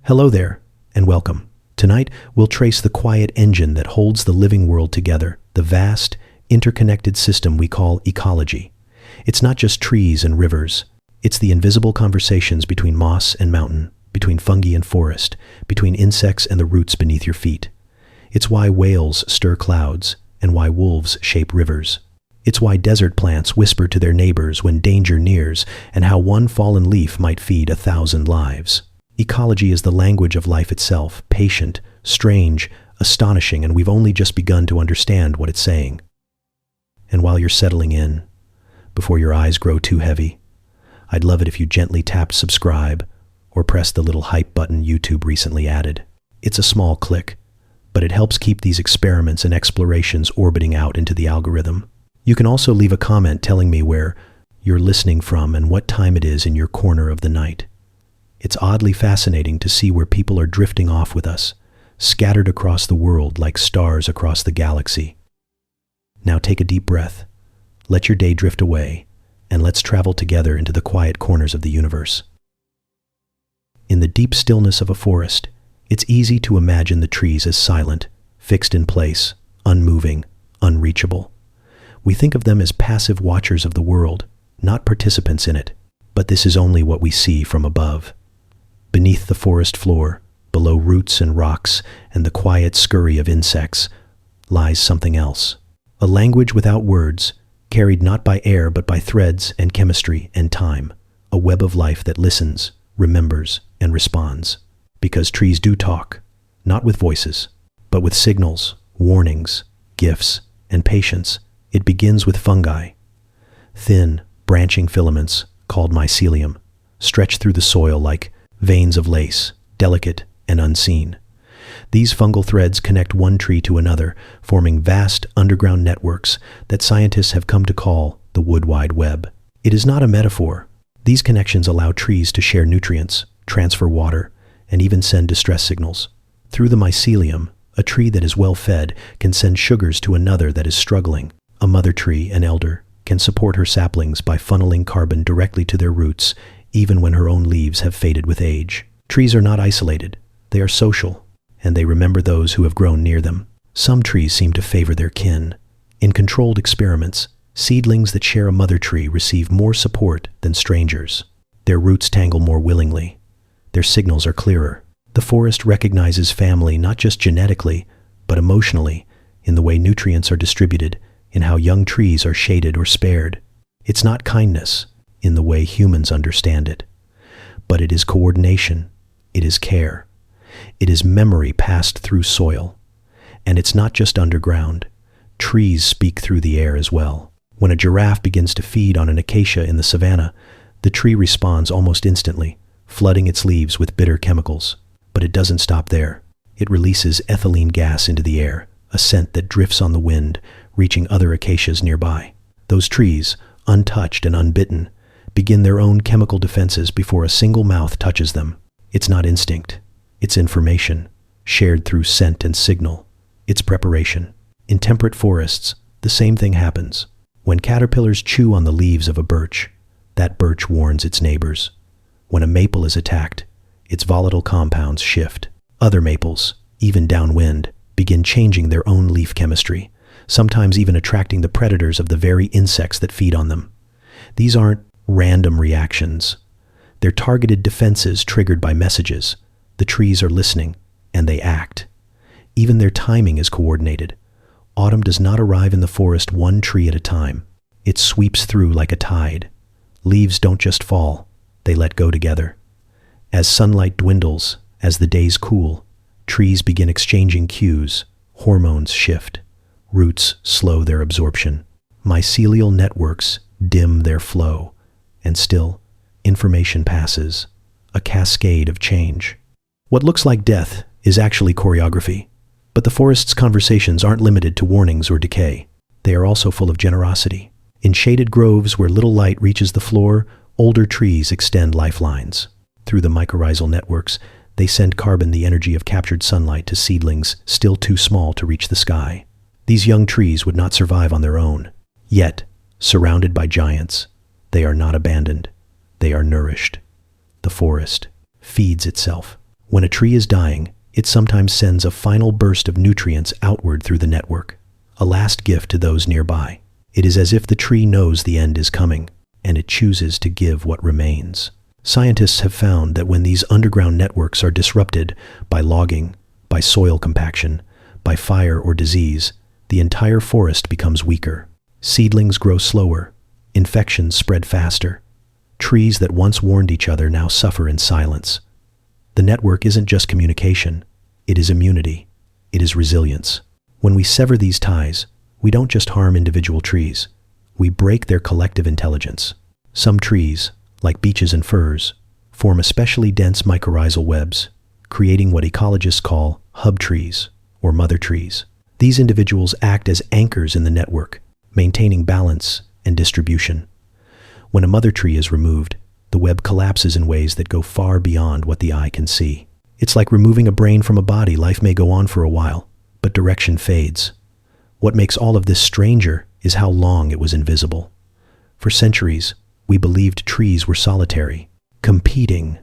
Hello there, and welcome. Tonight, we'll trace the quiet engine that holds the living world together, the vast, interconnected system we call ecology. It's not just trees and rivers. It's the invisible conversations between moss and mountain, between fungi and forest, between insects and the roots beneath your feet. It's why whales stir clouds, and why wolves shape rivers. It's why desert plants whisper to their neighbors when danger nears, and how one fallen leaf might feed 1,000 lives. Ecology is the language of life itself, patient, strange, astonishing, and we've only just begun to understand what it's saying. And while you're settling in, before your eyes grow too heavy, I'd love it if you gently tapped subscribe or press the little hype button YouTube recently added. It's a small click, but it helps keep these experiments and explorations orbiting out into the algorithm. You can also leave a comment telling me where you're listening from and what time it is in your corner of the night. It's oddly fascinating to see where people are drifting off with us, scattered across the world like stars across the galaxy. Now take a deep breath, let your day drift away, and let's travel together into the quiet corners of the universe. In the deep stillness of a forest, it's easy to imagine the trees as silent, fixed in place, unmoving, unreachable. We think of them as passive watchers of the world, not participants in it, but this is only what we see from above. Beneath the forest floor, below roots and rocks and the quiet scurry of insects, lies something else. A language without words, carried not by air but by threads and chemistry and time. A web of life that listens, remembers, and responds. Because trees do talk, not with voices, but with signals, warnings, gifts, and patience. It begins with fungi. Thin, branching filaments, called mycelium, stretch through the soil like veins of lace, delicate and unseen. These fungal threads connect one tree to another, forming vast underground networks that scientists have come to call the Wood Wide Web. It is not a metaphor. These connections allow trees to share nutrients, transfer water, and even send distress signals. Through the mycelium, a tree that is well fed can send sugars to another that is struggling. A mother tree, an elder, can support her saplings by funneling carbon directly to their roots, even when her own leaves have faded with age. Trees are not isolated. They are social, and they remember those who have grown near them. Some trees seem to favor their kin. In controlled experiments, seedlings that share a mother tree receive more support than strangers. Their roots tangle more willingly. Their signals are clearer. The forest recognizes family not just genetically, but emotionally, in the way nutrients are distributed, in how young trees are shaded or spared. It's not kindness, in the way humans understand it, but it is coordination, it is care, it is memory passed through soil. And it's not just underground. Trees speak through the air as well. When a giraffe begins to feed on an acacia in the savanna, the tree responds almost instantly, flooding its leaves with bitter chemicals. But it doesn't stop there. It releases ethylene gas into the air, a scent that drifts on the wind, reaching other acacias nearby. Those trees, untouched and unbitten, begin their own chemical defenses before a single mouth touches them. It's not instinct. It's information, shared through scent and signal. It's preparation. In temperate forests, the same thing happens. When caterpillars chew on the leaves of a birch, that birch warns its neighbors. When a maple is attacked, its volatile compounds shift. Other maples, even downwind, begin changing their own leaf chemistry, sometimes even attracting the predators of the very insects that feed on them. These aren't random reactions. They're targeted defenses triggered by messages. The trees are listening, and they act. Even their timing is coordinated. Autumn does not arrive in the forest one tree at a time. It sweeps through like a tide. Leaves don't just fall, they let go together. As sunlight dwindles, as the days cool, trees begin exchanging cues, hormones shift, roots slow their absorption, mycelial networks dim their flow, and still, information passes, a cascade of change. What looks like death is actually choreography, but the forest's conversations aren't limited to warnings or decay. They are also full of generosity. In shaded groves where little light reaches the floor, older trees extend lifelines. Through the mycorrhizal networks, they send carbon, the energy of captured sunlight, to seedlings still too small to reach the sky. These young trees would not survive on their own. Yet, surrounded by giants, they are not abandoned. They are nourished. The forest feeds itself. When a tree is dying, it sometimes sends a final burst of nutrients outward through the network, a last gift to those nearby. It is as if the tree knows the end is coming, and it chooses to give what remains. Scientists have found that when these underground networks are disrupted by logging, by soil compaction, by fire or disease, the entire forest becomes weaker. Seedlings grow slower, infections spread faster. Trees that once warned each other now suffer in silence. The network isn't just communication, it is immunity, it is resilience. When we sever these ties, we don't just harm individual trees, we break their collective intelligence. Some trees, like beeches and firs, form especially dense mycorrhizal webs, creating what ecologists call hub trees or mother trees. These individuals act as anchors in the network, maintaining balance and distribution. When a mother tree is removed, the web collapses in ways that go far beyond what the eye can see. It's like removing a brain from a body. Life may go on for a while, but direction fades. What makes all of this stranger is how long it was invisible. For centuries, we believed trees were solitary, competing,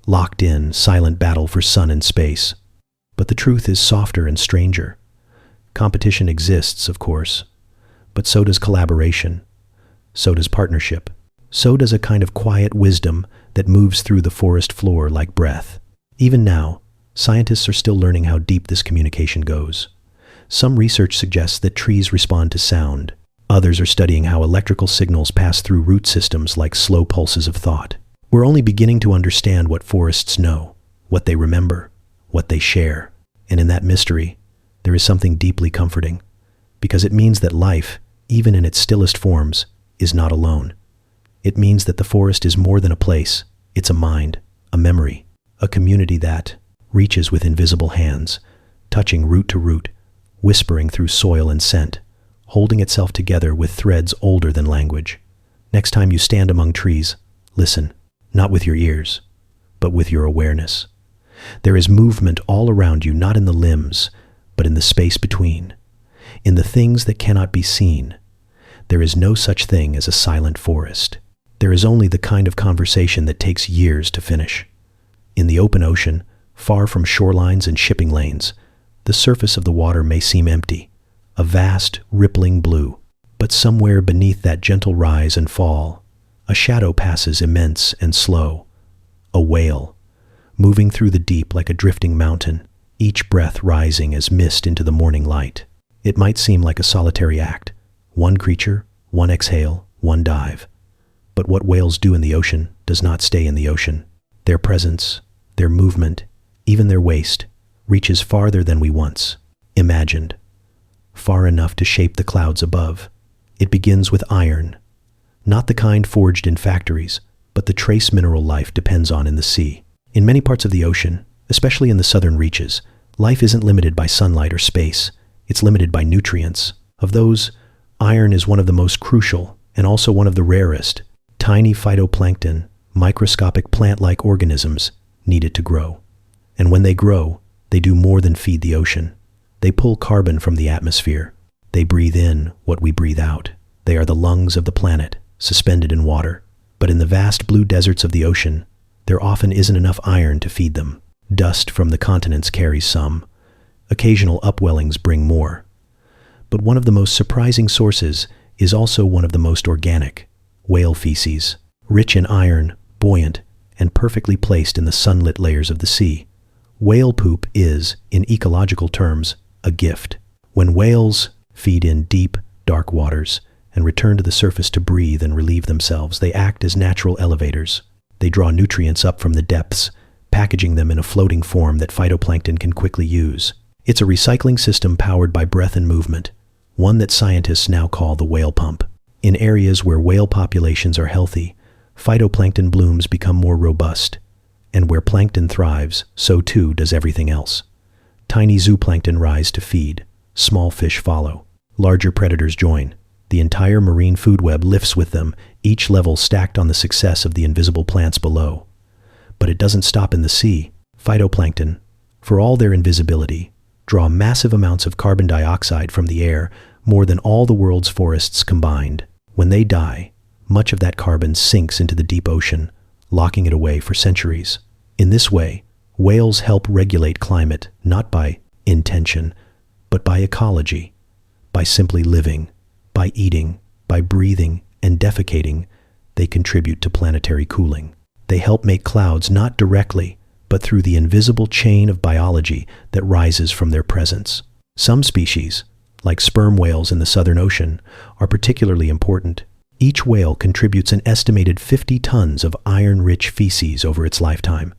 locked in, silent battle for sun and space. But the truth is softer and stranger. Competition exists, of course, but so does collaboration, so does partnership, so does a kind of quiet wisdom that moves through the forest floor like breath. Even now, scientists are still learning how deep this communication goes. Some research suggests that trees respond to sound. Others are studying how electrical signals pass through root systems like slow pulses of thought. We're only beginning to understand what forests know, what they remember, what they share. And in that mystery, there is something deeply comforting, because it means that life, even in its stillest forms, is not alone. It means that the forest is more than a place. It's a mind, a memory, a community that reaches with invisible hands, touching root to root, whispering through soil and scent, holding itself together with threads older than language. Next time you stand among trees, listen, not with your ears, but with your awareness. There is movement all around you, not in the limbs, but in the space between, in the things that cannot be seen. There is no such thing as a silent forest. There is only the kind of conversation that takes years to finish. In the open ocean, far from shorelines and shipping lanes, the surface of the water may seem empty, a vast, rippling blue. But somewhere beneath that gentle rise and fall, a shadow passes immense and slow, a whale, moving through the deep like a drifting mountain, each breath rising as mist into the morning light. It might seem like a solitary act, one creature, one exhale, one dive. But what whales do in the ocean does not stay in the ocean. Their presence, their movement, even their waste, reaches farther than we once imagined, far enough to shape the clouds above. It begins with iron, not the kind forged in factories, but the trace mineral life depends on in the sea. In many parts of the ocean, especially in the southern reaches, life isn't limited by sunlight or space. It's limited by nutrients. Of those, iron is one of the most crucial and also one of the rarest. Tiny phytoplankton, microscopic plant-like organisms, need it to grow. And when they grow, they do more than feed the ocean. They pull carbon from the atmosphere. They breathe in what we breathe out. They are the lungs of the planet, suspended in water. But in the vast blue deserts of the ocean, there often isn't enough iron to feed them. Dust from the continents carries some. Occasional upwellings bring more. But one of the most surprising sources is also one of the most organic: whale feces, rich in iron, buoyant, and perfectly placed in the sunlit layers of the sea. Whale poop is, in ecological terms, a gift. When whales feed in deep, dark waters and return to the surface to breathe and relieve themselves, they act as natural elevators. They draw nutrients up from the depths, packaging them in a floating form that phytoplankton can quickly use. It's a recycling system powered by breath and movement, one that scientists now call the whale pump. In areas where whale populations are healthy, phytoplankton blooms become more robust, and where plankton thrives, so too does everything else. Tiny zooplankton rise to feed, small fish follow, larger predators join. The entire marine food web lifts with them, each level stacked on the success of the invisible plants below. But it doesn't stop in the sea. Phytoplankton, for all their invisibility, draw massive amounts of carbon dioxide from the air, more than all the world's forests combined. When they die, much of that carbon sinks into the deep ocean, locking it away for centuries. In this way, Whales help regulate climate, not by intention, but by ecology, by simply living, by eating, by breathing and defecating. They contribute to planetary cooling. They help make clouds not directly, but through the invisible chain of biology that rises from their presence. Some species, like sperm whales in the Southern Ocean, are particularly important. Each whale contributes an estimated 50 tons of iron-rich feces over its lifetime,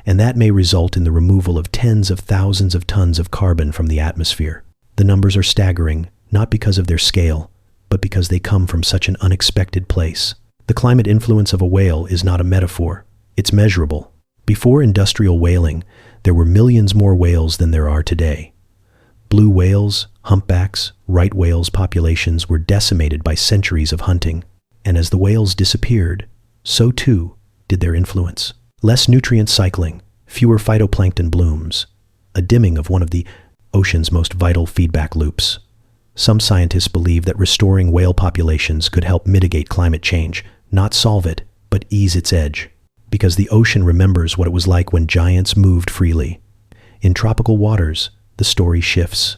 and that may result in the removal of tens of thousands of tons of carbon from the atmosphere. The numbers are staggering, not because of their scale, but because they come from such an unexpected place. The climate influence of a whale is not a metaphor, it's measurable. Before industrial whaling, there were millions more whales than there are today. Blue whales, humpbacks, right whales populations were decimated by centuries of hunting, and as the whales disappeared, so too did their influence. Less nutrient cycling, fewer phytoplankton blooms, a dimming of one of the ocean's most vital feedback loops. Some scientists believe that restoring whale populations could help mitigate climate change, not solve it, but ease its edge, because the ocean remembers what it was like when giants moved freely. In tropical waters, the story shifts.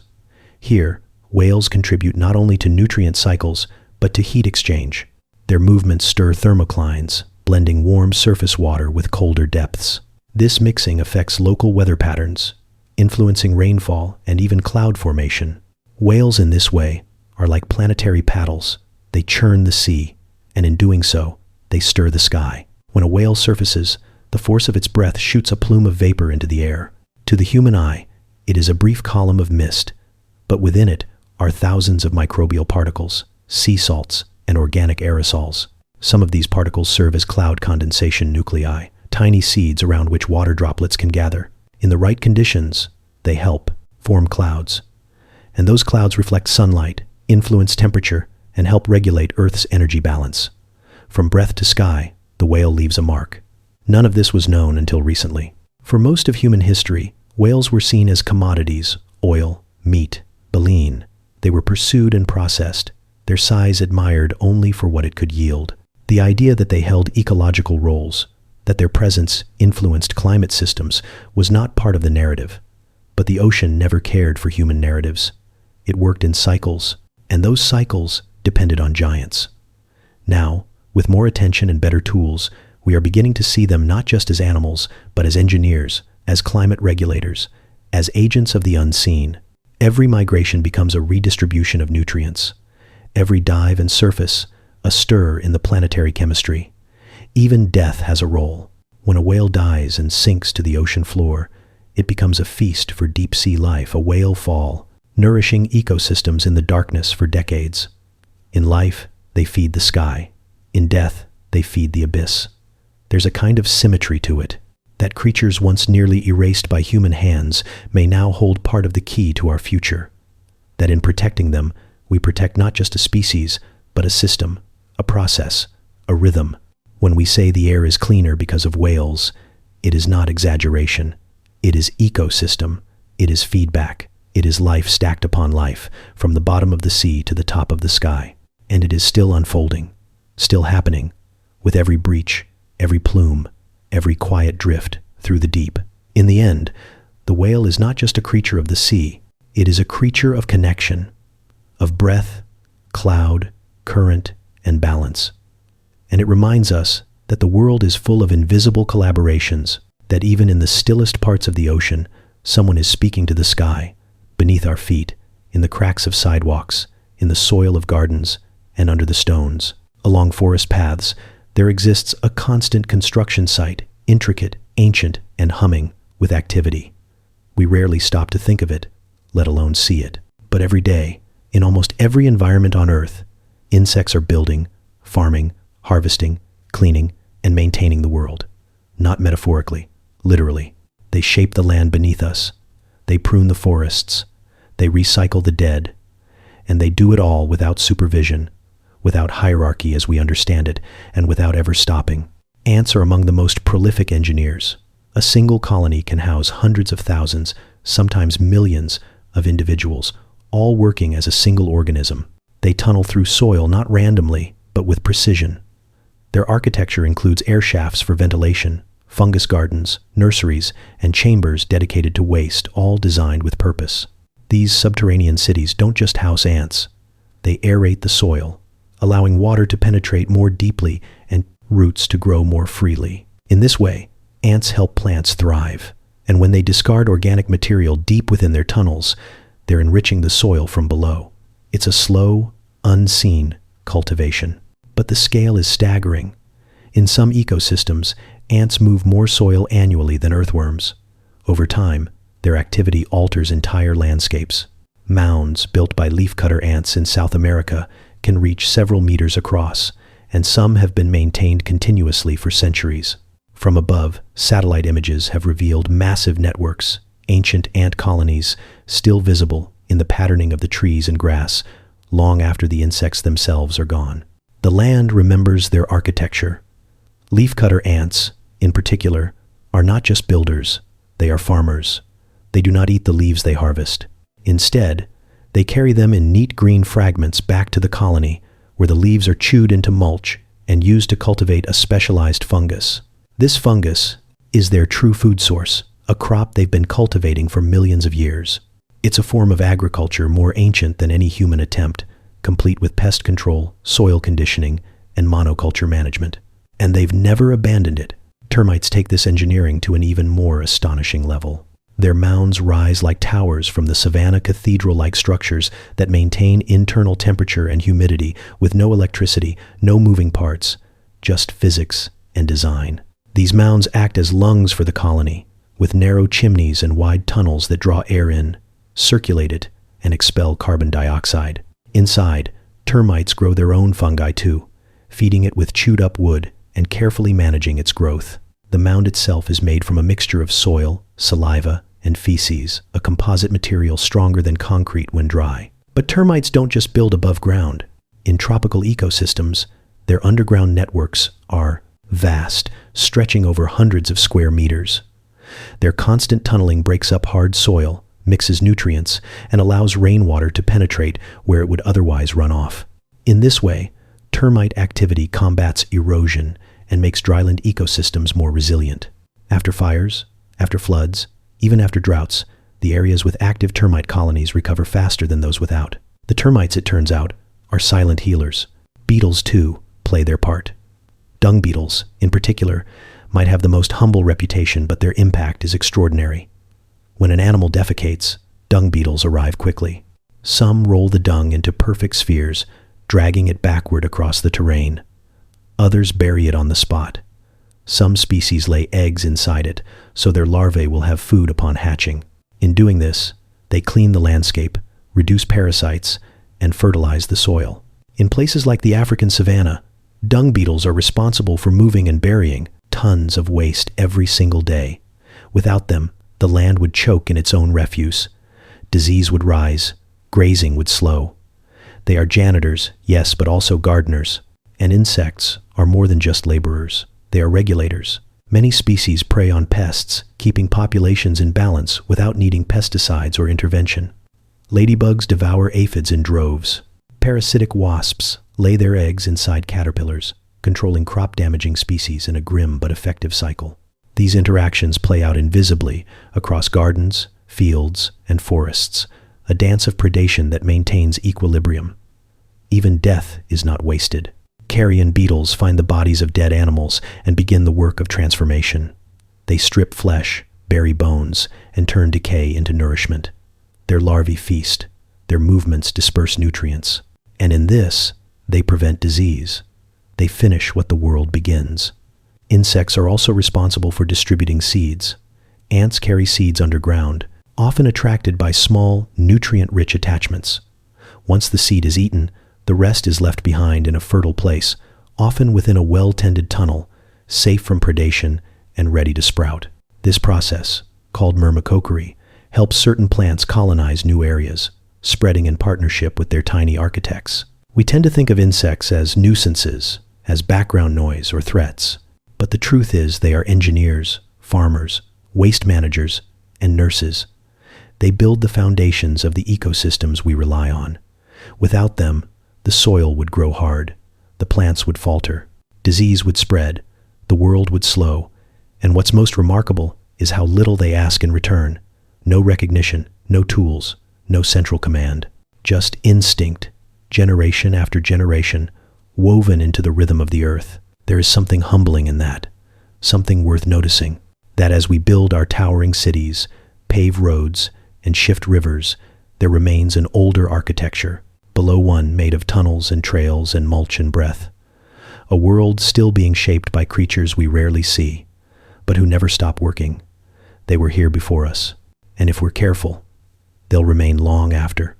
Here, whales contribute not only to nutrient cycles, but to heat exchange. Their movements stir thermoclines, blending warm surface water with colder depths. This mixing affects local weather patterns, influencing rainfall and even cloud formation. Whales in this way are like planetary paddles. They churn the sea, and in doing so, they stir the sky. When a whale surfaces, the force of its breath shoots a plume of vapor into the air. To the human eye, it is a brief column of mist, but within it are thousands of microbial particles, sea salts, and organic aerosols. Some of these particles serve as cloud condensation nuclei, tiny seeds around which water droplets can gather. In the right conditions, they help form clouds. And those clouds reflect sunlight, influence temperature, and help regulate Earth's energy balance. From breath to sky, the whale leaves a mark. None of this was known until recently. For most of human history, whales were seen as commodities: oil, meat, baleen. They were pursued and processed, their size admired only for what it could yield. The idea that they held ecological roles, that their presence influenced climate systems, was not part of the narrative. But the ocean never cared for human narratives. It worked in cycles, and those cycles depended on giants. Now, with more attention and better tools, we are beginning to see them not just as animals, but as engineers, as climate regulators, as agents of the unseen. Every migration becomes a redistribution of nutrients. Every dive and surface, a stir in the planetary chemistry. Even death has a role. When a whale dies and sinks to the ocean floor, it becomes a feast for deep-sea life, a whale fall, nourishing ecosystems in the darkness for decades. In life, they feed the sky. In death, they feed the abyss. There's a kind of symmetry to it, that creatures once nearly erased by human hands may now hold part of the key to our future. That in protecting them, we protect not just a species, but a system, a process, a rhythm. When we say the air is cleaner because of whales, it is not exaggeration. It is ecosystem. It is feedback. It is life stacked upon life, from the bottom of the sea to the top of the sky. And it is still unfolding, still happening, with every breach, every plume, every quiet drift through the deep. In the end, the whale is not just a creature of the sea. It is a creature of connection, of breath, cloud, current, and balance. And it reminds us that the world is full of invisible collaborations, that even in the stillest parts of the ocean, someone is speaking to the sky, beneath our feet, in the cracks of sidewalks, in the soil of gardens, and under the stones. Along forest paths, there exists a constant construction site, intricate, ancient, and humming with activity. We rarely stop to think of it, let alone see it. But every day, in almost every environment on Earth, insects are building, farming, harvesting, cleaning, and maintaining the world. Not metaphorically, literally. They shape the land beneath us. They prune the forests. They recycle the dead. And they do it all without supervision, without hierarchy as we understand it, and without ever stopping. Ants are among the most prolific engineers. A single colony can house hundreds of thousands, sometimes millions, of individuals, all working as a single organism. They tunnel through soil not randomly, but with precision. Their architecture includes air shafts for ventilation, fungus gardens, nurseries, and chambers dedicated to waste, all designed with purpose. These subterranean cities don't just house ants. They aerate the soil, allowing water to penetrate more deeply and roots to grow more freely. In this way, ants help plants thrive, and when they discard organic material deep within their tunnels, they're enriching the soil from below. It's a slow, unseen cultivation. But the scale is staggering. In some ecosystems, ants move more soil annually than earthworms. Over time, their activity alters entire landscapes. Mounds built by leafcutter ants in South America can reach several meters across, and some have been maintained continuously for centuries. From above, satellite images have revealed massive networks, ancient ant colonies still visible in the patterning of the trees and grass long after the insects themselves are gone. The land remembers their architecture. Leafcutter ants, in particular, are not just builders, they are farmers. They do not eat the leaves they harvest. Instead, they carry them in neat green fragments back to the colony, where the leaves are chewed into mulch and used to cultivate a specialized fungus. This fungus is their true food source, a crop they've been cultivating for millions of years. It's a form of agriculture more ancient than any human attempt, complete with pest control, soil conditioning, and monoculture management. And they've never abandoned it. Termites take this engineering to an even more astonishing level. Their mounds rise like towers from the savanna cathedral-like structures that maintain internal temperature and humidity with no electricity, no moving parts, just physics and design. These mounds act as lungs for the colony, with narrow chimneys and wide tunnels that draw air in, circulate it, and expel carbon dioxide. Inside, termites grow their own fungi too, feeding it with chewed-up wood and carefully managing its growth. The mound itself is made from a mixture of soil, saliva, and feces, a composite material stronger than concrete when dry. But termites don't just build above ground. In tropical ecosystems, their underground networks are vast, stretching over hundreds of square meters. Their constant tunneling breaks up hard soil, mixes nutrients, and allows rainwater to penetrate where it would otherwise run off. In this way, termite activity combats erosion and makes dryland ecosystems more resilient. After fires, after floods, even after droughts, the areas with active termite colonies recover faster than those without. The termites, it turns out, are silent healers. Beetles, too, play their part. Dung beetles, in particular, might have the most humble reputation, but their impact is extraordinary. When an animal defecates, dung beetles arrive quickly. Some roll the dung into perfect spheres, dragging it backward across the terrain. Others bury it on the spot. Some species lay eggs inside it, so their larvae will have food upon hatching. In doing this, they clean the landscape, reduce parasites, and fertilize the soil. In places like the African savanna, dung beetles are responsible for moving and burying tons of waste every single day. Without them, the land would choke in its own refuse. Disease would rise, grazing would slow. They are janitors, yes, but also gardeners. And insects are more than just laborers. They are regulators. Many species prey on pests, keeping populations in balance without needing pesticides or intervention. Ladybugs devour aphids in droves. Parasitic wasps lay their eggs inside caterpillars, controlling crop-damaging species in a grim but effective cycle. These interactions play out invisibly across gardens, fields, and forests, a dance of predation that maintains equilibrium. Even death is not wasted. Carrion beetles find the bodies of dead animals and begin the work of transformation. They strip flesh, bury bones, and turn decay into nourishment. Their larvae feast. Their movements disperse nutrients. And in this, they prevent disease. They finish what the world begins. Insects are also responsible for distributing seeds. Ants carry seeds underground, often attracted by small, nutrient-rich attachments. Once the seed is eaten, the rest is left behind in a fertile place, often within a well-tended tunnel, safe from predation and ready to sprout. This process, called myrmecochory, helps certain plants colonize new areas, spreading in partnership with their tiny architects. We tend to think of insects as nuisances, as background noise or threats. But the truth is they are engineers, farmers, waste managers, and nurses. They build the foundations of the ecosystems we rely on. Without them, the soil would grow hard, the plants would falter, disease would spread, the world would slow, And what's most remarkable is how little they ask in return. No recognition, no tools, no central command. Just instinct, generation after generation, woven into the rhythm of the earth. There is something humbling in that, something worth noticing, that as we build our towering cities, pave roads, and shift rivers, there remains an older architecture, below one made of tunnels and trails and mulch and breath. A world still being shaped by creatures we rarely see, but who never stop working. They were here before us, and if we're careful, they'll remain long after,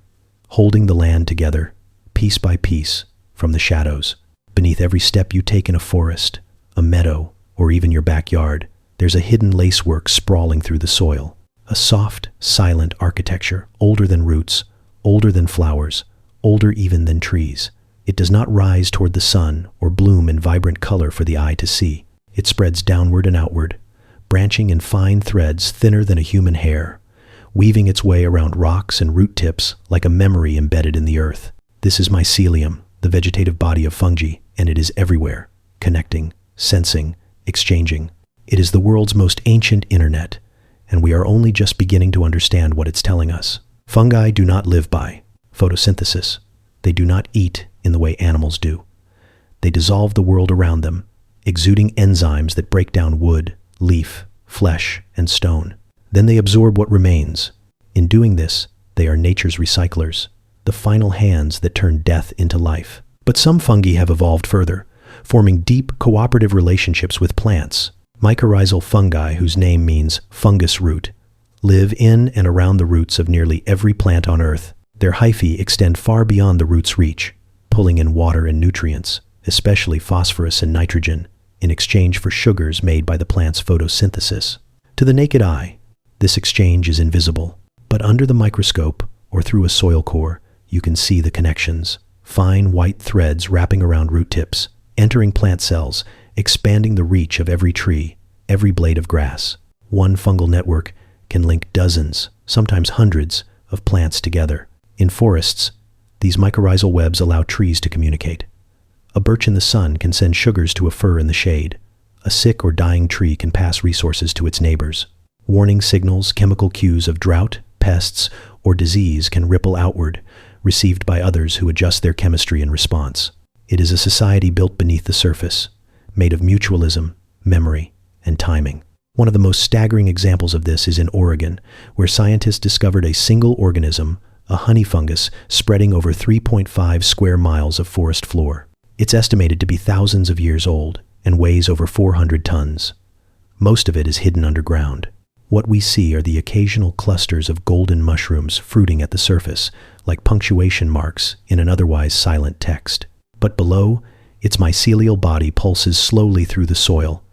holding the land together, piece by piece, from the shadows. Beneath every step you take in a forest, a meadow, or even your backyard, there's a hidden lacework sprawling through the soil. A soft, silent architecture, older than roots, older than flowers, older even than trees. It does not rise toward the sun or bloom in vibrant color for the eye to see. It spreads downward and outward, branching in fine threads thinner than a human hair, weaving its way around rocks and root tips like a memory embedded in the earth. This is mycelium, the vegetative body of fungi, and it is everywhere, connecting, sensing, exchanging. It is the world's most ancient internet, and we are only just beginning to understand what it's telling us. Fungi do not live by photosynthesis. They do not eat in the way animals do. They dissolve the world around them, exuding enzymes that break down wood, leaf, flesh, and stone. Then they absorb what remains. In doing this, they are nature's recyclers, the final hands that turn death into life. But some fungi have evolved further, forming deep cooperative relationships with plants. Mycorrhizal fungi, whose name means fungus root, live in and around the roots of nearly every plant on Earth. Their hyphae extend far beyond the root's reach, pulling in water and nutrients, especially phosphorus and nitrogen, in exchange for sugars made by the plant's photosynthesis. To the naked eye, this exchange is invisible, but under the microscope or through a soil core, you can see the connections. Fine white threads wrapping around root tips, entering plant cells, expanding the reach of every tree, every blade of grass. One fungal network can link dozens, sometimes hundreds, of plants together. In forests, these mycorrhizal webs allow trees to communicate. A birch in the sun can send sugars to a fir in the shade. A sick or dying tree can pass resources to its neighbors. Warning signals, chemical cues of drought, pests, or disease can ripple outward, received by others who adjust their chemistry in response. It is a society built beneath the surface, made of mutualism, memory, and timing. One of the most staggering examples of this is in Oregon, where scientists discovered a single organism, a honey fungus, spreading over 3.5 square miles of forest floor. It's estimated to be thousands of years old and weighs over 400 tons. Most of it is hidden underground. What we see are the occasional clusters of golden mushrooms fruiting at the surface, like punctuation marks in an otherwise silent text. But below, its mycelial body pulses slowly through the soil,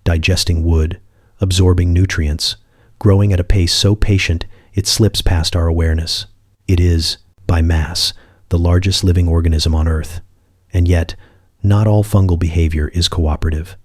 digesting wood, absorbing nutrients, growing at a pace so patient it slips past our awareness. It is, by mass, the largest living organism on Earth. And yet, not all fungal behavior is cooperative.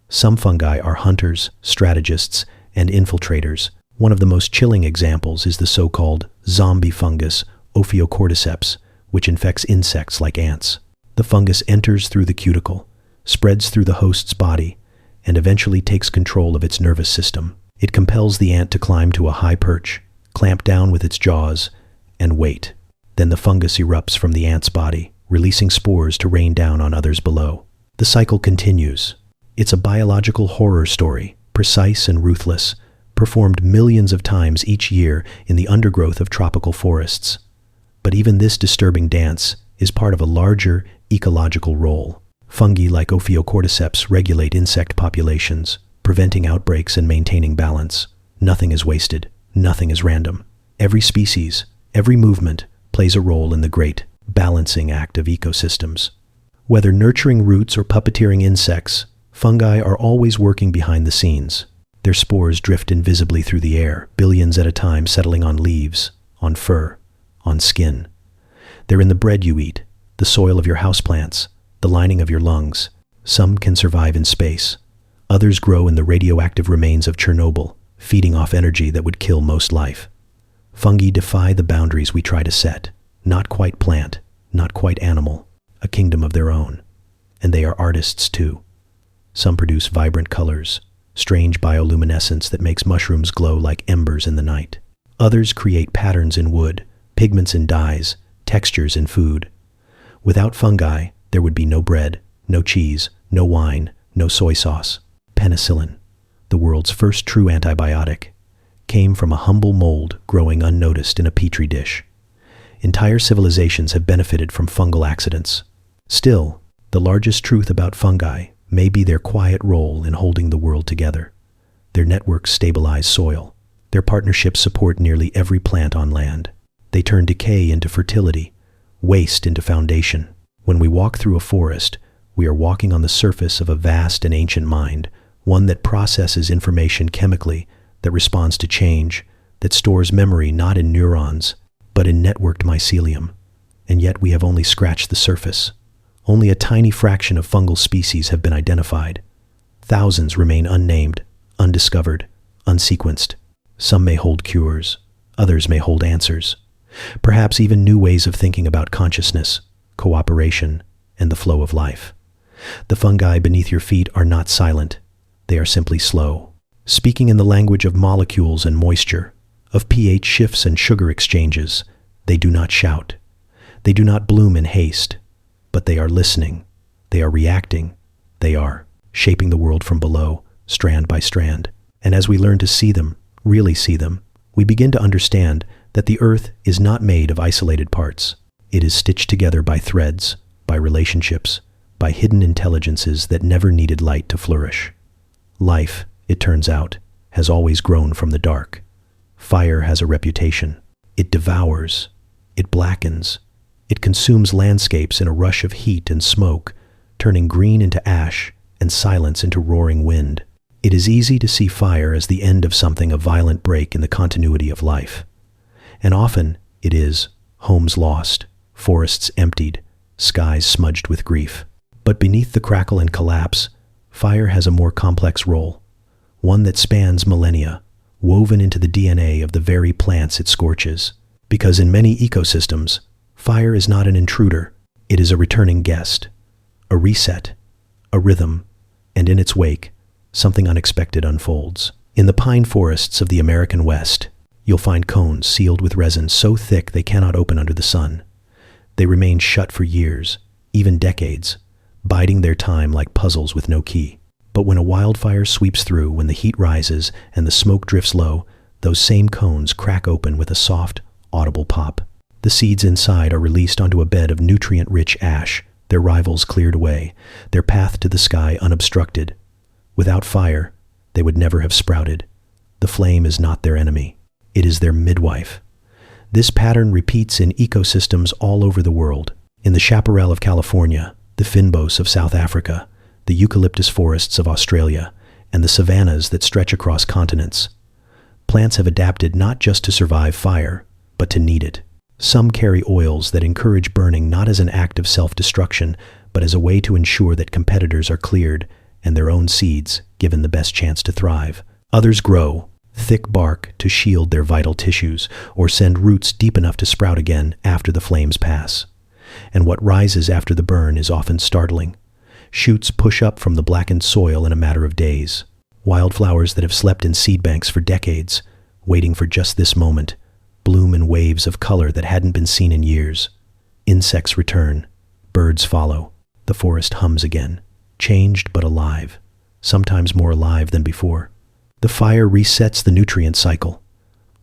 Some fungi are hunters, strategists, and infiltrators. One of the most chilling examples is the so-called zombie fungus, Ophiocordyceps, which infects insects like ants. The fungus enters through the cuticle, spreads through the host's body, and eventually takes control of its nervous system. It compels the ant to climb to a high perch, clamp down with its jaws, and wait. Then the fungus erupts from the ant's body, releasing spores to rain down on others below. The cycle continues. It's a biological horror story, precise and ruthless, performed millions of times each year in the undergrowth of tropical forests. But even this disturbing dance is part of a larger ecological role. Fungi like Ophiocordyceps regulate insect populations, preventing outbreaks and maintaining balance. Nothing is wasted. Nothing is random. Every species, every movement plays a role in the great balancing act of ecosystems. Whether nurturing roots or puppeteering insects, fungi are always working behind the scenes. Their spores drift invisibly through the air, billions at a time settling on leaves, on fur, on skin. They're in the bread you eat, the soil of your houseplants, the lining of your lungs. Some can survive in space. Others grow in the radioactive remains of Chernobyl, feeding off energy that would kill most life. Fungi defy the boundaries we try to set. Not quite plant, not quite animal, a kingdom of their own. And they are artists too. Some produce vibrant colors, strange bioluminescence that makes mushrooms glow like embers in the night. Others create patterns in wood, pigments in dyes, textures in food. Without fungi, there would be no bread, no cheese, no wine, no soy sauce. Penicillin, the world's first true antibiotic, came from a humble mold growing unnoticed in a petri dish. Entire civilizations have benefited from fungal accidents. Still, the largest truth about fungi may be their quiet role in holding the world together. Their networks stabilize soil. Their partnerships support nearly every plant on land. They turn decay into fertility, waste into foundation. When we walk through a forest, we are walking on the surface of a vast and ancient mind, one that processes information chemically, that responds to change, that stores memory not in neurons, but in networked mycelium. And yet we have only scratched the surface. Only a tiny fraction of fungal species have been identified. Thousands remain unnamed, undiscovered, unsequenced. Some may hold cures, others may hold answers. Perhaps even new ways of thinking about consciousness, cooperation, and the flow of life. The fungi beneath your feet are not silent. They are simply slow, speaking in the language of molecules and moisture, of pH shifts and sugar exchanges. They do not shout. They do not bloom in haste, but they are listening. They are reacting. They are shaping the world from below, strand by strand. And as we learn to see them, really see them, we begin to understand that the earth is not made of isolated parts. It is stitched together by threads, by relationships, by hidden intelligences that never needed light to flourish. Life, it turns out, has always grown from the dark. Fire has a reputation. It devours. It blackens. It consumes landscapes in a rush of heat and smoke, turning green into ash and silence into roaring wind. It is easy to see fire as the end of something, a violent break in the continuity of life. And often it is homes lost, forests emptied, skies smudged with grief. But beneath the crackle and collapse, fire has a more complex role, one that spans millennia, woven into the DNA of the very plants it scorches. Because in many ecosystems, fire is not an intruder, it is a returning guest, a reset, a rhythm, and in its wake, something unexpected unfolds. In the pine forests of the American West, you'll find cones sealed with resin so thick they cannot open under the sun. They remain shut for years, even decades, biding their time like puzzles with no key. But when a wildfire sweeps through, when the heat rises and the smoke drifts low, those same cones crack open with a soft, audible pop. The seeds inside are released onto a bed of nutrient-rich ash, their rivals cleared away, their path to the sky unobstructed. Without fire, they would never have sprouted. The flame is not their enemy. It is their midwife. This pattern repeats in ecosystems all over the world. In the chaparral of California, the fynbos of South Africa, the eucalyptus forests of Australia, and the savannas that stretch across continents. Plants have adapted not just to survive fire, but to need it. Some carry oils that encourage burning not as an act of self-destruction, but as a way to ensure that competitors are cleared and their own seeds given the best chance to thrive. Others grow thick bark to shield their vital tissues or send roots deep enough to sprout again after the flames pass. And what rises after the burn is often startling. Shoots push up from the blackened soil in a matter of days. Wildflowers that have slept in seed banks for decades, waiting for just this moment, bloom in waves of color that hadn't been seen in years. Insects return. Birds follow. The forest hums again, changed but alive, sometimes more alive than before. The fire resets the nutrient cycle.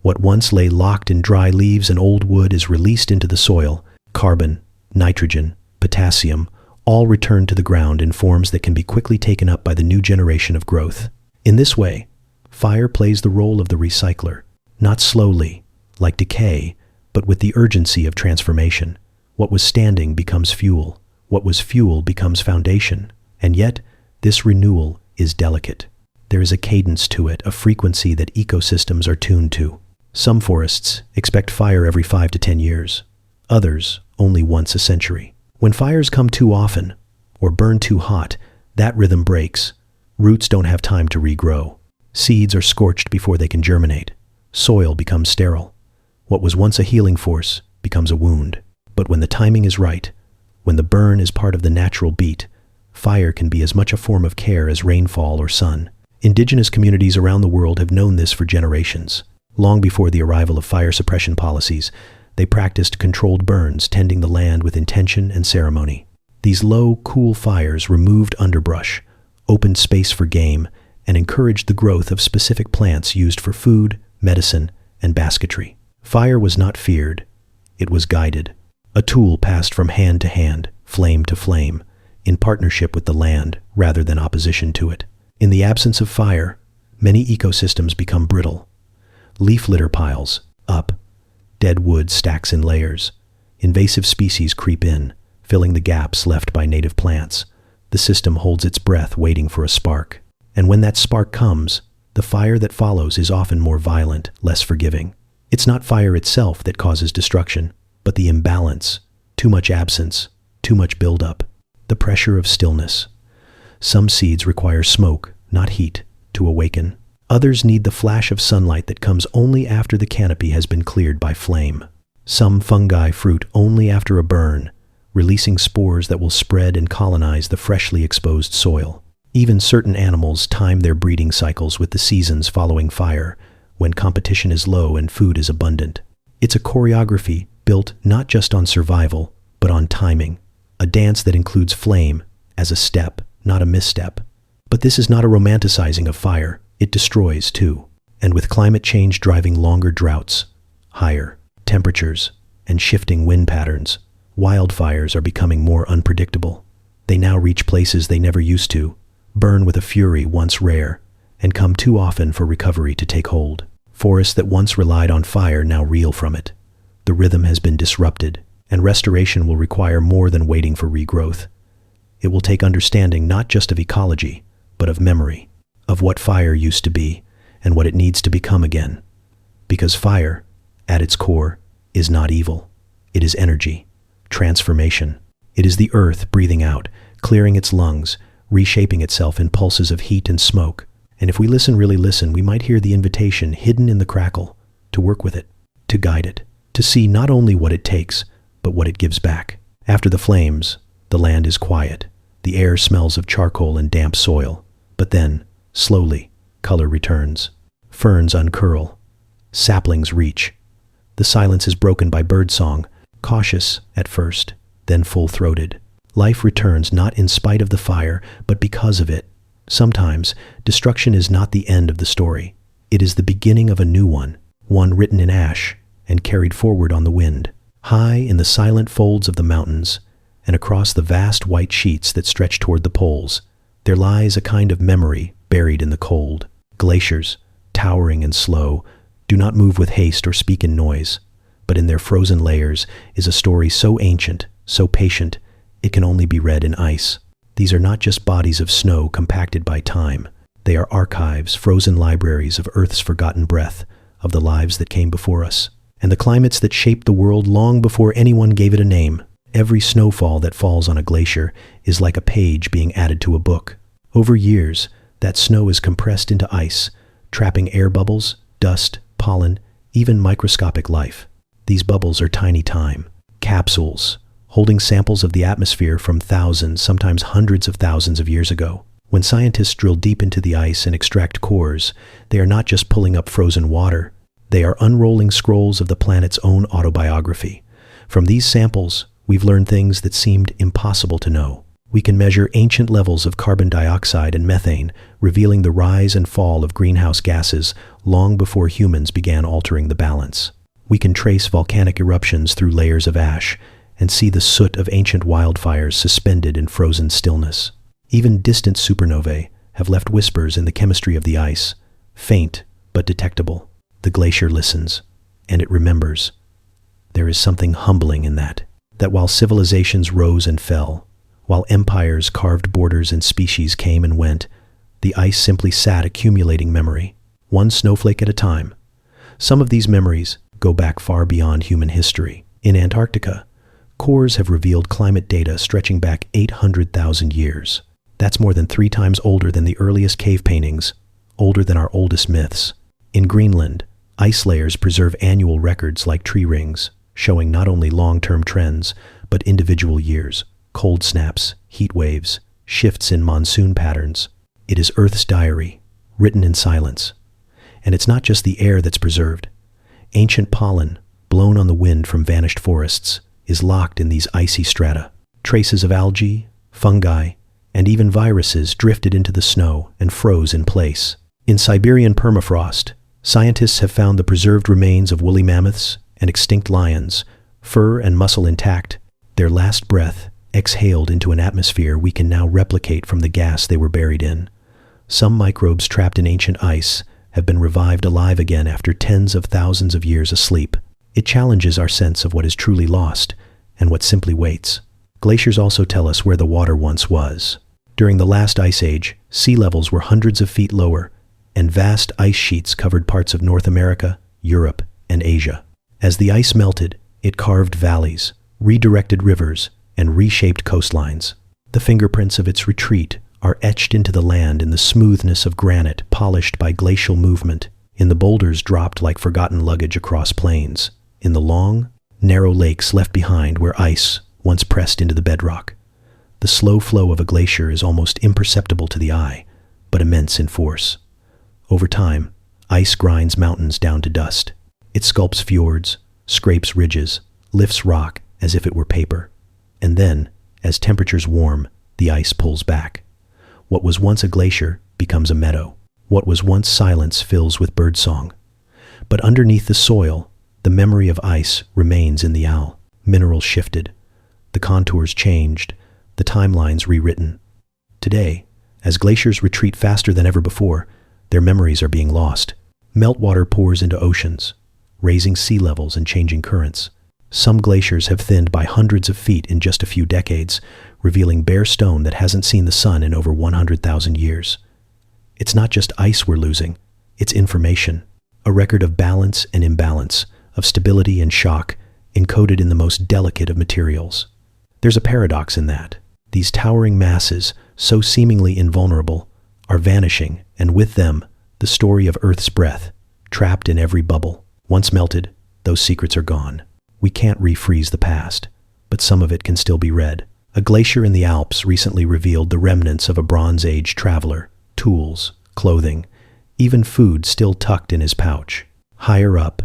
What once lay locked in dry leaves and old wood is released into the soil. Carbon, nitrogen, potassium, all return to the ground in forms that can be quickly taken up by the new generation of growth. In this way, fire plays the role of the recycler, not slowly, like decay, but with the urgency of transformation. What was standing becomes fuel. What was fuel becomes foundation. And yet, this renewal is delicate. There is a cadence to it, a frequency that ecosystems are tuned to. Some forests expect fire every 5 to 10 years. Others, only once a century. When fires come too often, or burn too hot, that rhythm breaks. Roots don't have time to regrow. Seeds are scorched before they can germinate. Soil becomes sterile. What was once a healing force becomes a wound. But when the timing is right, when the burn is part of the natural beat, fire can be as much a form of care as rainfall or sun. Indigenous communities around the world have known this for generations. Long before the arrival of fire suppression policies, they practiced controlled burns, tending the land with intention and ceremony. These low, cool fires removed underbrush, opened space for game, and encouraged the growth of specific plants used for food, medicine, and basketry. Fire was not feared, it was guided. A tool passed from hand to hand, flame to flame, in partnership with the land rather than opposition to it. In the absence of fire, many ecosystems become brittle. Leaf litter piles up, dead wood stacks in layers. Invasive species creep in, filling the gaps left by native plants. The system holds its breath waiting for a spark. And when that spark comes, the fire that follows is often more violent, less forgiving. It's not fire itself that causes destruction, but the imbalance, too much absence, too much buildup, the pressure of stillness. Some seeds require smoke, not heat, to awaken. Others need the flash of sunlight that comes only after the canopy has been cleared by flame. Some fungi fruit only after a burn, releasing spores that will spread and colonize the freshly exposed soil. Even certain animals time their breeding cycles with the seasons following fire, when competition is low and food is abundant. It's a choreography built not just on survival, but on timing, a dance that includes flame as a step, not a misstep. But this is not a romanticizing of fire, it destroys too. And with climate change driving longer droughts, higher temperatures, and shifting wind patterns, wildfires are becoming more unpredictable. They now reach places they never used to, burn with a fury once rare, and come too often for recovery to take hold. Forests that once relied on fire now reel from it. The rhythm has been disrupted, and restoration will require more than waiting for regrowth. It will take understanding not just of ecology, but of memory, of what fire used to be, and what it needs to become again. Because fire, at its core, is not evil. It is energy, transformation. It is the earth breathing out, clearing its lungs, reshaping itself in pulses of heat and smoke. And if we really listen, we might hear the invitation hidden in the crackle to work with it, to guide it, to see not only what it takes, but what it gives back. After the flames, the land is quiet. The air smells of charcoal and damp soil. But then, slowly, color returns. Ferns uncurl. Saplings reach. The silence is broken by birdsong, cautious at first, then full-throated. Life returns not in spite of the fire, but because of it. Sometimes, destruction is not the end of the story. It is the beginning of a new one written in ash and carried forward on the wind. High in the silent folds of the mountains, and across the vast white sheets that stretch toward the poles, there lies a kind of memory buried in the cold. Glaciers, towering and slow, do not move with haste or speak in noise, but in their frozen layers is a story so ancient, so patient, it can only be read in ice. These are not just bodies of snow compacted by time. They are archives, frozen libraries of Earth's forgotten breath, of the lives that came before us, and the climates that shaped the world long before anyone gave it a name. Every snowfall that falls on a glacier is like a page being added to a book. Over years, that snow is compressed into ice, trapping air bubbles, dust, pollen, even microscopic life. These bubbles are tiny time capsules, holding samples of the atmosphere from thousands, sometimes hundreds of thousands of years ago. When scientists drill deep into the ice and extract cores, they are not just pulling up frozen water, they are unrolling scrolls of the planet's own autobiography. From these samples, we've learned things that seemed impossible to know. We can measure ancient levels of carbon dioxide and methane, revealing the rise and fall of greenhouse gases long before humans began altering the balance. We can trace volcanic eruptions through layers of ash, and see the soot of ancient wildfires suspended in frozen stillness. Even distant supernovae have left whispers in the chemistry of the ice, faint but detectable. The glacier listens, and it remembers. There is something humbling in that while civilizations rose and fell, while empires carved borders and species came and went, the ice simply sat accumulating memory, one snowflake at a time. Some of these memories go back far beyond human history. In Antarctica, cores have revealed climate data stretching back 800,000 years. That's more than 3 times older than the earliest cave paintings, older than our oldest myths. In Greenland, ice layers preserve annual records like tree rings, showing not only long-term trends, but individual years, cold snaps, heat waves, shifts in monsoon patterns. It is Earth's diary, written in silence. And it's not just the air that's preserved. Ancient pollen, blown on the wind from vanished forests, is locked in these icy strata. Traces of algae, fungi, and even viruses drifted into the snow and froze in place. In Siberian permafrost, scientists have found the preserved remains of woolly mammoths and extinct lions, fur and muscle intact, their last breath exhaled into an atmosphere we can now replicate from the gas they were buried in. Some microbes trapped in ancient ice have been revived alive again after tens of thousands of years asleep. It challenges our sense of what is truly lost and what simply waits. Glaciers also tell us where the water once was. During the last ice age, sea levels were hundreds of feet lower, and vast ice sheets covered parts of North America, Europe, and Asia. As the ice melted, it carved valleys, redirected rivers, and reshaped coastlines. The fingerprints of its retreat are etched into the land in the smoothness of granite polished by glacial movement, in the boulders dropped like forgotten luggage across plains, in the long, narrow lakes left behind where ice once pressed into the bedrock. The slow flow of a glacier is almost imperceptible to the eye, but immense in force. Over time, ice grinds mountains down to dust. It sculpts fjords, scrapes ridges, lifts rock as if it were paper. And then, as temperatures warm, the ice pulls back. What was once a glacier becomes a meadow. What was once silence fills with birdsong. But underneath the soil, the memory of ice remains in the owl. Minerals shifted. The contours changed. The timelines rewritten. Today, as glaciers retreat faster than ever before, their memories are being lost. Meltwater pours into oceans, raising sea levels and changing currents. Some glaciers have thinned by hundreds of feet in just a few decades, revealing bare stone that hasn't seen the sun in over 100,000 years. It's not just ice we're losing, it's information, a record of balance and imbalance, of stability and shock, encoded in the most delicate of materials. There's a paradox in that. These towering masses, so seemingly invulnerable, are vanishing, and with them, the story of Earth's breath, trapped in every bubble. Once melted, those secrets are gone. We can't refreeze the past, but some of it can still be read. A glacier in the Alps recently revealed the remnants of a Bronze Age traveler, tools, clothing, even food still tucked in his pouch. Higher up,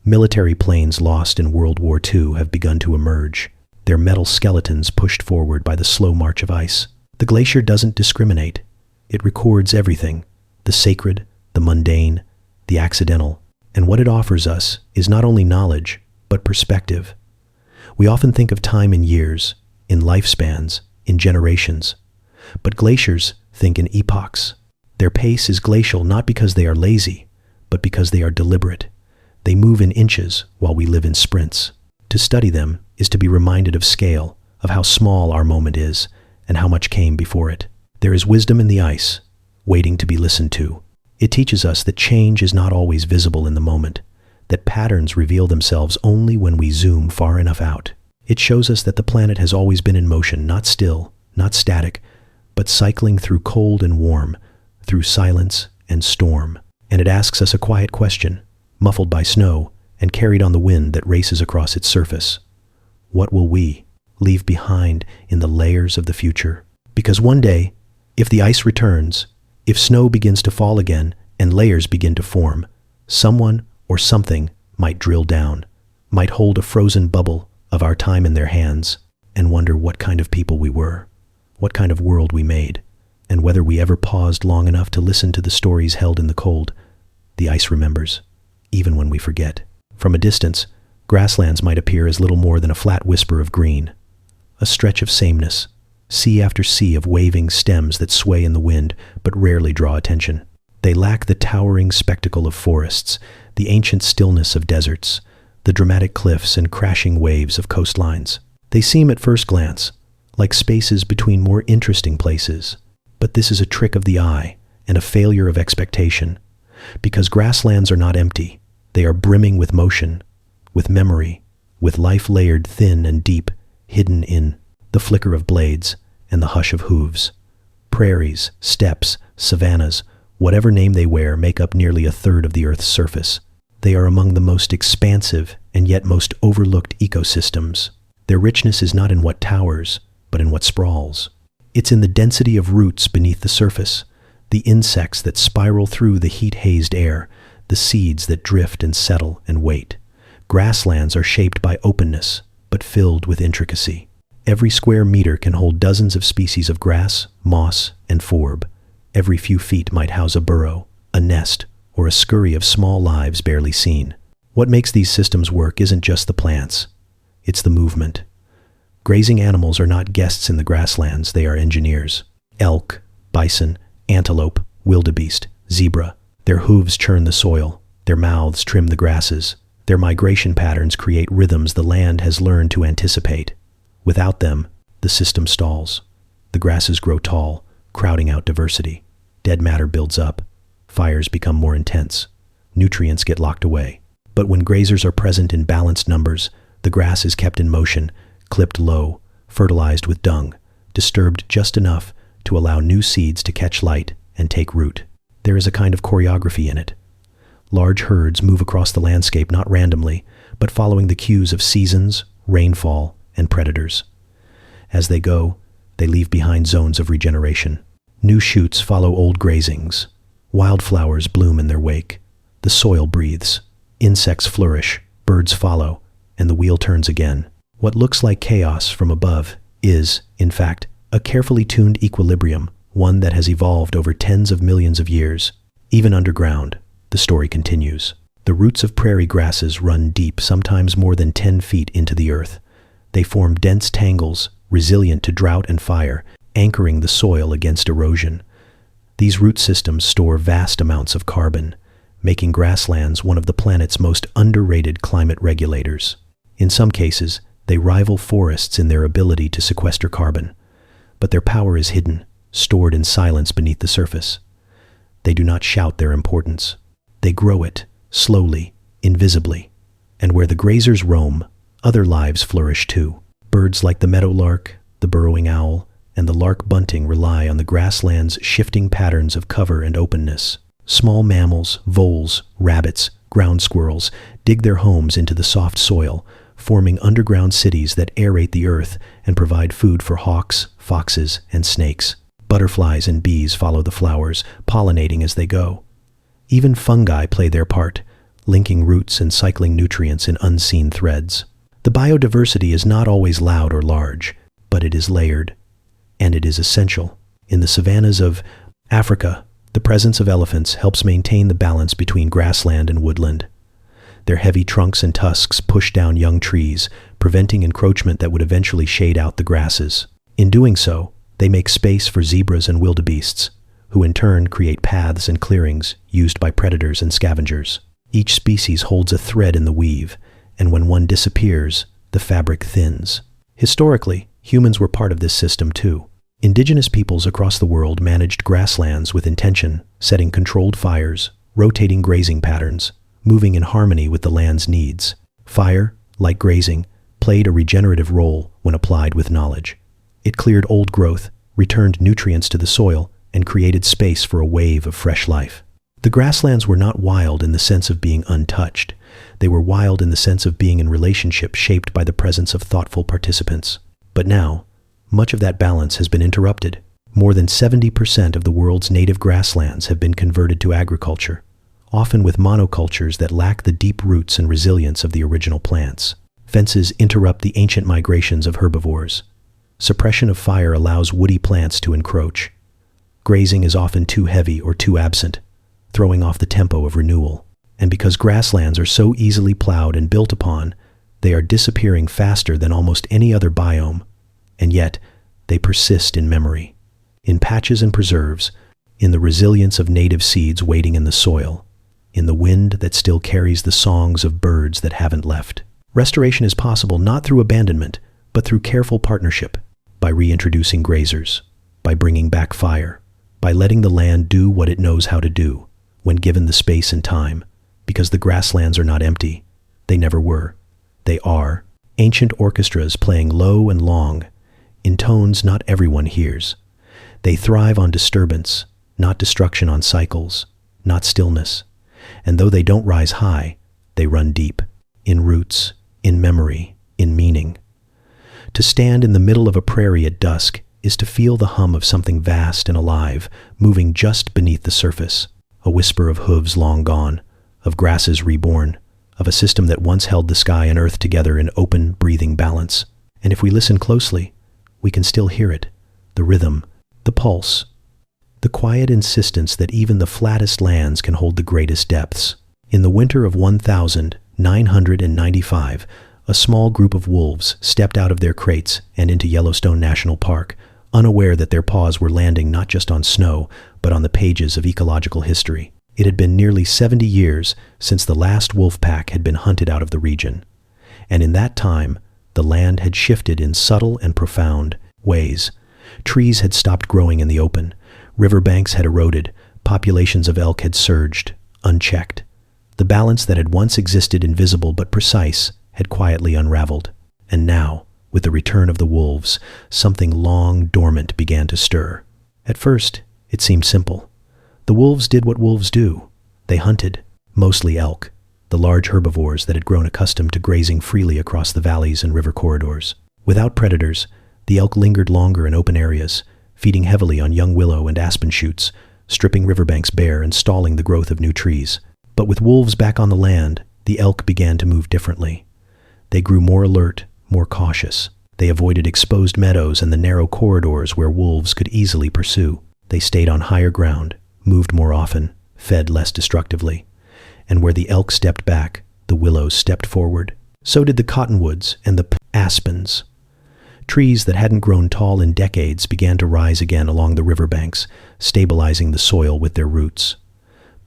military planes lost in World War II have begun to emerge, their metal skeletons pushed forward by the slow march of ice. The glacier doesn't discriminate. It records everything, the sacred, the mundane, the accidental, and what it offers us is not only knowledge, but perspective. We often think of time in years, in lifespans, in generations. But glaciers think in epochs. Their pace is glacial not because they are lazy, but because they are deliberate. They move in inches while we live in sprints. To study them is to be reminded of scale, of how small our moment is, and how much came before it. There is wisdom in the ice, waiting to be listened to. It teaches us that change is not always visible in the moment, that patterns reveal themselves only when we zoom far enough out. It shows us that the planet has always been in motion, not still, not static, but cycling through cold and warm, through silence and storm. And it asks us a quiet question, muffled by snow and carried on the wind that races across its surface. What will we leave behind in the layers of the future? Because one day, if the ice returns, if snow begins to fall again and layers begin to form, someone or something might drill down, might hold a frozen bubble of our time in their hands, and wonder what kind of people we were, what kind of world we made, and whether we ever paused long enough to listen to the stories held in the cold. The ice remembers, even when we forget. From a distance, grasslands might appear as little more than a flat whisper of green, a stretch of sameness, sea after sea of waving stems that sway in the wind but rarely draw attention. They lack the towering spectacle of forests, the ancient stillness of deserts, the dramatic cliffs and crashing waves of coastlines. They seem at first glance like spaces between more interesting places, but this is a trick of the eye and a failure of expectation, because grasslands are not empty. They are brimming with motion, with memory, with life layered thin and deep, hidden in the flicker of blades and the hush of hooves. Prairies, steppes, savannas, whatever name they wear, make up nearly a third of the Earth's surface. They are among the most expansive and yet most overlooked ecosystems. Their richness is not in what towers, but in what sprawls. It's in the density of roots beneath the surface, the insects that spiral through the heat-hazed air, the seeds that drift and settle and wait. Grasslands are shaped by openness, but filled with intricacy. Every square meter can hold dozens of species of grass, moss, and forb. Every few feet might house a burrow, a nest, or a scurry of small lives barely seen. What makes these systems work isn't just the plants. It's the movement. Grazing animals are not guests in the grasslands, they are engineers. Elk, bison, antelope, wildebeest, zebra. Their hooves churn the soil, their mouths trim the grasses. Their migration patterns create rhythms the land has learned to anticipate. Without them, the system stalls. The grasses grow tall, crowding out diversity. Dead matter builds up. Fires become more intense. Nutrients get locked away. But when grazers are present in balanced numbers, the grass is kept in motion, clipped low, fertilized with dung, disturbed just enough to allow new seeds to catch light and take root. There is a kind of choreography in it. Large herds move across the landscape not randomly, but following the cues of seasons, rainfall, and predators. As they go, they leave behind zones of regeneration. New shoots follow old grazings. Wildflowers bloom in their wake. The soil breathes. Insects flourish. Birds follow. And the wheel turns again. What looks like chaos from above is, in fact, a carefully tuned equilibrium, one that has evolved over tens of millions of years. Even underground, the story continues. The roots of prairie grasses run deep, sometimes more than 10 feet into the earth. They form dense tangles, resilient to drought and fire, anchoring the soil against erosion. These root systems store vast amounts of carbon, making grasslands one of the planet's most underrated climate regulators. In some cases, they rival forests in their ability to sequester carbon, but their power is hidden, stored in silence beneath the surface. They do not shout their importance. They grow it, slowly, invisibly. And where the grazers roam, other lives flourish too. Birds like the meadowlark, the burrowing owl, and the lark bunting rely on the grassland's shifting patterns of cover and openness. Small mammals, voles, rabbits, ground squirrels dig their homes into the soft soil, forming underground cities that aerate the earth and provide food for hawks, foxes, and snakes. Butterflies and bees follow the flowers, pollinating as they go. Even fungi play their part, linking roots and cycling nutrients in unseen threads. The biodiversity is not always loud or large, but it is layered, and it is essential. In the savannas of Africa, the presence of elephants helps maintain the balance between grassland and woodland. Their heavy trunks and tusks push down young trees, preventing encroachment that would eventually shade out the grasses. In doing so, they make space for zebras and wildebeests, who in turn create paths and clearings used by predators and scavengers. Each species holds a thread in the weave, and when one disappears, the fabric thins. Historically, humans were part of this system too. Indigenous peoples across the world managed grasslands with intention, setting controlled fires, rotating grazing patterns, moving in harmony with the land's needs. Fire, like grazing, played a regenerative role when applied with knowledge. It cleared old growth, returned nutrients to the soil, and created space for a wave of fresh life. The grasslands were not wild in the sense of being untouched. They were wild in the sense of being in relationship shaped by the presence of thoughtful participants. But now, much of that balance has been interrupted. More than 70% of the world's native grasslands have been converted to agriculture, often with monocultures that lack the deep roots and resilience of the original plants. Fences interrupt the ancient migrations of herbivores. Suppression of fire allows woody plants to encroach. Grazing is often too heavy or too absent, throwing off the tempo of renewal. And because grasslands are so easily plowed and built upon, they are disappearing faster than almost any other biome, and yet they persist in memory, in patches and preserves, in the resilience of native seeds waiting in the soil, in the wind that still carries the songs of birds that haven't left. Restoration is possible not through abandonment, but through careful partnership, by reintroducing grazers, by bringing back fire, by letting the land do what it knows how to do, when given the space and time, because the grasslands are not empty. They never were. They are ancient orchestras playing low and long, in tones not everyone hears. They thrive on disturbance, not destruction, on cycles, not stillness. And though they don't rise high, they run deep, in roots, in memory, in meaning. To stand in the middle of a prairie at dusk is to feel the hum of something vast and alive, moving just beneath the surface. A whisper of hooves long gone, of grasses reborn, of a system that once held the sky and earth together in open, breathing balance. And if we listen closely, we can still hear it, the rhythm, the pulse, the quiet insistence that even the flattest lands can hold the greatest depths. In the winter of 1995, a small group of wolves stepped out of their crates and into Yellowstone National Park, unaware that their paws were landing not just on snow, but on the pages of ecological history. It had been nearly 70 years since the last wolf pack had been hunted out of the region. And in that time, the land had shifted in subtle and profound ways. Trees had stopped growing in the open. Riverbanks had eroded. Populations of elk had surged, unchecked. The balance that had once existed invisible but precise had quietly unraveled. And now, with the return of the wolves, something long dormant began to stir. At first, it seemed simple. The wolves did what wolves do. They hunted, mostly elk, the large herbivores that had grown accustomed to grazing freely across the valleys and river corridors. Without predators, the elk lingered longer in open areas, feeding heavily on young willow and aspen shoots, stripping riverbanks bare and stalling the growth of new trees. But with wolves back on the land, the elk began to move differently. They grew more alert, more cautious. They avoided exposed meadows and the narrow corridors where wolves could easily pursue. They stayed on higher ground, moved more often, fed less destructively. And where the elk stepped back, the willows stepped forward. So did the cottonwoods and the aspens. Trees that hadn't grown tall in decades began to rise again along the riverbanks, stabilizing the soil with their roots.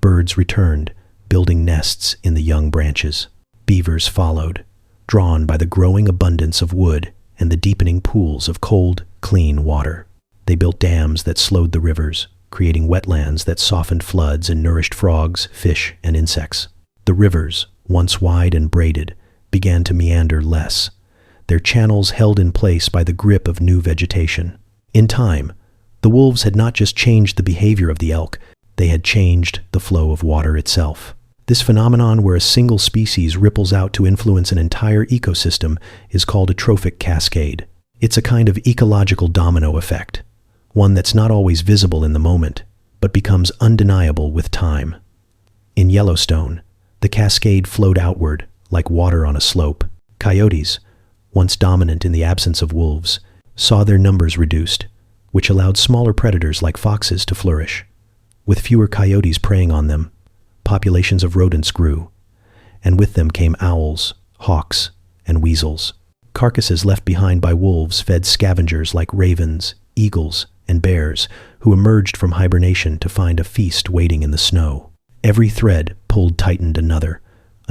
Birds returned, building nests in the young branches. Beavers followed, drawn by the growing abundance of wood and the deepening pools of cold, clean water. They built dams that slowed the rivers, creating wetlands that softened floods and nourished frogs, fish, and insects. The rivers, once wide and braided, began to meander less, their channels held in place by the grip of new vegetation. In time, the wolves had not just changed the behavior of the elk, they had changed the flow of water itself. This phenomenon where a single species ripples out to influence an entire ecosystem is called a trophic cascade. It's a kind of ecological domino effect, one that's not always visible in the moment, but becomes undeniable with time. In Yellowstone, the cascade flowed outward like water on a slope. Coyotes, once dominant in the absence of wolves, saw their numbers reduced, which allowed smaller predators like foxes to flourish. With fewer coyotes preying on them, populations of rodents grew, and with them came owls, hawks, and weasels. Carcasses left behind by wolves fed scavengers like ravens, eagles, and bears, who emerged from hibernation to find a feast waiting in the snow. Every thread tightened another,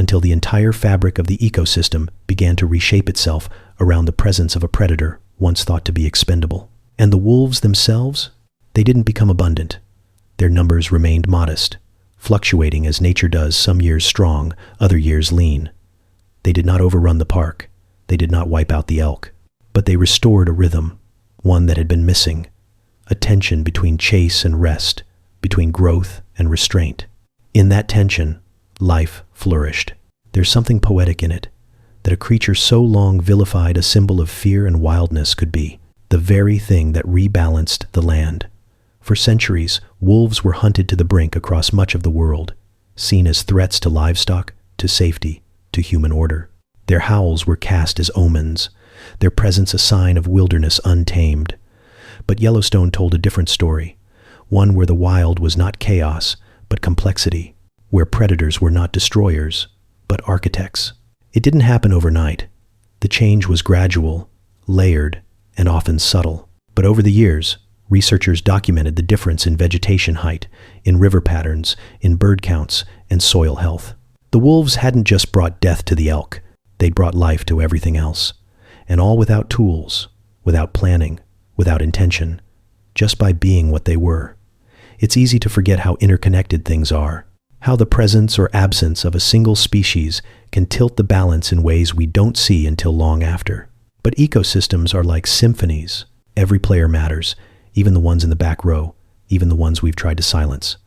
until the entire fabric of the ecosystem began to reshape itself around the presence of a predator once thought to be expendable. And the wolves themselves, they didn't become abundant. Their numbers remained modest, fluctuating as nature does, some years strong, other years lean. They did not overrun the park. They did not wipe out the elk. But they restored a rhythm, one that had been missing, a tension between chase and rest, between growth and restraint. In that tension, life flourished. There's something poetic in it, that a creature so long vilified a symbol of fear and wildness could be, the very thing that rebalanced the land. For centuries, wolves were hunted to the brink across much of the world, seen as threats to livestock, to safety, to human order. Their howls were cast as omens, their presence a sign of wilderness untamed. But Yellowstone told a different story, one where the wild was not chaos, but complexity, where predators were not destroyers, but architects. It didn't happen overnight. The change was gradual, layered, and often subtle. But over the years, researchers documented the difference in vegetation height, in river patterns, in bird counts, and soil health. The wolves hadn't just brought death to the elk, they'd brought life to everything else. And all without tools, without planning, without intention, just by being what they were. It's easy to forget how interconnected things are, how the presence or absence of a single species can tilt the balance in ways we don't see until long after. But ecosystems are like symphonies. Every player matters, even the ones in the back row, even the ones we've tried to silence.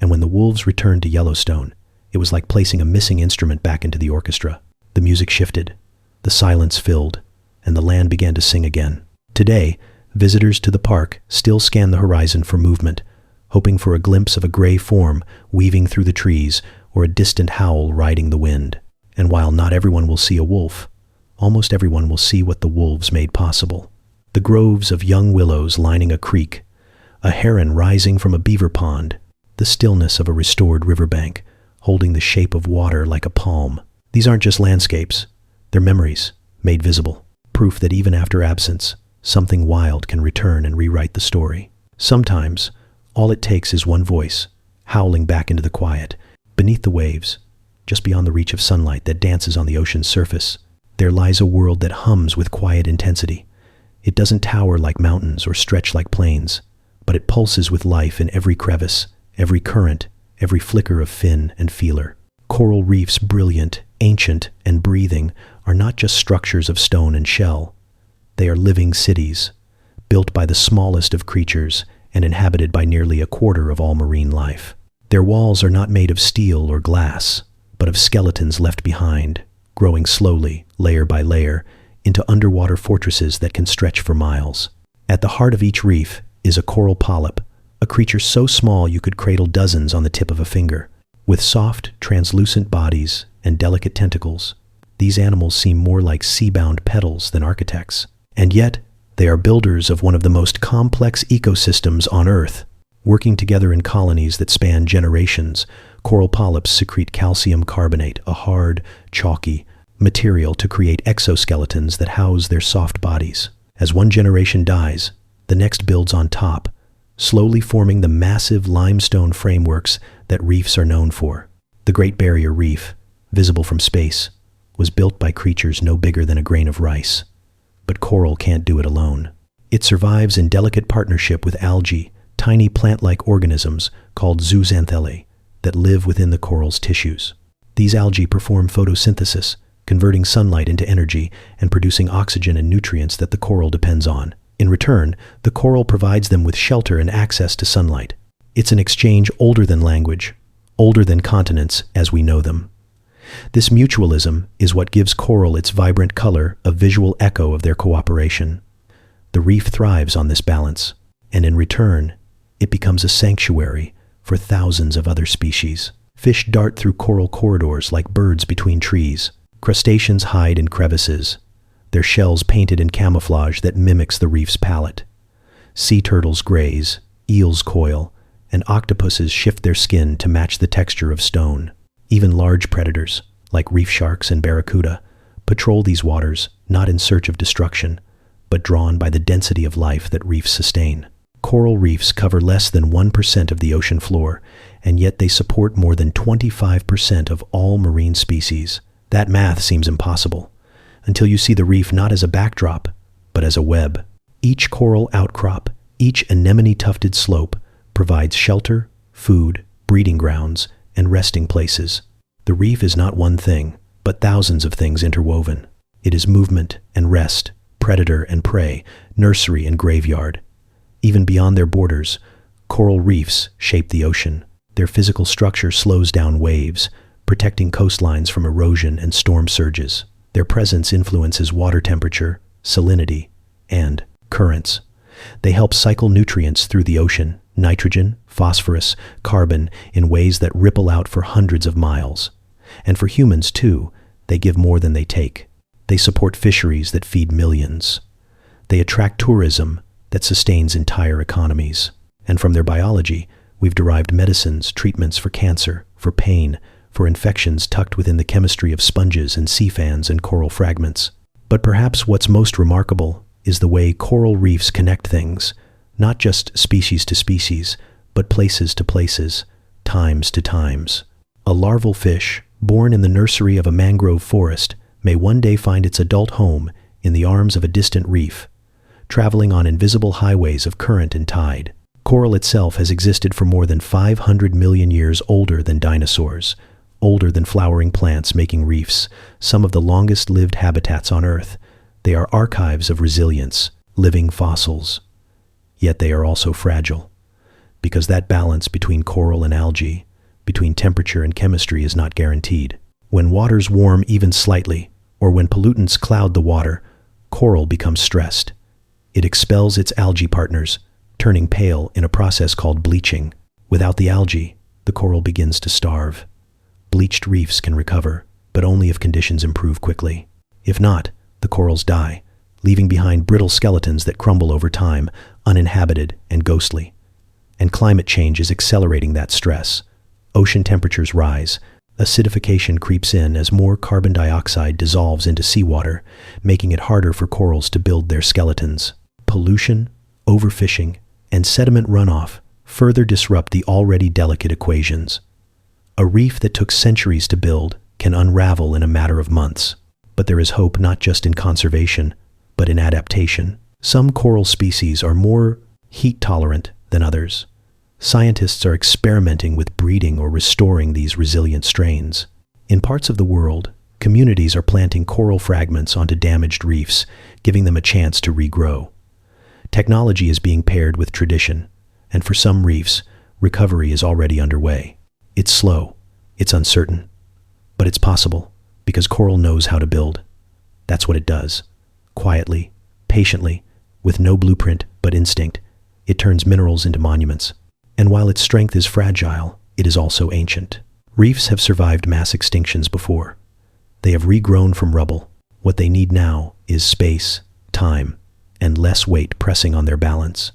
And when the wolves returned to Yellowstone, it was like placing a missing instrument back into the orchestra. The music shifted, the silence filled, and the land began to sing again. Today, Visitors to the park still scan the horizon for movement, hoping for a glimpse of a gray form weaving through the trees or a distant howl riding the wind. And while not everyone will see a wolf, almost everyone will see what the wolves made possible. The groves of young willows lining a creek, a heron rising from a beaver pond, the stillness of a restored riverbank, holding the shape of water like a palm. These aren't just landscapes, they're memories, made visible, proof that even after absence, something wild can return and rewrite the story. Sometimes, all it takes is one voice, howling back into the quiet. Beneath the waves, just beyond the reach of sunlight that dances on the ocean's surface, there lies a world that hums with quiet intensity. It doesn't tower like mountains or stretch like plains, but it pulses with life in every crevice, every current, every flicker of fin and feeler. Coral reefs, brilliant, ancient, and breathing, are not just structures of stone and shell. They are living cities, built by the smallest of creatures and inhabited by nearly a quarter of all marine life. Their walls are not made of steel or glass, but of skeletons left behind, growing slowly, layer by layer, into underwater fortresses that can stretch for miles. At the heart of each reef is a coral polyp, a creature so small you could cradle dozens on the tip of a finger. With soft, translucent bodies and delicate tentacles, these animals seem more like sea-bound petals than architects. And yet, they are builders of one of the most complex ecosystems on Earth. Working together in colonies that span generations, coral polyps secrete calcium carbonate, a hard, chalky material to create exoskeletons that house their soft bodies. As one generation dies, the next builds on top, slowly forming the massive limestone frameworks that reefs are known for. The Great Barrier Reef, visible from space, was built by creatures no bigger than a grain of rice. But coral can't do it alone. It survives in delicate partnership with algae, tiny plant-like organisms called zooxanthellae that live within the coral's tissues. These algae perform photosynthesis, converting sunlight into energy and producing oxygen and nutrients that the coral depends on. In return, the coral provides them with shelter and access to sunlight. It's an exchange older than language, older than continents as we know them. This mutualism is what gives coral its vibrant color, a visual echo of their cooperation. The reef thrives on this balance, and in return, it becomes a sanctuary for thousands of other species. Fish dart through coral corridors like birds between trees. Crustaceans hide in crevices, their shells painted in camouflage that mimics the reef's palette. Sea turtles graze, eels coil, and octopuses shift their skin to match the texture of stone. Even large predators, like reef sharks and barracuda, patrol these waters not in search of destruction, but drawn by the density of life that reefs sustain. Coral reefs cover less than 1% of the ocean floor, and yet they support more than 25% of all marine species. That math seems impossible, until you see the reef not as a backdrop, but as a web. Each coral outcrop, each anemone-tufted slope, provides shelter, food, breeding grounds, and resting places. The reef is not one thing, but thousands of things interwoven. It is movement and rest, predator and prey, nursery and graveyard. Even beyond their borders, coral reefs shape the ocean. Their physical structure slows down waves, protecting coastlines from erosion and storm surges. Their presence influences water temperature, salinity, and currents. They help cycle nutrients through the ocean, nitrogen, phosphorus, carbon, in ways that ripple out for hundreds of miles. And for humans, too, they give more than they take. They support fisheries that feed millions. They attract tourism that sustains entire economies. And from their biology, we've derived medicines, treatments for cancer, for pain, for infections tucked within the chemistry of sponges and sea fans and coral fragments. But perhaps what's most remarkable is the way coral reefs connect things, not just species to species, but places to places, times to times. A larval fish, born in the nursery of a mangrove forest, may one day find its adult home in the arms of a distant reef, traveling on invisible highways of current and tide. Coral itself has existed for more than 500 million years, older than dinosaurs, older than flowering plants making reefs, some of the longest-lived habitats on Earth. They are archives of resilience, living fossils. Yet they are also fragile, because that balance between coral and algae, between temperature and chemistry, is not guaranteed. When waters warm even slightly, or when pollutants cloud the water, coral becomes stressed. It expels its algae partners, turning pale in a process called bleaching. Without the algae, the coral begins to starve. Bleached reefs can recover, but only if conditions improve quickly. If not, the corals die, leaving behind brittle skeletons that crumble over time, uninhabited and ghostly. And climate change is accelerating that stress. Ocean temperatures rise. Acidification creeps in as more carbon dioxide dissolves into seawater, making it harder for corals to build their skeletons. Pollution, overfishing, and sediment runoff further disrupt the already delicate equations. A reef that took centuries to build can unravel in a matter of months. But there is hope not just in conservation, but in adaptation. Some coral species are more heat tolerant than others. Scientists are experimenting with breeding or restoring these resilient strains. In parts of the world, communities are planting coral fragments onto damaged reefs, giving them a chance to regrow. Technology is being paired with tradition, and for some reefs, recovery is already underway. It's slow, it's uncertain, but it's possible because coral knows how to build. That's what it does. Quietly, patiently, with no blueprint but instinct, it turns minerals into monuments. And while its strength is fragile, it is also ancient. Reefs have survived mass extinctions before. They have regrown from rubble. What they need now is space, time, and less weight pressing on their balance.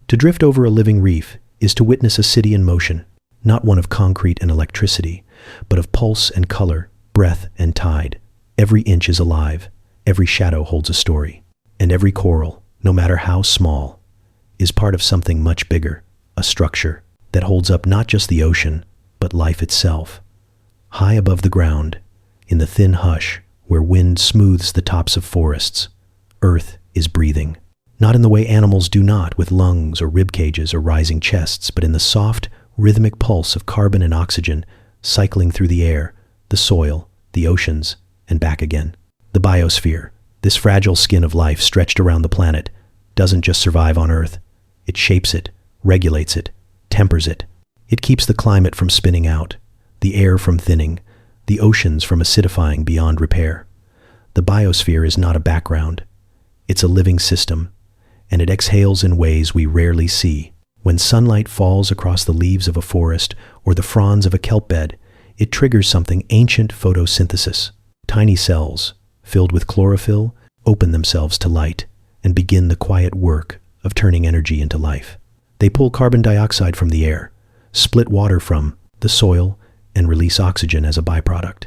To drift over a living reef is to witness a city in motion, not one of concrete and electricity, but of pulse and color, breath and tide. Every inch is alive, every shadow holds a story, and every coral, no matter how small, is part of something much bigger, a structure that holds up not just the ocean, but life itself. High above the ground, in the thin hush where wind smooths the tops of forests, Earth is breathing. Not in the way animals do not, with lungs or rib cages or rising chests, but in the soft, rhythmic pulse of carbon and oxygen cycling through the air, the soil, the oceans, and back again. The biosphere, this fragile skin of life stretched around the planet, doesn't just survive on Earth. It shapes it, regulates it, tempers it. It keeps the climate from spinning out, the air from thinning, the oceans from acidifying beyond repair. The biosphere is not a background. It's a living system, and it exhales in ways we rarely see. When sunlight falls across the leaves of a forest or the fronds of a kelp bed, it triggers something ancient: photosynthesis. Tiny cells, filled with chlorophyll, open themselves to light and begin the quiet work of turning energy into life. They pull carbon dioxide from the air, split water from the soil, and release oxygen as a byproduct.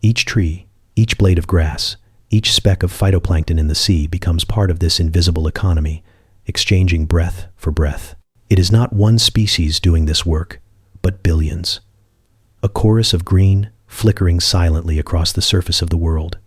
Each tree, each blade of grass, each speck of phytoplankton in the sea becomes part of this invisible economy, exchanging breath for breath. It is not one species doing this work, but billions. A chorus of green, flickering silently across the surface of the world.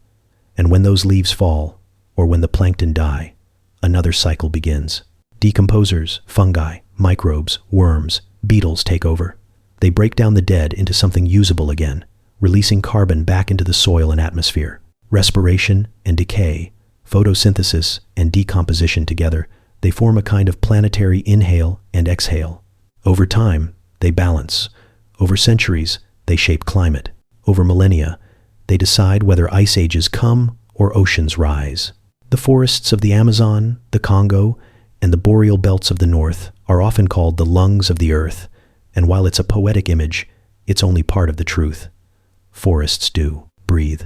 And when those leaves fall, or when the plankton die, another cycle begins. Decomposers, fungi, microbes, worms, beetles take over. They break down the dead into something usable again, releasing carbon back into the soil and atmosphere. Respiration and decay, photosynthesis and decomposition together, they form a kind of planetary inhale and exhale. Over time, they balance. Over centuries, they shape climate. Over millennia, they decide whether ice ages come or oceans rise. The forests of the Amazon, the Congo, and the boreal belts of the north are often called the lungs of the earth, and while it's a poetic image, it's only part of the truth. Forests do breathe,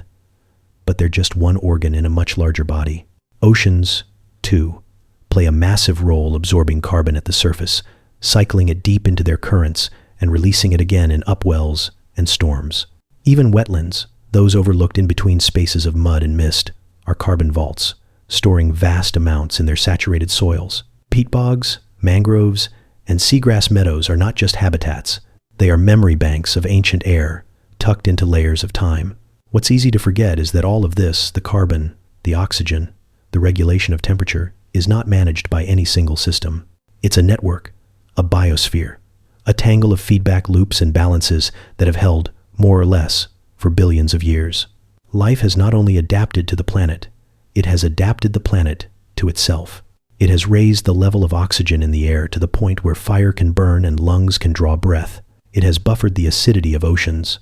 but they're just one organ in a much larger body. Oceans, too, play a massive role absorbing carbon at the surface, cycling it deep into their currents and releasing it again in upwells and storms. Even wetlands, those overlooked in between spaces of mud and mist, are carbon vaults, storing vast amounts in their saturated soils. Peat bogs, mangroves, and seagrass meadows are not just habitats. They are memory banks of ancient air, tucked into layers of time. What's easy to forget is that all of this, the carbon, the oxygen, the regulation of temperature, is not managed by any single system. It's a network, a biosphere, a tangle of feedback loops and balances that have held, more or less, for billions of years. Life has not only adapted to the planet, it has adapted the planet to itself. It has raised the level of oxygen in the air to the point where fire can burn and lungs can draw breath. It has buffered the acidity of oceans.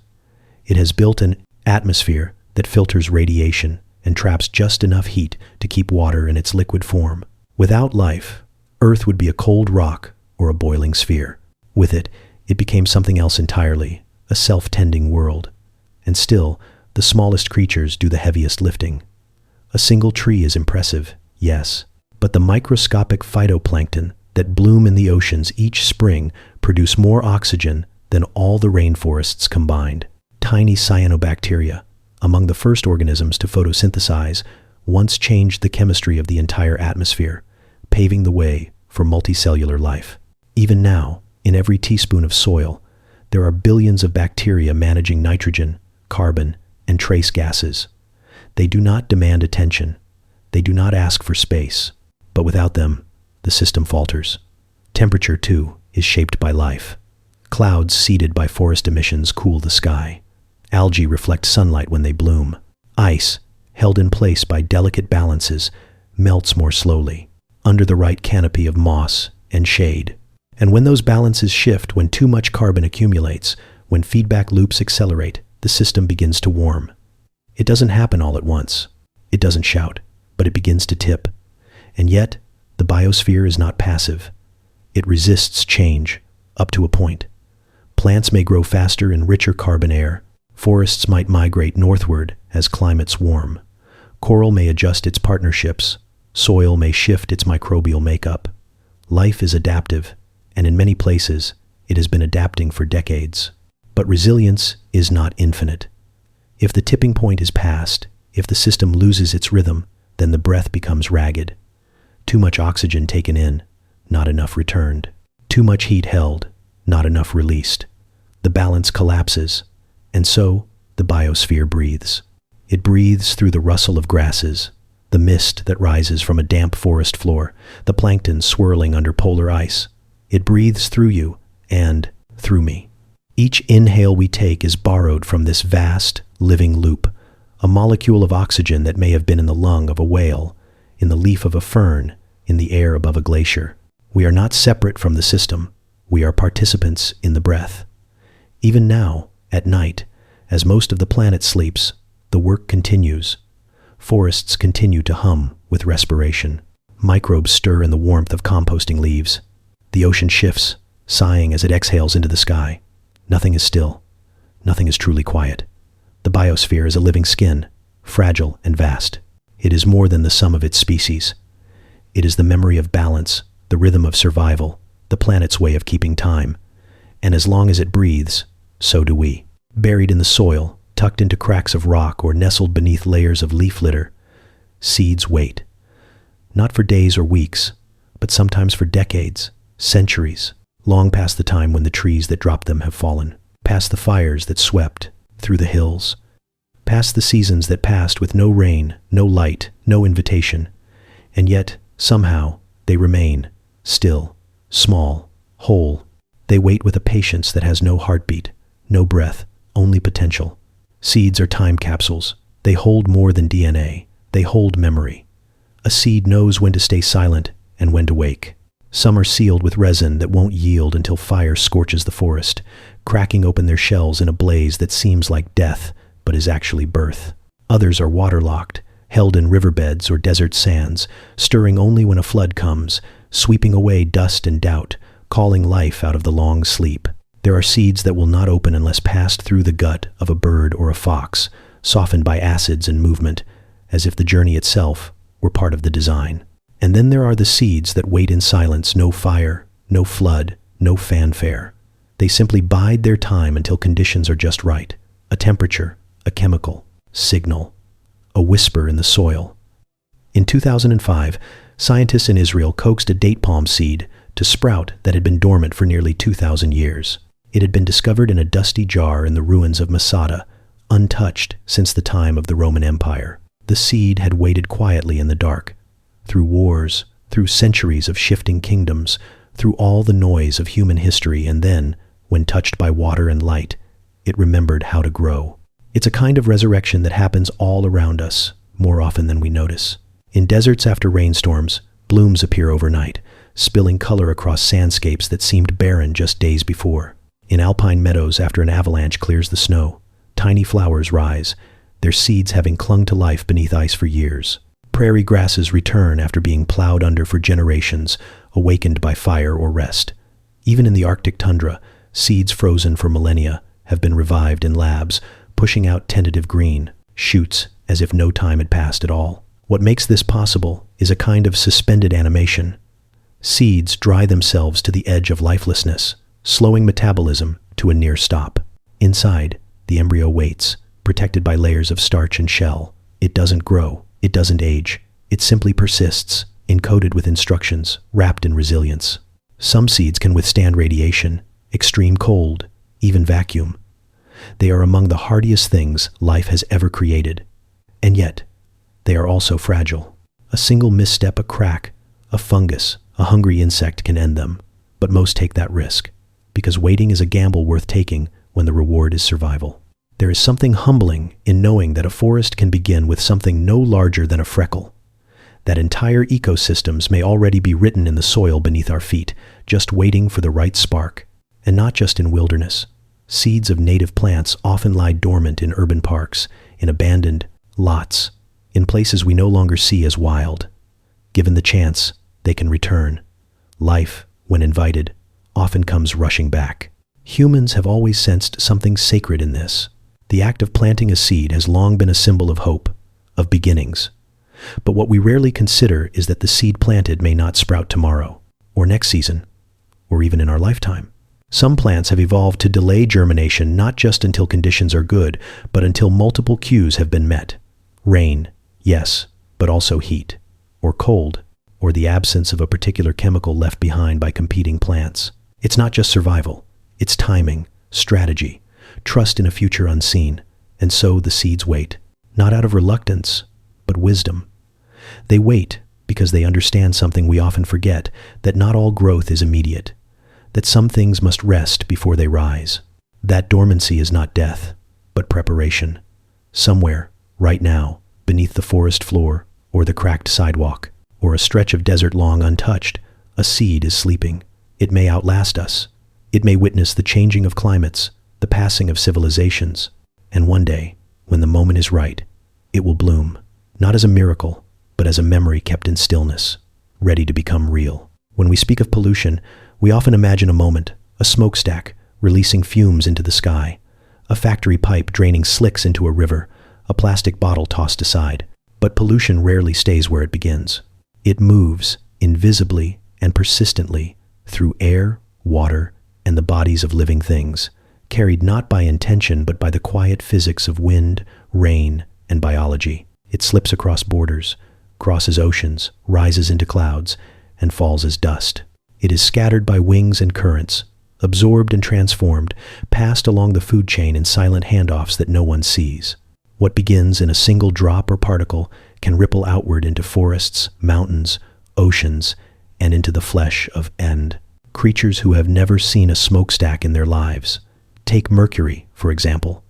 It has built an atmosphere that filters radiation and traps just enough heat to keep water in its liquid form. Without life, Earth would be a cold rock or a boiling sphere. With it, it became something else entirely, a self-tending world. And still, the smallest creatures do the heaviest lifting. A single tree is impressive, yes, but the microscopic phytoplankton that bloom in the oceans each spring produce more oxygen than all the rainforests combined. Tiny cyanobacteria, among the first organisms to photosynthesize, once changed the chemistry of the entire atmosphere, paving the way for multicellular life. Even now, in every teaspoon of soil, there are billions of bacteria managing nitrogen, carbon, and trace gases. They do not demand attention. They do not ask for space. But without them, the system falters. Temperature, too, is shaped by life. Clouds seeded by forest emissions cool the sky. Algae reflect sunlight when they bloom. Ice, held in place by delicate balances, melts more slowly, under the right canopy of moss and shade. And when those balances shift, when too much carbon accumulates, when feedback loops accelerate, the system begins to warm. It doesn't happen all at once. It doesn't shout, but it begins to tip. And yet, the biosphere is not passive. It resists change, up to a point. Plants may grow faster in richer carbon air. Forests might migrate northward as climates warm. Coral may adjust its partnerships. Soil may shift its microbial makeup. Life is adaptive, and in many places, it has been adapting for decades. But resilience is not infinite. If the tipping point is passed, if the system loses its rhythm, then the breath becomes ragged. Too much oxygen taken in, not enough returned. Too much heat held, not enough released. The balance collapses, and so the biosphere breathes. It breathes through the rustle of grasses, the mist that rises from a damp forest floor, the plankton swirling under polar ice. It breathes through you and through me. Each inhale we take is borrowed from this vast, living loop, a molecule of oxygen that may have been in the lung of a whale, in the leaf of a fern, in the air above a glacier. We are not separate from the system. We are participants in the breath. Even now, at night, as most of the planet sleeps, the work continues. Forests continue to hum with respiration. Microbes stir in the warmth of composting leaves. The ocean shifts, sighing as it exhales into the sky. Nothing is still. Nothing is truly quiet. The biosphere is a living skin, fragile and vast. It is more than the sum of its species. It is the memory of balance, the rhythm of survival, the planet's way of keeping time. And as long as it breathes, so do we. Buried in the soil, tucked into cracks of rock or nestled beneath layers of leaf litter, seeds wait. Not for days or weeks, but sometimes for decades, centuries, long past the time when the trees that dropped them have fallen, past the fires that swept through the hills, past the seasons that passed with no rain, no light, no invitation. And yet, somehow, they remain, still, small, whole. They wait with a patience that has no heartbeat, no breath, only potential. Seeds are time capsules. They hold more than DNA. They hold memory. A seed knows when to stay silent and when to wake. Some are sealed with resin that won't yield until fire scorches the forest, cracking open their shells in a blaze that seems like death, but is actually birth. Others are waterlocked, held in riverbeds or desert sands, stirring only when a flood comes, sweeping away dust and doubt, calling life out of the long sleep. There are seeds that will not open unless passed through the gut of a bird or a fox, softened by acids and movement, as if the journey itself were part of the design. And then there are the seeds that wait in silence, no fire, no flood, no fanfare. They simply bide their time until conditions are just right. A temperature, a chemical, signal, a whisper in the soil. In 2005, scientists in Israel coaxed a date palm seed to sprout that had been dormant for nearly 2,000 years. It had been discovered in a dusty jar in the ruins of Masada, untouched since the time of the Roman Empire. The seed had waited quietly in the dark, through wars, through centuries of shifting kingdoms, through all the noise of human history, and then, when touched by water and light, it remembered how to grow. It's a kind of resurrection that happens all around us, more often than we notice. In deserts after rainstorms, blooms appear overnight, spilling color across sandscapes that seemed barren just days before. In alpine meadows after an avalanche clears the snow, tiny flowers rise, their seeds having clung to life beneath ice for years. prairie grasses return after being plowed under for generations, awakened by fire or rest. Even in the Arctic tundra, seeds frozen for millennia have been revived in labs, pushing out tentative green shoots as if no time had passed at all. What makes this possible is a kind of suspended animation. Seeds dry themselves to the edge of lifelessness, slowing metabolism to a near stop. Inside, the embryo waits, protected by layers of starch and shell. It doesn't grow, it doesn't age, it simply persists, encoded with instructions, wrapped in resilience. Some seeds can withstand radiation, extreme cold, even vacuum. They are among the hardiest things life has ever created. And yet, they are also fragile. A single misstep, a crack, a fungus, a hungry insect can end them. But most take that risk, because waiting is a gamble worth taking when the reward is survival. There is something humbling in knowing that a forest can begin with something no larger than a freckle. That entire ecosystems may already be written in the soil beneath our feet, just waiting for the right spark. And not just in wilderness. Seeds of native plants often lie dormant in urban parks, in abandoned lots, in places we no longer see as wild. Given the chance, they can return. Life, when invited, often comes rushing back. Humans have always sensed something sacred in this. The act of planting a seed has long been a symbol of hope, of beginnings. But what we rarely consider is that the seed planted may not sprout tomorrow, or next season, or even in our lifetime. Some plants have evolved to delay germination not just until conditions are good, but until multiple cues have been met. Rain, yes, but also heat, or cold, or the absence of a particular chemical left behind by competing plants. It's not just survival, it's timing, strategy, trust in a future unseen, and so the seeds wait, not out of reluctance, but wisdom. They wait because they understand something we often forget, that not all growth is immediate, that some things must rest before they rise. That dormancy is not death, but preparation. Somewhere, right now, beneath the forest floor, or the cracked sidewalk, or a stretch of desert long untouched, a seed is sleeping. It may outlast us. It may witness the changing of climates, the passing of civilizations, and one day, when the moment is right, it will bloom, not as a miracle, but as a memory kept in stillness, ready to become real. When we speak of pollution, we often imagine a moment, a smokestack releasing fumes into the sky, a factory pipe draining slicks into a river, a plastic bottle tossed aside. But pollution rarely stays where it begins. It moves, invisibly and persistently, through air, water, and the bodies of living things, carried not by intention but by the quiet physics of wind, rain, and biology. It slips across borders, crosses oceans, rises into clouds, and falls as dust. It is scattered by wings and currents, absorbed and transformed, passed along the food chain in silent handoffs that no one sees. What begins in a single drop or particle can ripple outward into forests, mountains, oceans, and into the flesh of creatures who have never seen a smokestack in their lives. Take mercury, for example.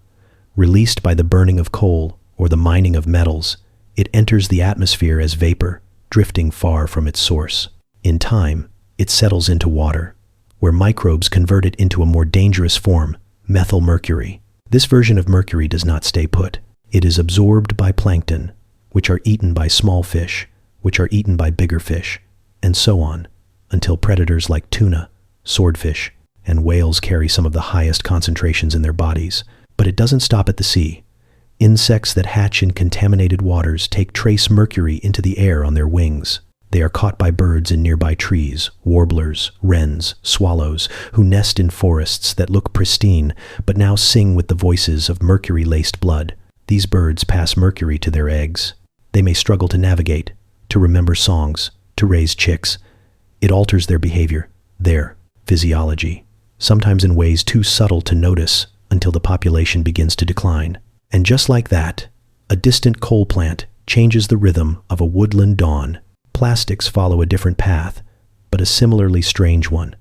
Released by the burning of coal or the mining of metals, it enters the atmosphere as vapor, drifting far from its source. In time, it settles into water, where microbes convert it into a more dangerous form, methyl mercury. This version of mercury does not stay put. It is absorbed by plankton, which are eaten by small fish, which are eaten by bigger fish, and so on, until predators like tuna, swordfish, and whales carry some of the highest concentrations in their bodies. But it doesn't stop at the sea. Insects that hatch in contaminated waters take trace mercury into the air on their wings. They are caught by birds in nearby trees, warblers, wrens, swallows, who nest in forests that look pristine, but now sing with the voices of mercury-laced blood. These birds pass mercury to their eggs. They may struggle to navigate, to remember songs, to raise chicks. It alters their behavior, their physiology, sometimes in ways too subtle to notice until the population begins to decline. And just like that, a distant coal plant changes the rhythm of a woodland dawn. Plastics follow a different path, but a similarly strange one.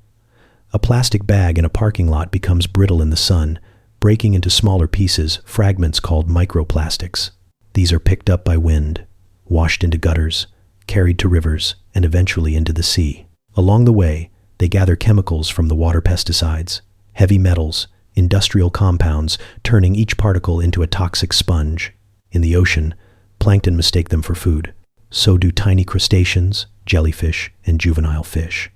A plastic bag in a parking lot becomes brittle in the sun, breaking into smaller pieces, fragments called microplastics. These are picked up by wind, washed into gutters, carried to rivers, and eventually into the sea. Along the way, they gather chemicals from the water pesticides, heavy metals, industrial compounds, turning each particle into a toxic sponge. In the ocean, plankton mistake them for food. So do tiny crustaceans, jellyfish, and juvenile fish.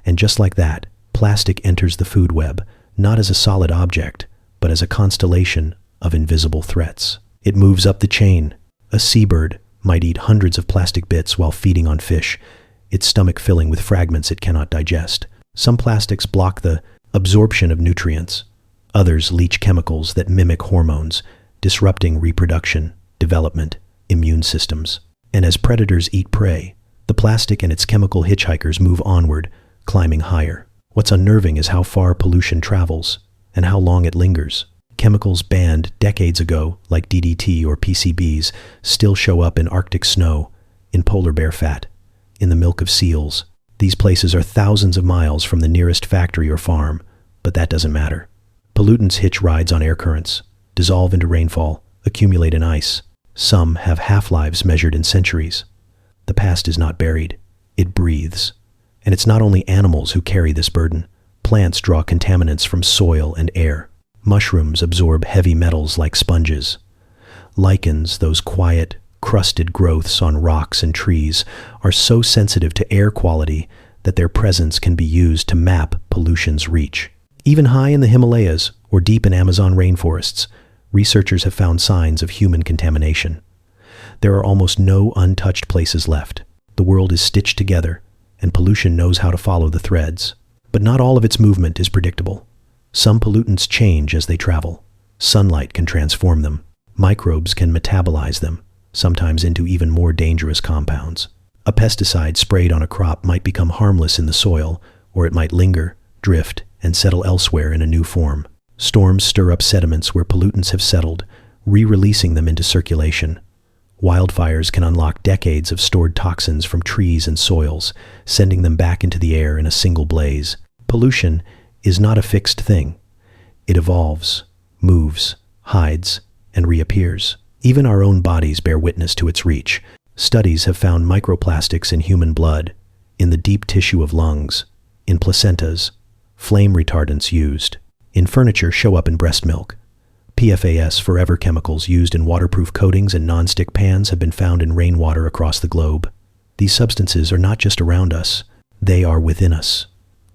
And just like that, plastic enters the food web, not as a solid object, but as a constellation of invisible threats. It moves up the chain. A seabird might eat hundreds of plastic bits while feeding on fish, its stomach filling with fragments it cannot digest. Some plastics block the absorption of nutrients. Others leach chemicals that mimic hormones, disrupting reproduction, development, immune systems. And as predators eat prey, the plastic and its chemical hitchhikers move onward, climbing higher. What's unnerving is how far pollution travels and how long it lingers. Chemicals banned decades ago, like DDT or PCBs, still show up in Arctic snow, in polar bear fat, in the milk of seals. These places are thousands of miles from the nearest factory or farm, but that doesn't matter. Pollutants hitch rides on air currents, dissolve into rainfall, accumulate in ice. Some have half-lives measured in centuries. The past is not buried, it breathes. And it's not only animals who carry this burden. Plants draw contaminants from soil and air. Mushrooms absorb heavy metals like sponges. Lichens, those quiet, crusted growths on rocks and trees, are so sensitive to air quality that their presence can be used to map pollution's reach. Even high in the Himalayas or deep in Amazon rainforests, researchers have found signs of human contamination. There are almost no untouched places left. The world is stitched together, and pollution knows how to follow the threads. But not all of its movement is predictable. Some pollutants change as they travel. Sunlight can transform them. Microbes can metabolize them, sometimes into even more dangerous compounds. A pesticide sprayed on a crop might become harmless in the soil, or it might linger, drift, and settle elsewhere in a new form. Storms stir up sediments where pollutants have settled, re-releasing them into circulation. Wildfires can unlock decades of stored toxins from trees and soils, sending them back into the air in a single blaze. Pollution is not a fixed thing. It evolves, moves, hides, and reappears. Even our own bodies bear witness to its reach. Studies have found microplastics in human blood, in the deep tissue of lungs, in placentas, flame retardants used. In furniture show up in breast milk. PFAS, forever chemicals used in waterproof coatings and non-stick pans, have been found in rainwater across the globe. These substances are not just around us, they are within us.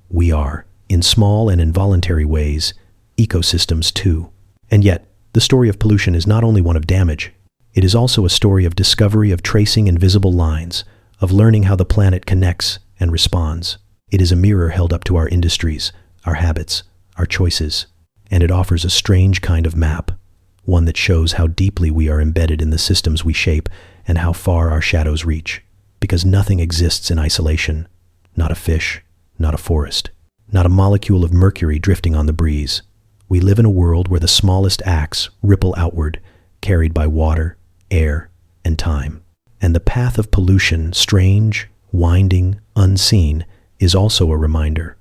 We are, in small and involuntary ways, ecosystems too. And yet, the story of pollution is not only one of damage, it is also a story of discovery, of tracing invisible lines, of learning how the planet connects and responds. It is a mirror held up to our industries, our habits, our choices, and it offers a strange kind of map, one that shows how deeply we are embedded in the systems we shape and how far our shadows reach. Because nothing exists in isolation. Not a fish, not a forest, not a molecule of mercury drifting on the breeze. We live in a world where the smallest acts ripple outward, carried by water, air, and time. And the path of pollution, strange, winding, unseen, is also a reminder.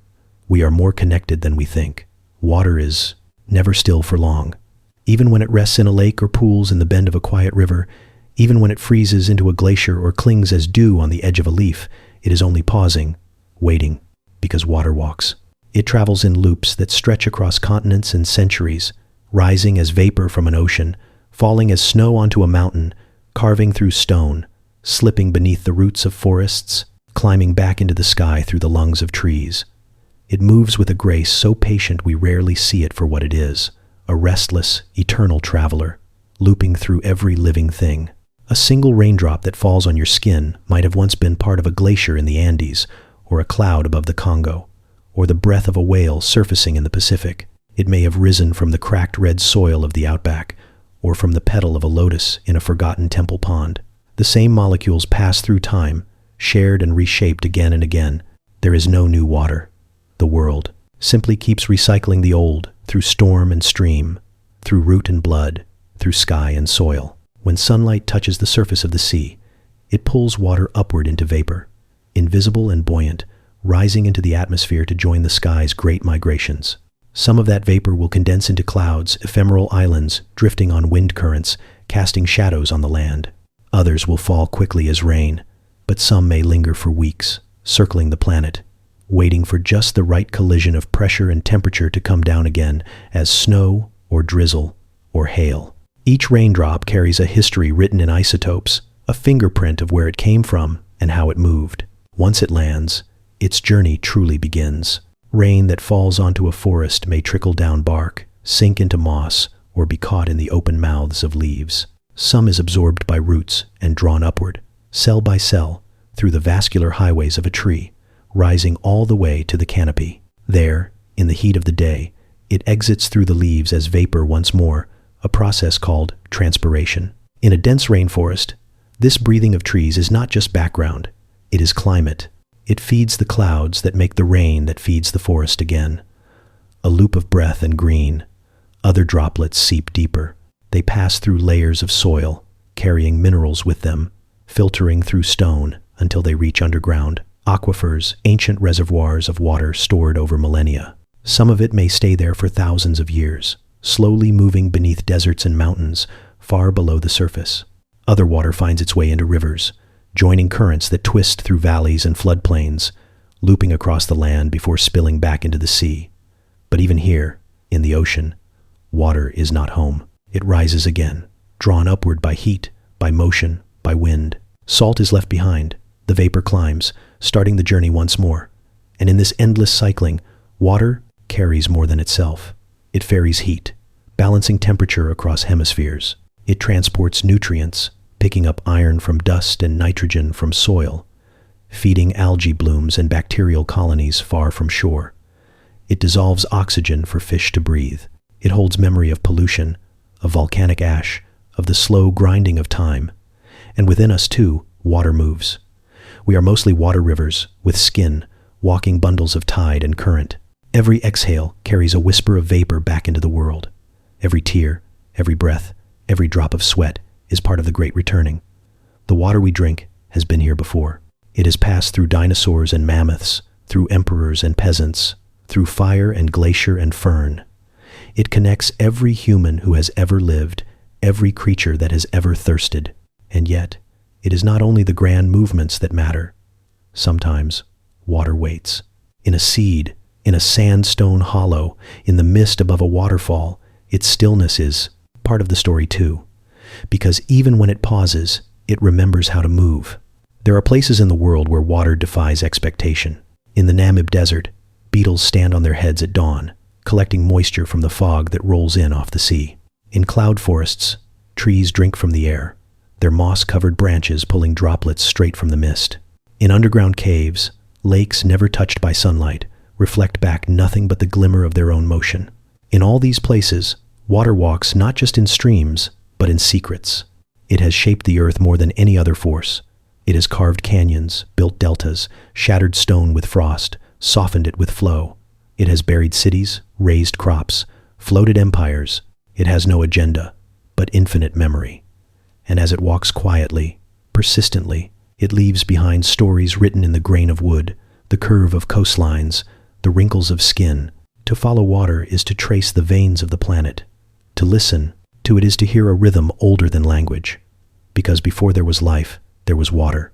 We are more connected than we think. Water is never still for long. Even when it rests in a lake or pools in the bend of a quiet river, even when it freezes into a glacier or clings as dew on the edge of a leaf, it is only pausing, waiting, because water walks. It travels in loops that stretch across continents and centuries, rising as vapor from an ocean, falling as snow onto a mountain, carving through stone, slipping beneath the roots of forests, climbing back into the sky through the lungs of trees. It moves with a grace so patient we rarely see it for what it is, a restless, eternal traveler, looping through every living thing. A single raindrop that falls on your skin might have once been part of a glacier in the Andes, or a cloud above the Congo, or the breath of a whale surfacing in the Pacific. It may have risen from the cracked red soil of the outback, or from the petal of a lotus in a forgotten temple pond. The same molecules pass through time, shared and reshaped again and again. There is no new water. The world simply keeps recycling the old through storm and stream, through root and blood, through sky and soil. When sunlight touches the surface of the sea, it pulls water upward into vapor, invisible and buoyant, rising into the atmosphere to join the sky's great migrations. Some of that vapor will condense into clouds, ephemeral islands, drifting on wind currents, casting shadows on the land. Others will fall quickly as rain, but some may linger for weeks, circling the planet, waiting for just the right collision of pressure and temperature to come down again as snow or drizzle or hail. Each raindrop carries a history written in isotopes, a fingerprint of where it came from and how it moved. Once it lands, its journey truly begins. Rain that falls onto a forest may trickle down bark, sink into moss, or be caught in the open mouths of leaves. Some is absorbed by roots and drawn upward, cell by cell, through the vascular highways of a tree, rising all the way to the canopy. There, in the heat of the day, it exits through the leaves as vapor once more, a process called transpiration. In a dense rainforest, this breathing of trees is not just background, it is climate. It feeds the clouds that make the rain that feeds the forest again. A loop of breath and green. Other droplets seep deeper. They pass through layers of soil, carrying minerals with them, filtering through stone until they reach underground. Aquifers, ancient reservoirs of water stored over millennia. Some of it may stay there for thousands of years, slowly moving beneath deserts and mountains, far below the surface. Other water finds its way into rivers, joining currents that twist through valleys and floodplains, looping across the land before spilling back into the sea. But even here, in the ocean, water is not home. It rises again, drawn upward by heat, by motion, by wind. Salt is left behind. The vapor climbs, starting the journey once more. And in this endless cycling, water carries more than itself. It ferries heat, balancing temperature across hemispheres. It transports nutrients, picking up iron from dust and nitrogen from soil, feeding algae blooms and bacterial colonies far from shore. It dissolves oxygen for fish to breathe. It holds memory of pollution, of volcanic ash, of the slow grinding of time. And within us, too, water moves. We are mostly water rivers, with skin, walking bundles of tide and current. Every exhale carries a whisper of vapor back into the world. Every tear, every breath, every drop of sweat is part of the great returning. The water we drink has been here before. It has passed through dinosaurs and mammoths, through emperors and peasants, through fire and glacier and fern. It connects every human who has ever lived, every creature that has ever thirsted. And yet, it is not only the grand movements that matter. Sometimes, water waits. In a seed, in a sandstone hollow, in the mist above a waterfall, its stillness is part of the story too. Because even when it pauses, it remembers how to move. There are places in the world where water defies expectation. In the Namib Desert, beetles stand on their heads at dawn, collecting moisture from the fog that rolls in off the sea. In cloud forests, trees drink from the air, their moss-covered branches pulling droplets straight from the mist. In underground caves, lakes never touched by sunlight reflect back nothing but the glimmer of their own motion. In all these places, water walks not just in streams, but in secrets. It has shaped the earth more than any other force. It has carved canyons, built deltas, shattered stone with frost, softened it with flow. It has buried cities, raised crops, floated empires. It has no agenda, but infinite memory. And as it walks quietly, persistently, it leaves behind stories written in the grain of wood, the curve of coastlines, the wrinkles of skin. To follow water is to trace the veins of the planet. To listen to it is to hear a rhythm older than language. Because before there was life, there was water.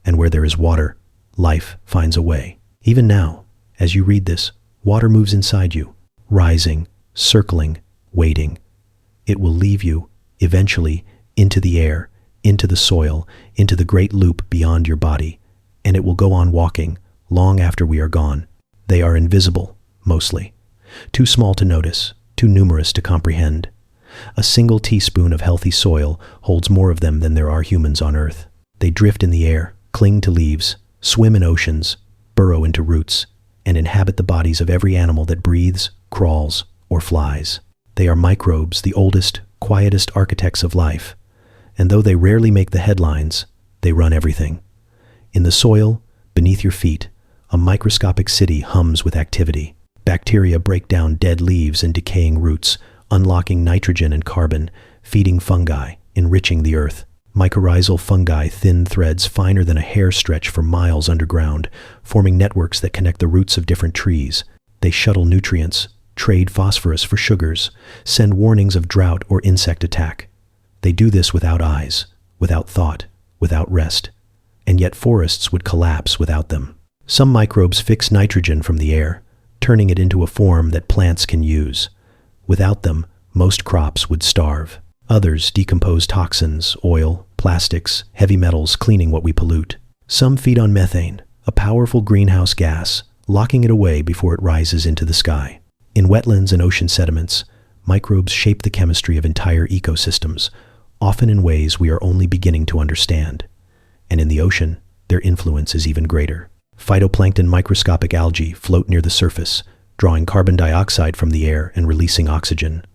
And where there is water, life finds a way. Even now, as you read this, water moves inside you, rising, circling, waiting. It will leave you, eventually, into the air, into the soil, into the great loop beyond your body, and it will go on walking, long after we are gone. They are invisible, mostly. Too small to notice, too numerous to comprehend. A single teaspoon of healthy soil holds more of them than there are humans on Earth. They drift in the air, cling to leaves, swim in oceans, burrow into roots, and inhabit the bodies of every animal that breathes, crawls, or flies. They are microbes, the oldest, quietest architects of life. And though they rarely make the headlines, they run everything. In the soil, beneath your feet, a microscopic city hums with activity. Bacteria break down dead leaves and decaying roots, unlocking nitrogen and carbon, feeding fungi, enriching the earth. Mycorrhizal fungi thin threads finer than a hair stretch for miles underground, forming networks that connect the roots of different trees. They shuttle nutrients, trade phosphorus for sugars, send warnings of drought or insect attack. They do this without eyes, without thought, without rest. And yet forests would collapse without them. Some microbes fix nitrogen from the air, turning it into a form that plants can use. Without them, most crops would starve. Others decompose toxins, oil, plastics, heavy metals, cleaning what we pollute. Some feed on methane, a powerful greenhouse gas, locking it away before it rises into the sky. In wetlands and ocean sediments, microbes shape the chemistry of entire ecosystems, often in ways we are only beginning to understand. And in the ocean, their influence is even greater. Phytoplankton microscopic algae float near the surface, drawing carbon dioxide from the air and releasing oxygen.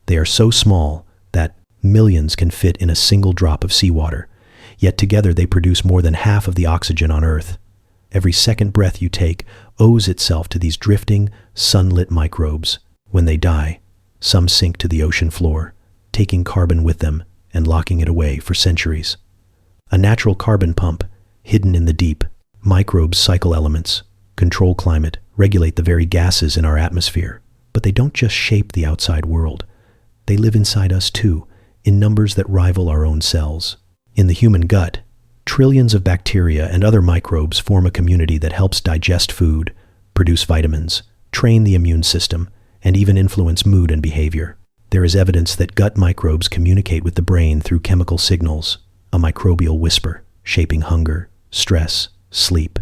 They are so small that millions can fit in a single drop of seawater, yet together they produce more than half of the oxygen on Earth. Every second breath you take owes itself to these drifting, sunlit microbes. When they die, some sink to the ocean floor, taking carbon with them and locking it away for centuries. A natural carbon pump, hidden in the deep. Microbes cycle elements, control climate, regulate the very gases in our atmosphere. But they don't just shape the outside world. They live inside us too, in numbers that rival our own cells. In the human gut, trillions of bacteria and other microbes form a community that helps digest food, produce vitamins, train the immune system, and even influence mood and behavior. There is evidence that gut microbes communicate with the brain through chemical signals, a microbial whisper, shaping hunger, stress, sleep.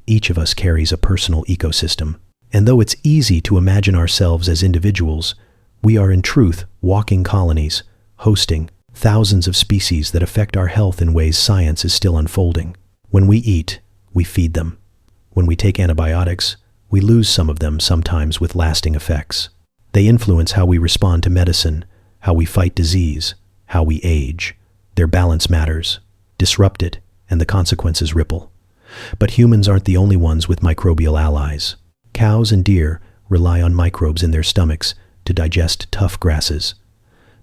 Each of us carries a personal ecosystem, and though it's easy to imagine ourselves as individuals, we are in truth walking colonies, hosting thousands of species that affect our health in ways science is still unfolding. When we eat, we feed them. When we take antibiotics, we lose some of them, sometimes with lasting effects. They influence how we respond to medicine, how we fight disease, how we age. Their balance matters. Disrupt it, and the consequences ripple. But humans aren't the only ones with microbial allies. Cows and deer rely on microbes in their stomachs to digest tough grasses.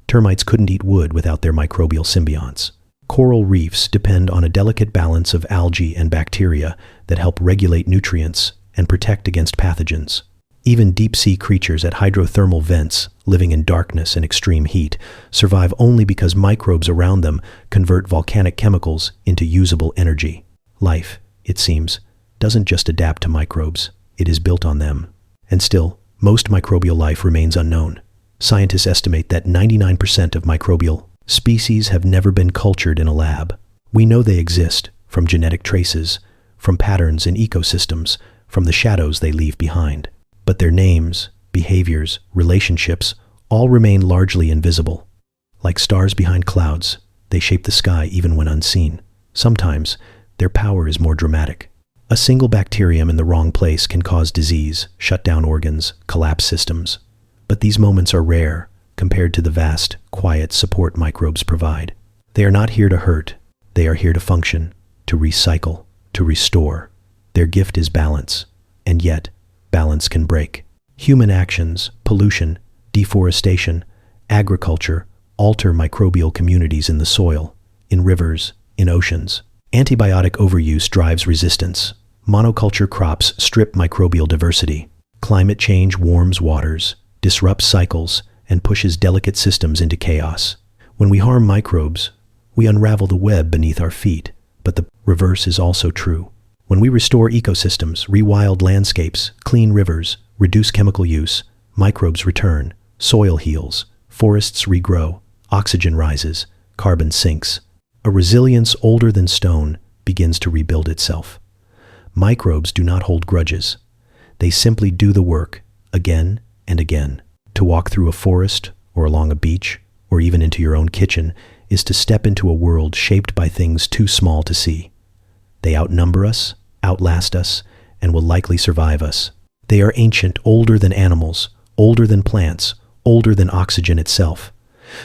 Termites couldn't eat wood without their microbial symbionts. Coral reefs depend on a delicate balance of algae and bacteria that help regulate nutrients and protect against pathogens. Even deep-sea creatures at hydrothermal vents, living in darkness and extreme heat, survive only because microbes around them convert volcanic chemicals into usable energy. Life, it seems, doesn't just adapt to microbes, it is built on them. And still, most microbial life remains unknown. Scientists estimate that 99% of microbial species have never been cultured in a lab. We know they exist from genetic traces, from patterns in ecosystems, from the shadows they leave behind. But their names, behaviors, relationships all remain largely invisible. Like stars behind clouds, they shape the sky even when unseen. Sometimes, their power is more dramatic. A single bacterium in the wrong place can cause disease, shut down organs, collapse systems. But these moments are rare compared to the vast, quiet support microbes provide. They are not here to hurt. They are here to function, to recycle, to restore. Their gift is balance. And yet, balance can break. Human actions, pollution, deforestation, agriculture alter microbial communities in the soil, in rivers, in oceans. Antibiotic overuse drives resistance. Monoculture crops strip microbial diversity. Climate change warms waters, disrupts cycles, and pushes delicate systems into chaos. When we harm microbes, we unravel the web beneath our feet, but the reverse is also true. When we restore ecosystems, rewild landscapes, clean rivers, reduce chemical use, microbes return, soil heals, forests regrow, oxygen rises, carbon sinks. A resilience older than stone begins to rebuild itself. Microbes do not hold grudges. They simply do the work, again and again. To walk through a forest, or along a beach, or even into your own kitchen, is to step into a world shaped by things too small to see. They outnumber us, outlast us, and will likely survive us. They are ancient, older than animals, older than plants, older than oxygen itself.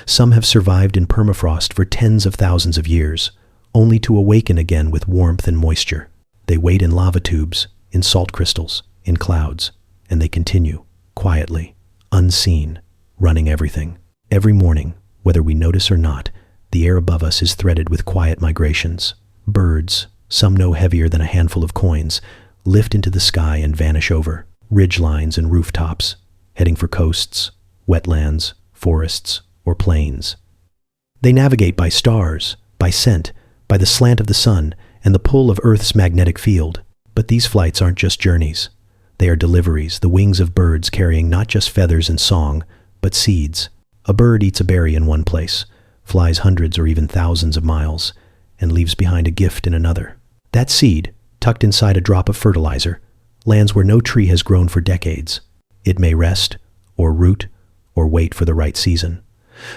Some have survived in permafrost for tens of thousands of years, only to awaken again with warmth and moisture. They wait in lava tubes, in salt crystals, in clouds, and they continue, quietly, unseen, running everything. Every morning, whether we notice or not, the air above us is threaded with quiet migrations. Birds, some no heavier than a handful of coins, lift into the sky and vanish over ridgelines and rooftops, heading for coasts, wetlands, forests, or plains. They navigate by stars, by scent, by the slant of the sun, and the pull of Earth's magnetic field. But these flights aren't just journeys. They are deliveries, the wings of birds carrying not just feathers and song, but seeds, A bird eats a berry in one place, flies hundreds or even thousands of miles, and leaves behind a gift in another. That seed, tucked inside a drop of fertilizer, lands where no tree has grown for decades. It may rest, or root, or wait for the right season.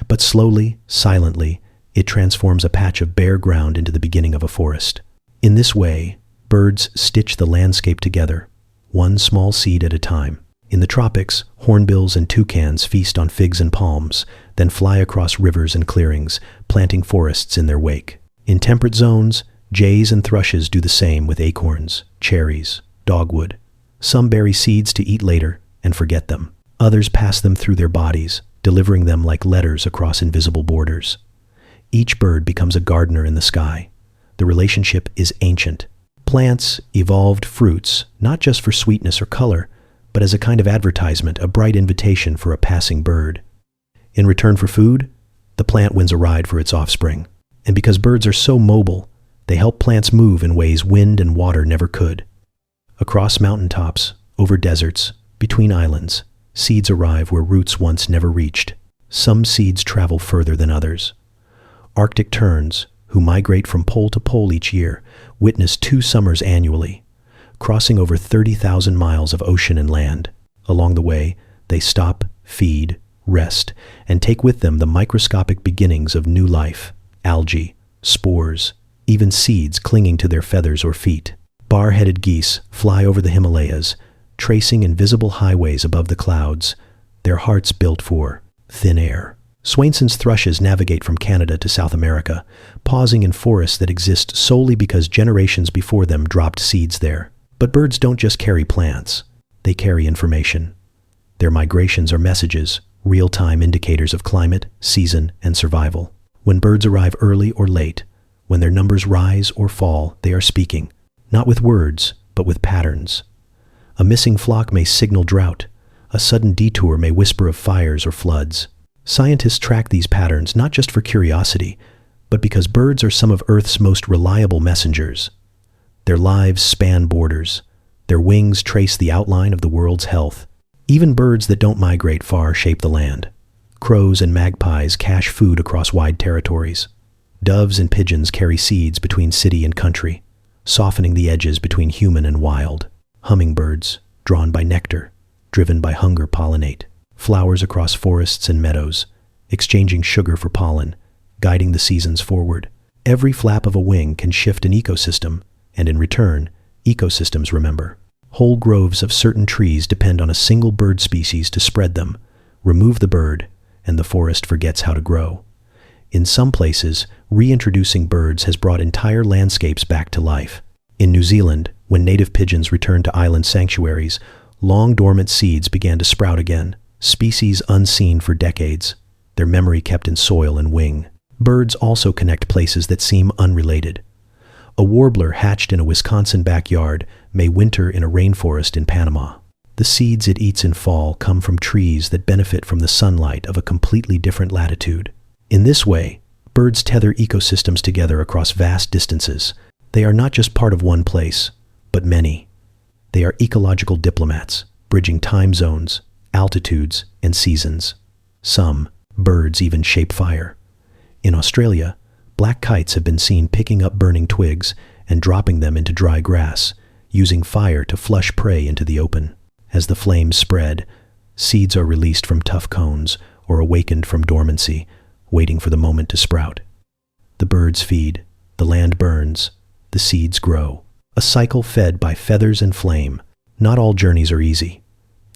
But slowly, silently, it transforms a patch of bare ground into the beginning of a forest. In this way, birds stitch the landscape together, one small seed at a time. In the tropics, hornbills and toucans feast on figs and palms, then fly across rivers and clearings, planting forests in their wake. In temperate zones, jays and thrushes do the same with acorns, cherries, dogwood. Some bury seeds to eat later and forget them. Others pass them through their bodies, delivering them like letters across invisible borders. Each bird becomes a gardener in the sky. The relationship is ancient. Plants evolved fruits, not just for sweetness or color, but as a kind of advertisement, a bright invitation for a passing bird. In return for food, the plant wins a ride for its offspring. And because birds are so mobile, they help plants move in ways wind and water never could. Across mountaintops, over deserts, between islands, seeds arrive where roots once never reached. Some seeds travel further than others. Arctic terns, who migrate from pole to pole each year, witness 2 summers annually, crossing over 30,000 miles of ocean and land. Along the way, they stop, feed, rest, and take with them the microscopic beginnings of new life, algae, spores, even seeds clinging to their feathers or feet. Bar-headed geese fly over the Himalayas, tracing invisible highways above the clouds, their hearts built for thin air. Swainson's thrushes navigate from Canada to South America, pausing in forests that exist solely because generations before them dropped seeds there. But birds don't just carry plants, they carry information. Their migrations are messages, real-time indicators of climate, season, and survival. When birds arrive early or late, when their numbers rise or fall, they are speaking, not with words, but with patterns. A missing flock may signal drought. A sudden detour may whisper of fires or floods. Scientists track these patterns not just for curiosity, but because birds are some of Earth's most reliable messengers. Their lives span borders. Their wings trace the outline of the world's health. Even birds that don't migrate far shape the land. Crows and magpies cache food across wide territories. Doves and pigeons carry seeds between city and country, softening the edges between human and wild. Hummingbirds, drawn by nectar, driven by hunger, pollinate. Flowers across forests and meadows, exchanging sugar for pollen, guiding the seasons forward. Every flap of a wing can shift an ecosystem, and in return, ecosystems remember. Whole groves of certain trees depend on a single bird species to spread them. Remove the bird, and the forest forgets how to grow. In some places, reintroducing birds has brought entire landscapes back to life. In New Zealand, when native pigeons returned to island sanctuaries, long dormant seeds began to sprout again, species unseen for decades, their memory kept in soil and wing. Birds also connect places that seem unrelated. A warbler hatched in a Wisconsin backyard may winter in a rainforest in Panama. The seeds it eats in fall come from trees that benefit from the sunlight of a completely different latitude. In this way, birds tether ecosystems together across vast distances. They are not just part of one place, but many. They are ecological diplomats, bridging time zones, altitudes, and seasons. Some birds even shape fire. In Australia, black kites have been seen picking up burning twigs and dropping them into dry grass, using fire to flush prey into the open. As the flames spread, seeds are released from tough cones or awakened from dormancy, waiting for the moment to sprout. The birds feed, the land burns, the seeds grow. A cycle fed by feathers and flame. Not all journeys are easy.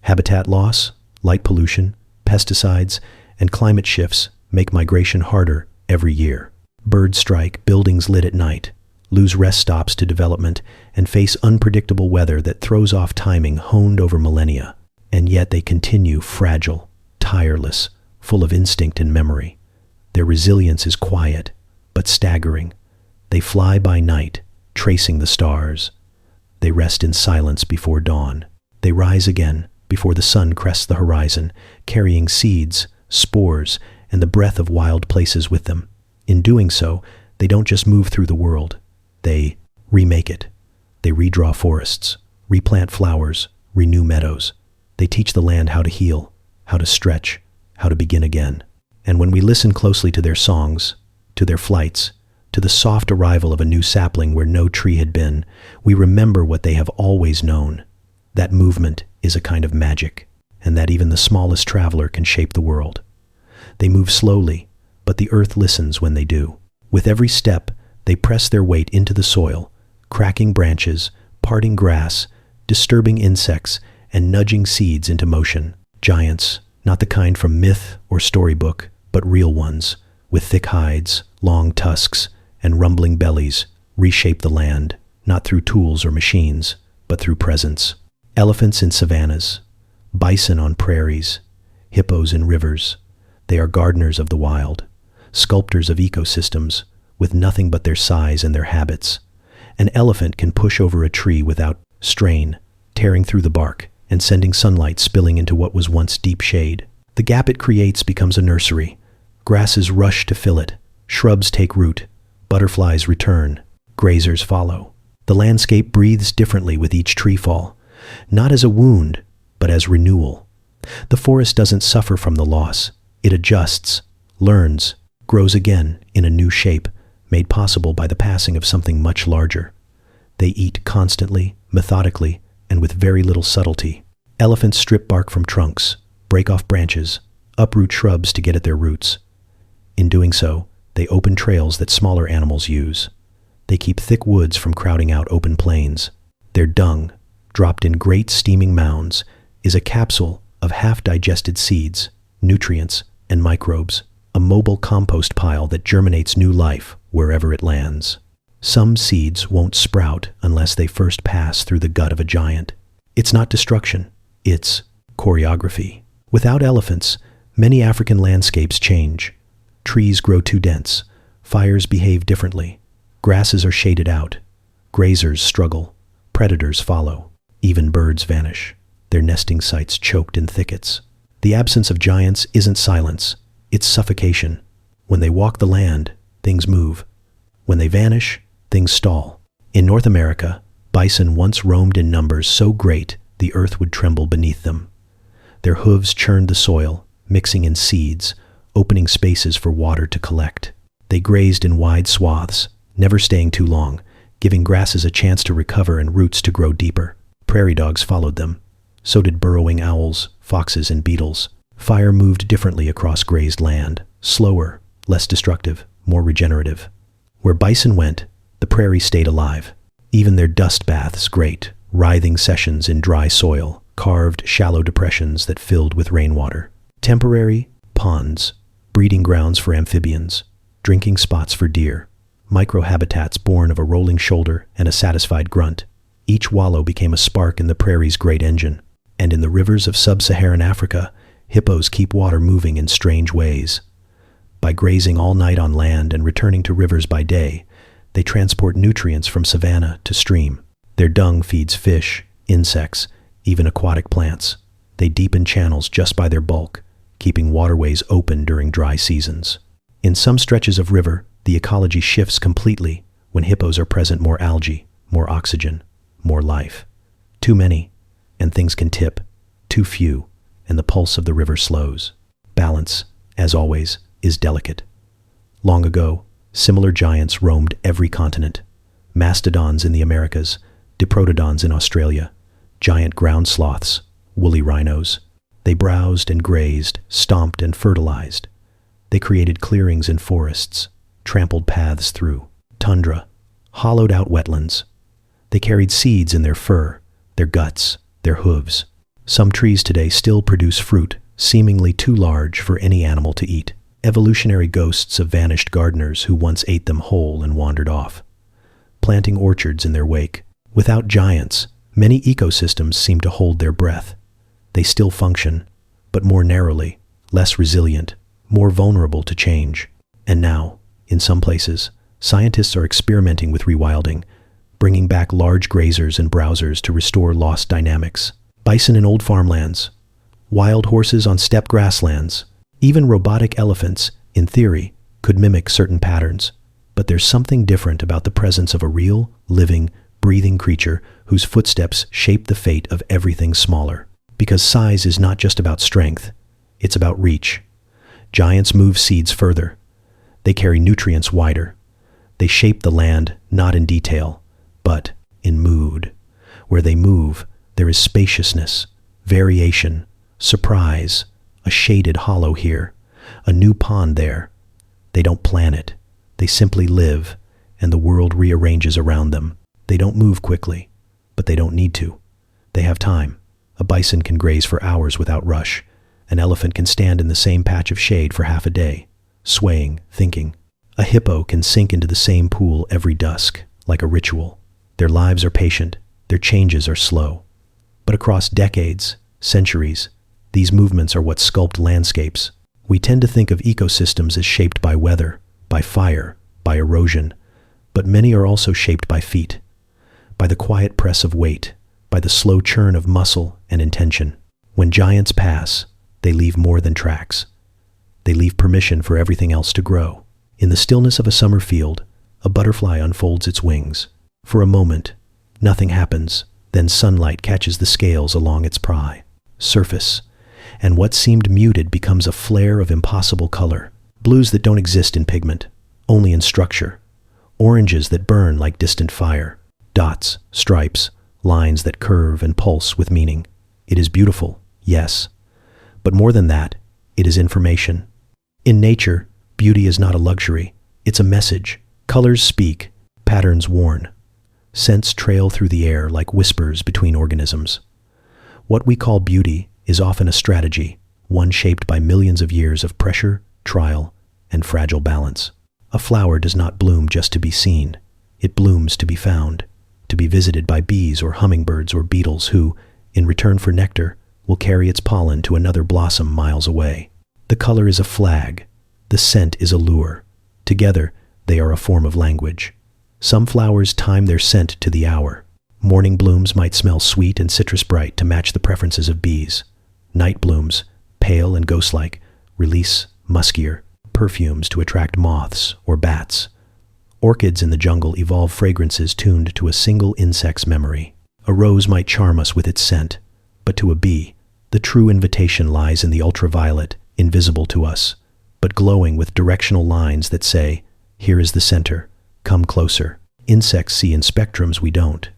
Habitat loss, light pollution, pesticides, and climate shifts make migration harder every year. Birds strike buildings lit at night, lose rest stops to development, and face unpredictable weather that throws off timing honed over millennia. And yet they continue fragile, tireless, full of instinct and memory. Their resilience is quiet, but staggering. They fly by night, tracing the stars. They rest in silence before dawn. They rise again before the sun crests the horizon, carrying seeds, spores, and the breath of wild places with them. In doing so, they don't just move through the world. They remake it. They redraw forests, replant flowers, renew meadows. They teach the land how to heal, how to stretch, how to begin again. And when we listen closely to their songs, to their flights, to the soft arrival of a new sapling where no tree had been, we remember what they have always known. That movement is a kind of magic, and that even the smallest traveler can shape the world. They move slowly, but the earth listens when they do. With every step, they press their weight into the soil, cracking branches, parting grass, disturbing insects, and nudging seeds into motion. Giants, not the kind from myth or storybook, but real ones, with thick hides, long tusks, and rumbling bellies, reshape the land, not through tools or machines, but through presence. Elephants in savannas, bison on prairies, hippos in rivers. They are gardeners of the wild, sculptors of ecosystems, with nothing but their size and their habits. An elephant can push over a tree without strain, tearing through the bark and sending sunlight spilling into what was once deep shade. The gap it creates becomes a nursery. Grasses rush to fill it, shrubs take root, butterflies return, grazers follow. The landscape breathes differently with each tree fall, not as a wound, but as renewal. The forest doesn't suffer from the loss. It adjusts, learns, grows again in a new shape, made possible by the passing of something much larger. They eat constantly, methodically, and with very little subtlety. Elephants strip bark from trunks, break off branches, uproot shrubs to get at their roots. In doing so, they open trails that smaller animals use. They keep thick woods from crowding out open plains. Their dung, dropped in great steaming mounds, is a capsule of half-digested seeds, nutrients, and microbes, a mobile compost pile that germinates new life wherever it lands. Some seeds won't sprout unless they first pass through the gut of a giant. It's not destruction, it's choreography. Without elephants, many African landscapes change. Trees grow too dense, fires behave differently, grasses are shaded out, grazers struggle, predators follow, even birds vanish, their nesting sites choked in thickets. The absence of giants isn't silence, it's suffocation. When they walk the land, things move. When they vanish, things stall. In North America, bison once roamed in numbers so great the earth would tremble beneath them. Their hooves churned the soil, mixing in seeds, opening spaces for water to collect. They grazed in wide swaths, never staying too long, giving grasses a chance to recover and roots to grow deeper. Prairie dogs followed them. So did burrowing owls, foxes, and beetles. Fire moved differently across grazed land, slower, less destructive, more regenerative. Where bison went, the prairie stayed alive. Even their dust baths great, writhing sessions in dry soil, carved shallow depressions that filled with rainwater. Temporary ponds, breeding grounds for amphibians, drinking spots for deer, microhabitats born of a rolling shoulder and a satisfied grunt. Each wallow became a spark in the prairie's great engine. And in the rivers of sub-Saharan Africa, hippos keep water moving in strange ways. By grazing all night on land and returning to rivers by day, they transport nutrients from savanna to stream. Their dung feeds fish, insects, even aquatic plants. They deepen channels just by their bulk, keeping waterways open during dry seasons. In some stretches of river, the ecology shifts completely. When hippos are present, more algae, more oxygen, more life. Too many, and things can tip. Too few, and the pulse of the river slows. Balance, as always, is delicate. Long ago, similar giants roamed every continent. Mastodons in the Americas, diprotodons in Australia, giant ground sloths, woolly rhinos. They browsed and grazed, stomped and fertilized. They created clearings in forests, trampled paths through tundra, hollowed out wetlands. They carried seeds in their fur, their guts, their hooves. Some trees today still produce fruit, seemingly too large for any animal to eat. Evolutionary ghosts of vanished gardeners who once ate them whole and wandered off, planting orchards in their wake. Without giants, many ecosystems seem to hold their breath. They still function, but more narrowly, less resilient, more vulnerable to change. And now, in some places, scientists are experimenting with rewilding, bringing back large grazers and browsers to restore lost dynamics. Bison in old farmlands, wild horses on steppe grasslands, even robotic elephants, in theory, could mimic certain patterns. But there's something different about the presence of a real, living, breathing creature whose footsteps shape the fate of everything smaller. Because size is not just about strength, it's about reach. Giants move seeds further. They carry nutrients wider. They shape the land not in detail, but in mood. Where they move, there is spaciousness, variation, surprise, a shaded hollow here, a new pond there. They don't plan it. They simply live, and the world rearranges around them. They don't move quickly, but they don't need to. They have time. A bison can graze for hours without rush. An elephant can stand in the same patch of shade for half a day, swaying, thinking. A hippo can sink into the same pool every dusk, like a ritual. Their lives are patient. Their changes are slow. But across decades, centuries, these movements are what sculpt landscapes. We tend to think of ecosystems as shaped by weather, by fire, by erosion, but many are also shaped by feet, by the quiet press of weight, by the slow churn of muscle and intention. When giants pass, they leave more than tracks. They leave permission for everything else to grow. In the stillness of a summer field, a butterfly unfolds its wings. For a moment, nothing happens. Then sunlight catches the scales along its surface, and what seemed muted becomes a flare of impossible color. Blues that don't exist in pigment, only in structure. Oranges that burn like distant fire. Dots, stripes, lines that curve and pulse with meaning. It is beautiful, yes. But more than that, it is information. In nature, beauty is not a luxury. It's a message. Colors speak, patterns warn. Scents trail through the air like whispers between organisms. What we call beauty is often a strategy, one shaped by millions of years of pressure, trial, and fragile balance. A flower does not bloom just to be seen. It blooms to be found, to be visited by bees or hummingbirds or beetles who, in return for nectar, will carry its pollen to another blossom miles away. The color is a flag. The scent is a lure. Together, they are a form of language. Some flowers time their scent to the hour. Morning blooms might smell sweet and citrus bright to match the preferences of bees. Night blooms, pale and ghost-like, release muskier perfumes to attract moths or bats. Orchids in the jungle evolve fragrances tuned to a single insect's memory. A rose might charm us with its scent, but to a bee, the true invitation lies in the ultraviolet, invisible to us, but glowing with directional lines that say, "Here is the center, come closer." Insects see in spectrums we don't.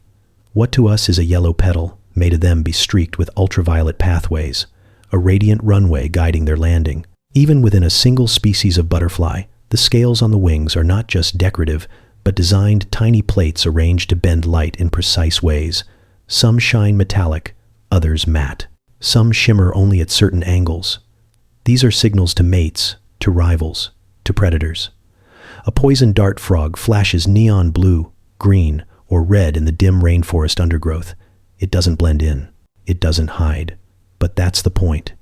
What to us is a yellow petal may to them be streaked with ultraviolet pathways, a radiant runway guiding their landing. Even within a single species of butterfly, the scales on the wings are not just decorative, but designed tiny plates arranged to bend light in precise ways. Some shine metallic, others matte. Some shimmer only at certain angles. These are signals to mates, to rivals, to predators. A poison dart frog flashes neon blue, green, or red in the dim rainforest undergrowth. It doesn't blend in. It doesn't hide. But that's the point.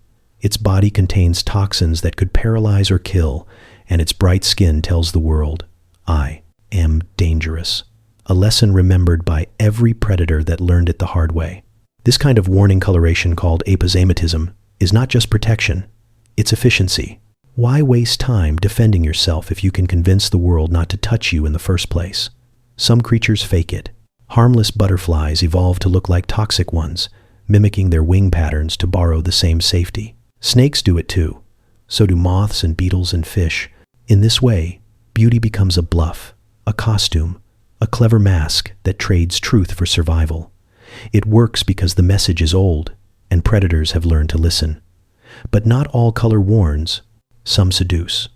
Its body contains toxins that could paralyze or kill, and its bright skin tells the world, "I am dangerous." A lesson remembered by every predator that learned it the hard way. This kind of warning coloration called aposematism is not just protection, it's efficiency. Why waste time defending yourself if you can convince the world not to touch you in the first place? Some creatures fake it. Harmless butterflies evolve to look like toxic ones, mimicking their wing patterns to borrow the same safety. Snakes do it too. So do moths and beetles and fish. In this way, beauty becomes a bluff, a costume, a clever mask that trades truth for survival. It works because the message is old, and predators have learned to listen. But not all color warns. Some seduce.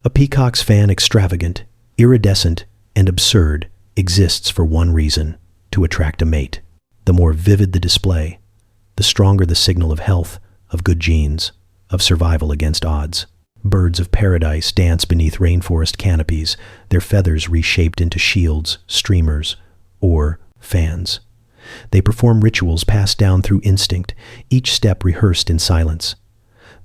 A peacock's fan, extravagant, iridescent, and absurd, exists for one reason: to attract a mate. The more vivid the display, the stronger the signal of health, of good genes, of survival against odds. Birds of paradise dance beneath rainforest canopies, their feathers reshaped into shields, streamers, or fans. They perform rituals passed down through instinct, each step rehearsed in silence.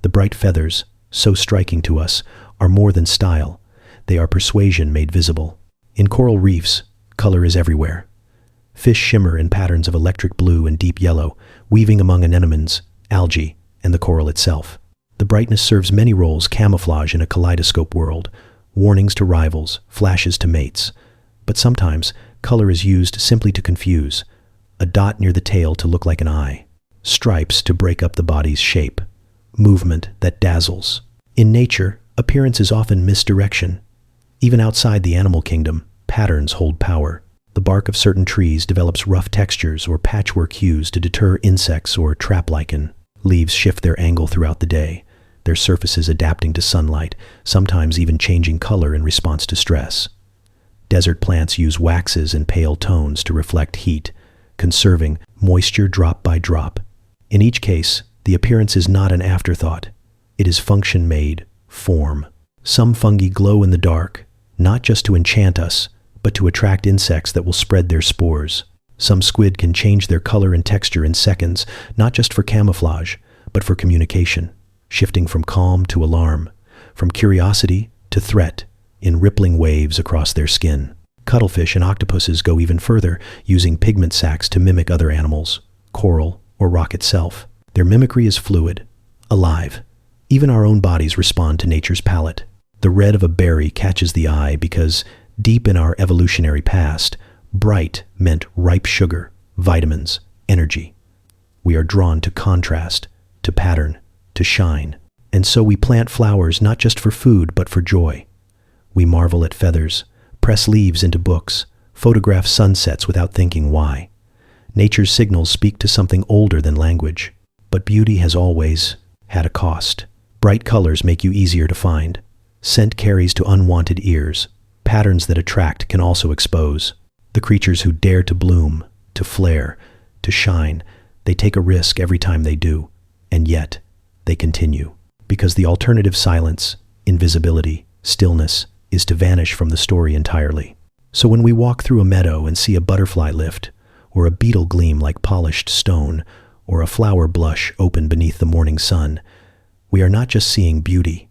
The bright feathers, so striking to us, are more than style. They are persuasion made visible. In coral reefs, color is everywhere. Fish shimmer in patterns of electric blue and deep yellow, weaving among anemones, algae, and the coral itself. The brightness serves many roles: camouflage in a kaleidoscope world, warnings to rivals, flashes to mates. But sometimes, color is used simply to confuse. A dot near the tail to look like an eye. Stripes to break up the body's shape. Movement that dazzles. In nature, Appearance is often misdirection. Even outside the animal kingdom, patterns hold power. The bark of certain trees develops rough textures or patchwork hues to deter insects or trap lichen. Leaves shift their angle throughout the day, their surfaces adapting to sunlight, sometimes even changing color in response to stress. Desert plants use waxes and pale tones to reflect heat, conserving moisture drop by drop. In each case, the appearance is not an afterthought. It is function-made form. Some fungi glow in the dark, not just to enchant us, but to attract insects that will spread their spores. Some squid can change their color and texture in seconds, not just for camouflage, but for communication, shifting from calm to alarm, from curiosity to threat, in rippling waves across their skin. Cuttlefish and octopuses go even further, using pigment sacs to mimic other animals, coral or rock itself. Their mimicry is fluid, alive. Even our own bodies respond to nature's palette. The red of a berry catches the eye because, deep in our evolutionary past, bright meant ripe sugar, vitamins, energy. We are drawn to contrast, to pattern, to shine. And so we plant flowers not just for food but for joy. We marvel at feathers, press leaves into books, photograph sunsets without thinking why. Nature's signals speak to something older than language. But beauty has always had a cost. Bright colors make you easier to find. Scent carries to unwanted ears. Patterns that attract can also expose. The creatures who dare to bloom, to flare, to shine, they take a risk every time they do. And yet, they continue. Because the alternative silence, invisibility, stillness, is to vanish from the story entirely. So when we walk through a meadow and see a butterfly lift, or a beetle gleam like polished stone, or a flower blush open beneath the morning sun, we are not just seeing beauty.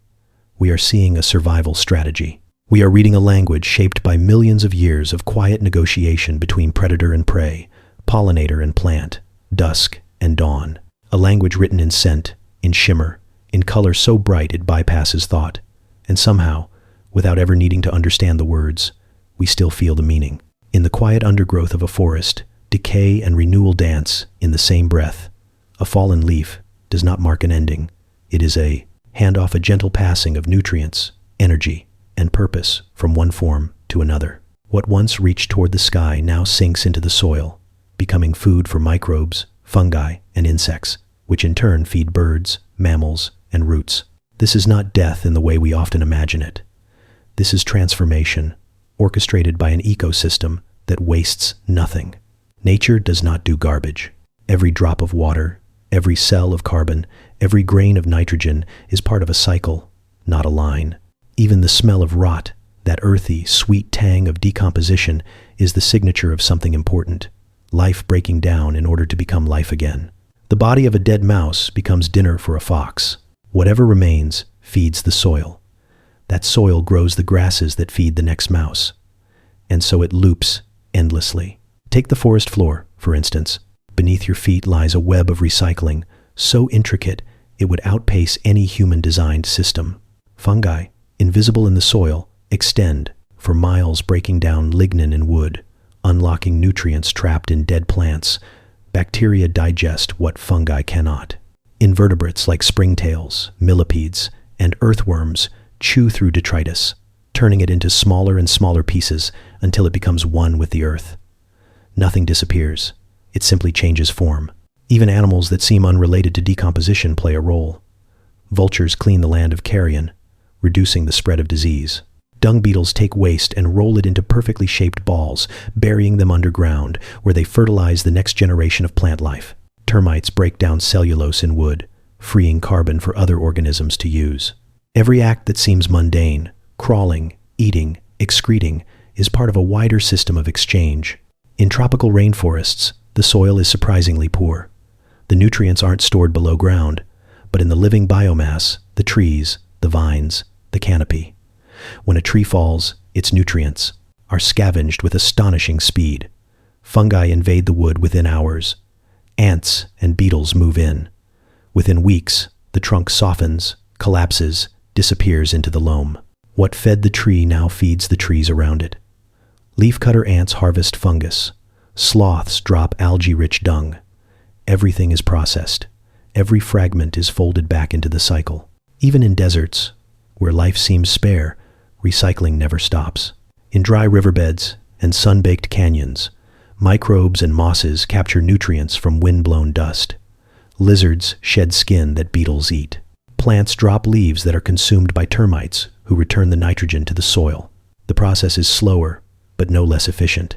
We are seeing a survival strategy. We are reading a language shaped by millions of years of quiet negotiation between predator and prey, pollinator and plant, dusk and dawn. A language written in scent, in shimmer, in color so bright it bypasses thought. And somehow, without ever needing to understand the words, we still feel the meaning. In the quiet undergrowth of a forest, decay and renewal dance in the same breath. A fallen leaf does not mark an ending. It is a handoff, a gentle passing of nutrients, energy, and purpose from one form to another. What once reached toward the sky now sinks into the soil, becoming food for microbes, fungi, and insects, which in turn feed birds, mammals, and roots. This is not death in the way we often imagine it. This is transformation, orchestrated by an ecosystem that wastes nothing. Nature does not do garbage. Every drop of water, every cell of carbon, every grain of nitrogen is part of a cycle, not a line. Even the smell of rot, that earthy, sweet tang of decomposition, is the signature of something important. Life breaking down in order to become life again. The body of a dead mouse becomes dinner for a fox. Whatever remains feeds the soil. That soil grows the grasses that feed the next mouse. And so it loops endlessly. Take the forest floor, for instance. Beneath your feet lies a web of recycling, so intricate it would outpace any human-designed system. Fungi, invisible in the soil, extend for miles, breaking down lignin in wood, unlocking nutrients trapped in dead plants. Bacteria digest what fungi cannot. Invertebrates like springtails, millipedes, and earthworms chew through detritus, turning it into smaller and smaller pieces until it becomes one with the earth. Nothing disappears. It simply changes form. Even animals that seem unrelated to decomposition play a role. Vultures clean the land of carrion, reducing the spread of disease. Dung beetles take waste and roll it into perfectly shaped balls, burying them underground, where they fertilize the next generation of plant life. Termites break down cellulose in wood, freeing carbon for other organisms to use. Every act that seems mundane, crawling, eating, excreting, is part of a wider system of exchange. In tropical rainforests, the soil is surprisingly poor. The nutrients aren't stored below ground, but in the living biomass, the trees, the vines, the canopy. When a tree falls, its nutrients are scavenged with astonishing speed. Fungi invade the wood within hours. Ants and beetles move in. Within weeks, the trunk softens, collapses, disappears into the loam. What fed the tree now feeds the trees around it. Leafcutter ants harvest fungus. Sloths drop algae-rich dung. Everything is processed. Every fragment is folded back into the cycle. Even in deserts, Where life seems spare, recycling never stops. In dry riverbeds and sun-baked canyons, microbes and mosses capture nutrients from wind-blown dust. Lizards shed skin that beetles eat. Plants drop leaves that are consumed by termites, who return the nitrogen to the soil. The process is slower, but no less efficient.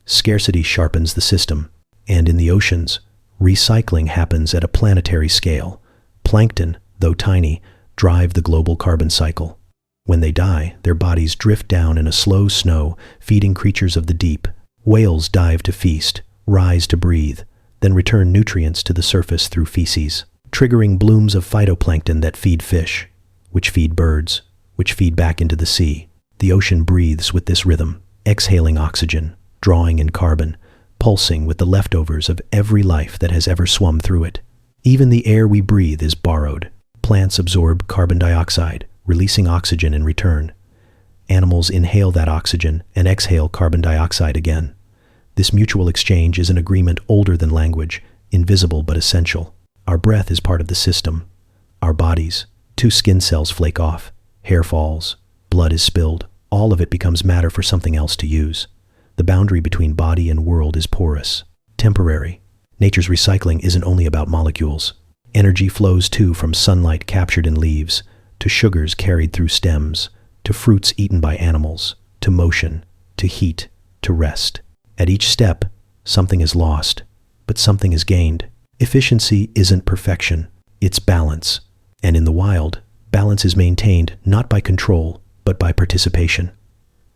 Scarcity sharpens the system, and in the oceans, recycling happens at a planetary scale. Plankton, though tiny, drive the global carbon cycle. When they die, their bodies drift down in a slow snow, feeding creatures of the deep. Whales dive to feast, rise to breathe, then return nutrients to the surface through feces, triggering blooms of phytoplankton that feed fish, which feed birds, which feed back into the sea. The ocean breathes with this rhythm, exhaling oxygen, drawing in carbon, pulsing with the leftovers of every life that has ever swum through it. Even the air we breathe is borrowed. Plants absorb carbon dioxide, releasing oxygen in return. Animals inhale that oxygen and exhale carbon dioxide again. This mutual exchange is an agreement older than language, invisible but essential. Our breath is part of the system. Our bodies, 2 skin cells flake off, hair falls, blood is spilled. All of it becomes matter for something else to use. The boundary between body and world is porous, temporary. Nature's recycling isn't only about molecules. Energy flows too, from sunlight captured in leaves, to sugars carried through stems, to fruits eaten by animals, to motion, to heat, to rest. At each step, something is lost, but something is gained. Efficiency isn't perfection, it's balance. And in the wild, balance is maintained not by control, but by participation.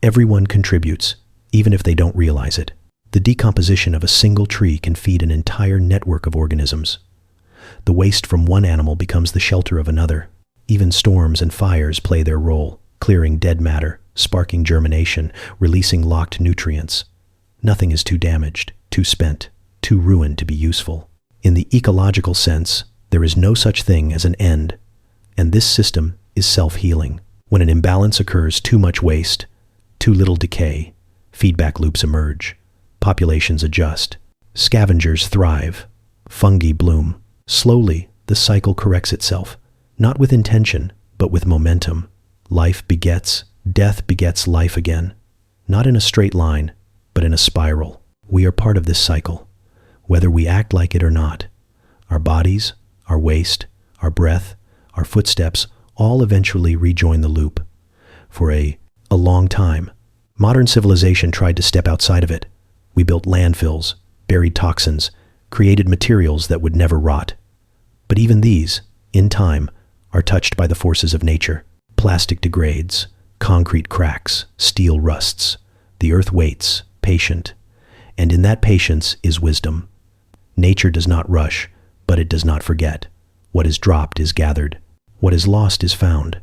Everyone contributes, even if they don't realize it. The decomposition of a single tree can feed an entire network of organisms. The waste from one animal becomes the shelter of another. Even storms and fires play their role, clearing dead matter, sparking germination, releasing locked nutrients. Nothing is too damaged, too spent, too ruined to be useful. In the ecological sense, there is no such thing as an end, and this system is self-healing. When an imbalance occurs, too much waste, too little decay, feedback loops emerge, populations adjust, scavengers thrive, fungi bloom. Slowly, the cycle corrects itself, not with intention, but with momentum. Life begets, death begets life again, not in a straight line, but in a spiral. We are part of this cycle, whether we act like it or not. Our bodies, our waste, our breath, our footsteps, all eventually rejoin the loop. For a long time, modern civilization tried to step outside of it. We built landfills, buried toxins, created materials that would never rot. But even these, in time, are touched by the forces of nature. Plastic degrades, concrete cracks, steel rusts. The earth waits, patient, and in that patience is wisdom. Nature does not rush, but it does not forget. What is dropped is gathered. What is lost is found.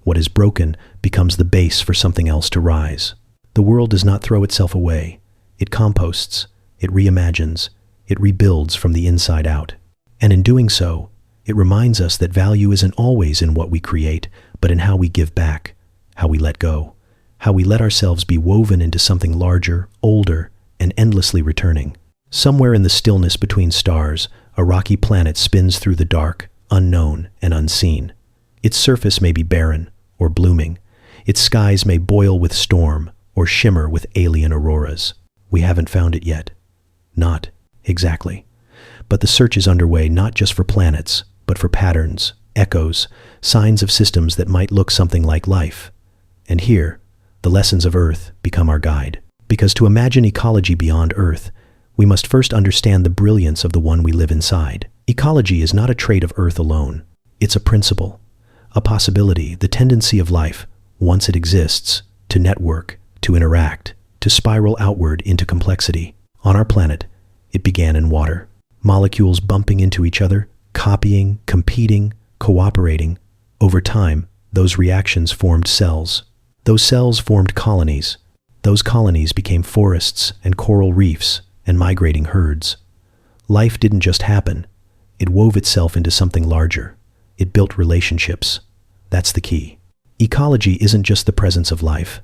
What is broken becomes the base for something else to rise. The world does not throw itself away. It composts, it reimagines, it rebuilds from the inside out. And in doing so, it reminds us that value isn't always in what we create, but in how we give back, how we let go, how we let ourselves be woven into something larger, older, and endlessly returning. Somewhere in the stillness between stars, a rocky planet spins through the dark, unknown and unseen. Its surface may be barren or blooming. Its skies may boil with storm or shimmer with alien auroras. We haven't found it yet. Not exactly. But the search is underway not just for planets, but for patterns, echoes, signs of systems that might look something like life. And here, the lessons of Earth become our guide. Because to imagine ecology beyond Earth, we must first understand the brilliance of the one we live inside. Ecology is not a trait of Earth alone. It's a principle, a possibility, the tendency of life, once it exists, to network, to interact, to spiral outward into complexity. On our planet, it began in water. Molecules bumping into each other, copying, competing, cooperating. Over time, those reactions formed cells. Those cells formed colonies. Those colonies became forests and coral reefs and migrating herds. Life didn't just happen. It wove itself into something larger. It built relationships. That's the key. Ecology isn't just the presence of life,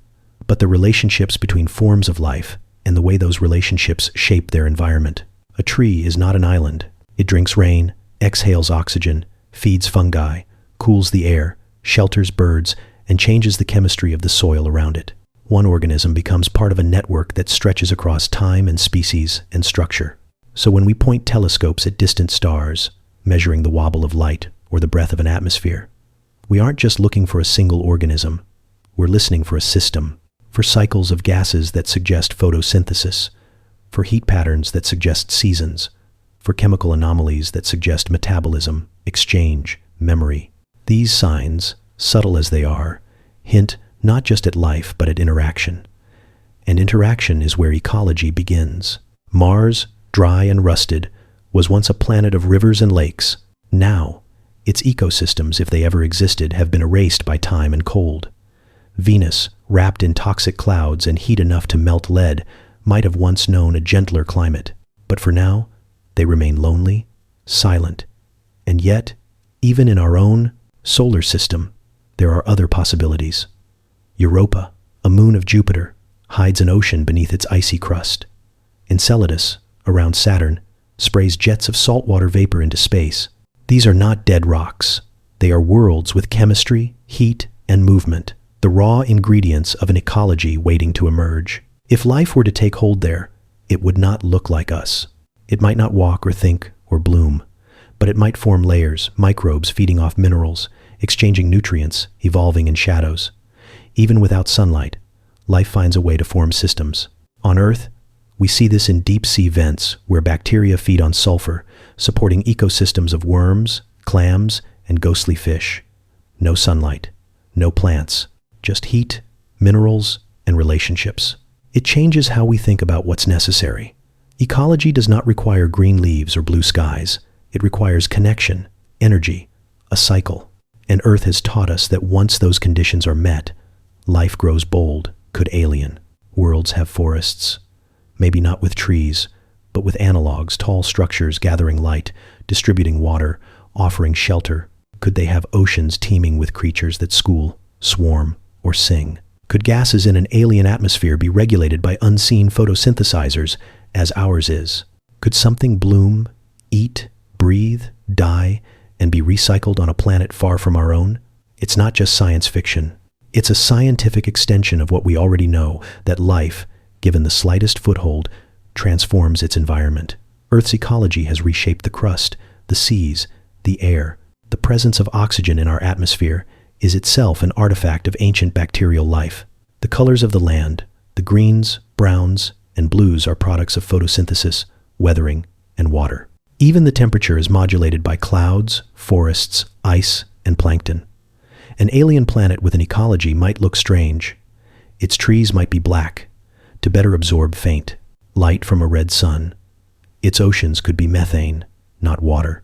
but the relationships between forms of life and the way those relationships shape their environment. A tree is not an island. It drinks rain, exhales oxygen, feeds fungi, cools the air, shelters birds, and changes the chemistry of the soil around it. One organism becomes part of a network that stretches across time and species and structure. So when we point telescopes at distant stars, measuring the wobble of light or the breath of an atmosphere, we aren't just looking for a single organism. We're listening for a system, for cycles of gases that suggest photosynthesis, for heat patterns that suggest seasons, for chemical anomalies that suggest metabolism, exchange, memory. These signs, subtle as they are, hint not just at life but at interaction. And interaction is where ecology begins. Mars, dry and rusted, was once a planet of rivers and lakes. Now, its ecosystems, if they ever existed, have been erased by time and cold. Venus, wrapped in toxic clouds and heat enough to melt lead, might have once known a gentler climate. But for now, they remain lonely, silent. And yet, even in our own solar system, there are other possibilities. Europa, a moon of Jupiter, hides an ocean beneath its icy crust. Enceladus, around Saturn, sprays jets of saltwater vapor into space. These are not dead rocks. They are worlds with chemistry, heat, and movement, the raw ingredients of an ecology waiting to emerge. If life were to take hold there, it would not look like us. It might not walk or think or bloom, but it might form layers, microbes feeding off minerals, exchanging nutrients, evolving in shadows. Even without sunlight, life finds a way to form systems. On Earth, we see this in deep-sea vents where bacteria feed on sulfur, supporting ecosystems of worms, clams, and ghostly fish. No sunlight, no plants, just heat, minerals, and relationships. It changes how we think about what's necessary. Ecology does not require green leaves or blue skies. It requires connection, energy, a cycle. And Earth has taught us that once those conditions are met, life grows bold, could alien. Worlds have forests, maybe not with trees, but with analogs, tall structures gathering light, distributing water, offering shelter. Could they have oceans teeming with creatures that school, swarm, or sing? Could gases in an alien atmosphere be regulated by unseen photosynthesizers as ours is? Could something bloom, eat, breathe, die, and be recycled on a planet far from our own? It's not just science fiction. It's a scientific extension of what we already know, that life, given the slightest foothold, transforms its environment. Earth's ecology has reshaped the crust, the seas, the air. The presence of oxygen in our atmosphere is itself an artifact of ancient bacterial life. The colors of the land, the greens, browns, and blues are products of photosynthesis, weathering, and water. Even the temperature is modulated by clouds, forests, ice, and plankton. An alien planet with an ecology might look strange. Its trees might be black, to better absorb faint light from a red sun. Its oceans could be methane, not water.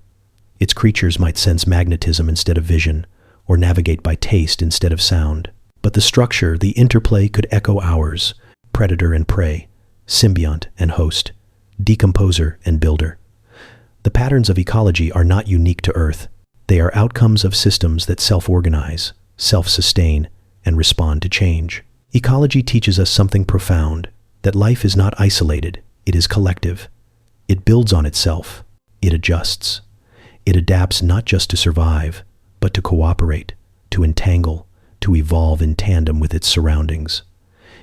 Its creatures might sense magnetism instead of vision, or navigate by taste instead of sound. But the structure, the interplay could echo ours: predator and prey, symbiont and host, decomposer and builder. The patterns of ecology are not unique to Earth. They are outcomes of systems that self-organize, self-sustain, and respond to change. Ecology teaches us something profound, that life is not isolated, it is collective. It builds on itself. It adjusts. It adapts not just to survive, but to cooperate, to entangle, to evolve in tandem with its surroundings.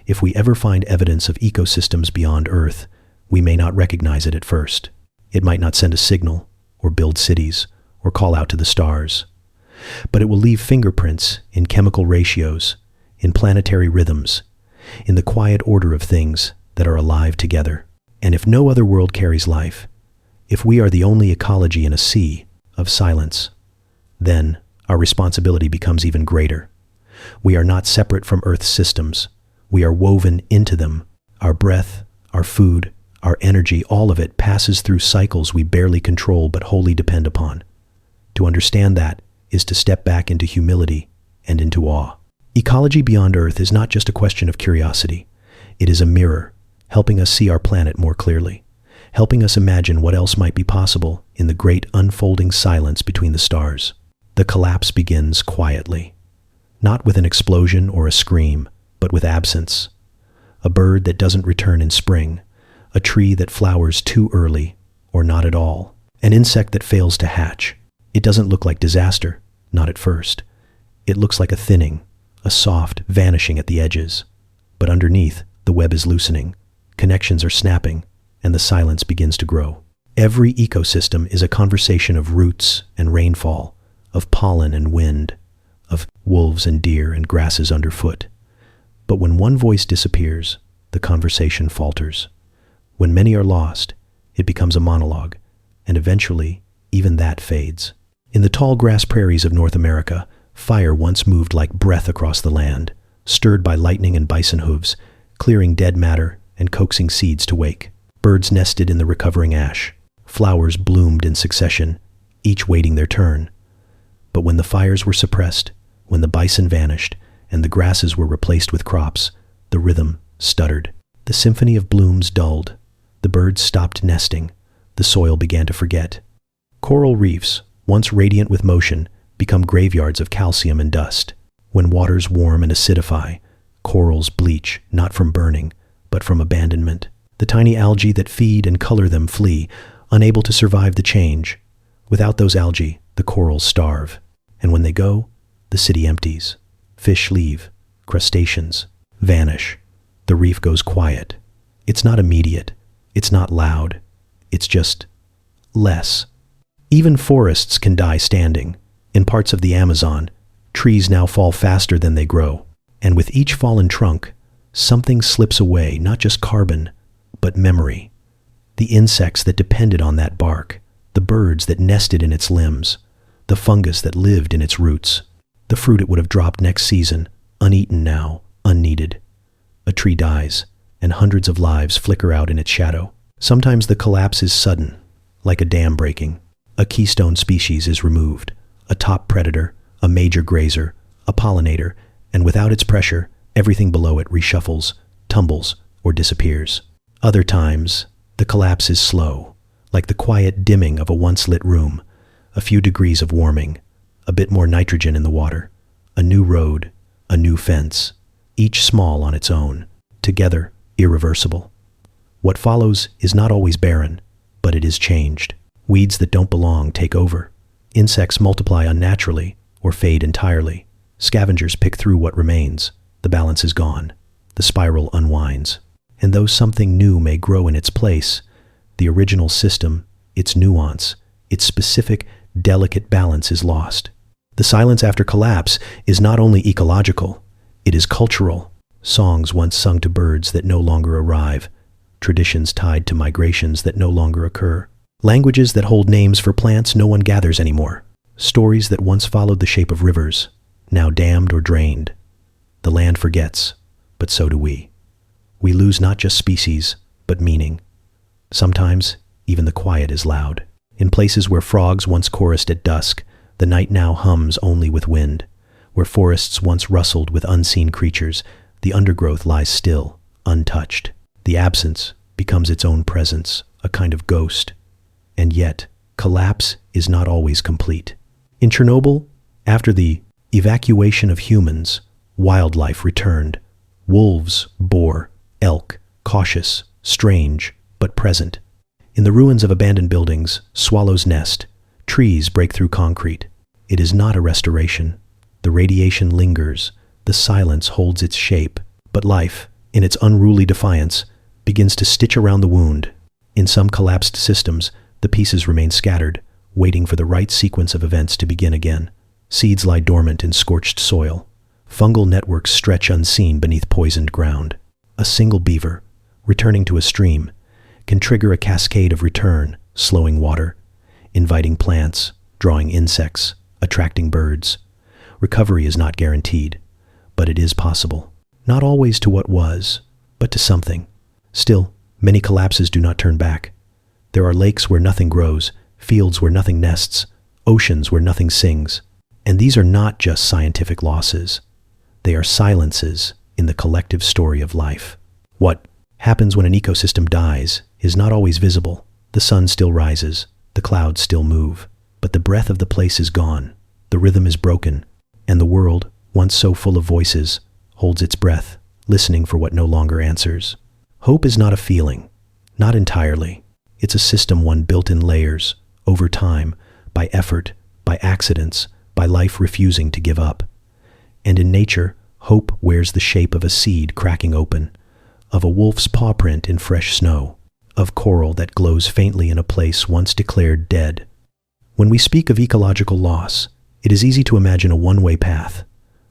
If we ever find evidence of ecosystems beyond Earth, we may not recognize it at first. It might not send a signal, or build cities, or call out to the stars. But it will leave fingerprints in chemical ratios, in planetary rhythms, in the quiet order of things that are alive together. And if no other world carries life, if we are the only ecology in a sea of silence, then our responsibility becomes even greater. We are not separate from Earth's systems. We are woven into them. Our breath, our food, our energy, all of it passes through cycles we barely control but wholly depend upon. To understand that is to step back into humility and into awe. Ecology beyond Earth is not just a question of curiosity. It is a mirror, helping us see our planet more clearly, helping us imagine what else might be possible in the great unfolding silence between the stars. The collapse begins quietly, not with an explosion or a scream, but with absence. A bird that doesn't return in spring, a tree that flowers too early or not at all, an insect that fails to hatch. It doesn't look like disaster, not at first. It looks like a thinning, a soft vanishing at the edges. But underneath, the web is loosening, connections are snapping, and the silence begins to grow. Every ecosystem is a conversation of roots and rainfall, of pollen and wind, of wolves and deer and grasses underfoot. But when one voice disappears, the conversation falters. When many are lost, it becomes a monologue, and eventually, even that fades. In the tall grass prairies of North America, fire once moved like breath across the land, stirred by lightning and bison hooves, clearing dead matter and coaxing seeds to wake. Birds nested in the recovering ash. Flowers bloomed in succession, each waiting their turn. But when the fires were suppressed, when the bison vanished, and the grasses were replaced with crops, the rhythm stuttered. The symphony of blooms dulled. The birds stopped nesting. The soil began to forget. Coral reefs, once radiant with motion, become graveyards of calcium and dust. When waters warm and acidify, corals bleach, not from burning, but from abandonment. The tiny algae that feed and color them flee, unable to survive the change. Without those algae, the corals starve. And when they go, the city empties. Fish leave. Crustaceans vanish. The reef goes quiet. It's not immediate. It's not loud. It's just less. Even forests can die standing. In parts of the Amazon, trees now fall faster than they grow. And with each fallen trunk, something slips away, not just carbon, but memory. The insects that depended on that bark, the birds that nested in its limbs, the fungus that lived in its roots, the fruit it would have dropped next season, uneaten now, unneeded. A tree dies, and hundreds of lives flicker out in its shadow. Sometimes the collapse is sudden, like a dam breaking. A keystone species is removed, a top predator, a major grazer, a pollinator, and without its pressure, everything below it reshuffles, tumbles, or disappears. Other times, the collapse is slow, like the quiet dimming of a once-lit room, a few degrees of warming, a bit more nitrogen in the water, a new road, a new fence, each small on its own, together irreversible. What follows is not always barren, but it is changed. Weeds that don't belong take over. Insects multiply unnaturally or fade entirely. Scavengers pick through what remains. The balance is gone. The spiral unwinds. And though something new may grow in its place, the original system, its nuance, its specific, delicate balance is lost. The silence after collapse is not only ecological, it is cultural. Songs once sung to birds that no longer arrive, traditions tied to migrations that no longer occur, languages that hold names for plants no one gathers anymore, stories that once followed the shape of rivers, now dammed or drained. The land forgets, but so do we. We lose not just species, but meaning. Sometimes, even the quiet is loud. In places where frogs once chorused at dusk, the night now hums only with wind. Where forests once rustled with unseen creatures, the undergrowth lies still, untouched. The absence becomes its own presence, a kind of ghost. And yet, collapse is not always complete. In Chernobyl, after the evacuation of humans, wildlife returned. Wolves, boar, elk, cautious, strange, but present. In the ruins of abandoned buildings, swallows nest. Trees break through concrete. It is not a restoration. The radiation lingers. The silence holds its shape. But life, in its unruly defiance, begins to stitch around the wound. In some collapsed systems, the pieces remain scattered, waiting for the right sequence of events to begin again. Seeds lie dormant in scorched soil. Fungal networks stretch unseen beneath poisoned ground. A single beaver, returning to a stream, can trigger a cascade of return, slowing water, inviting plants, drawing insects, attracting birds. Recovery is not guaranteed, but it is possible. Not always to what was, but to something. Still, many collapses do not turn back. There are lakes where nothing grows, fields where nothing nests, oceans where nothing sings. And these are not just scientific losses. They are silences in the collective story of life. What happens when an ecosystem dies is not always visible. The sun still rises, the clouds still move, but the breath of the place is gone. The rhythm is broken, and the world, once so full of voices, holds its breath, listening for what no longer answers. Hope is not a feeling, not entirely. It's a system one built in layers, over time, by effort, by accidents, by life refusing to give up. And in nature, hope wears the shape of a seed cracking open, of a wolf's paw print in fresh snow, of coral that glows faintly in a place once declared dead. When we speak of ecological loss, it is easy to imagine a one-way path,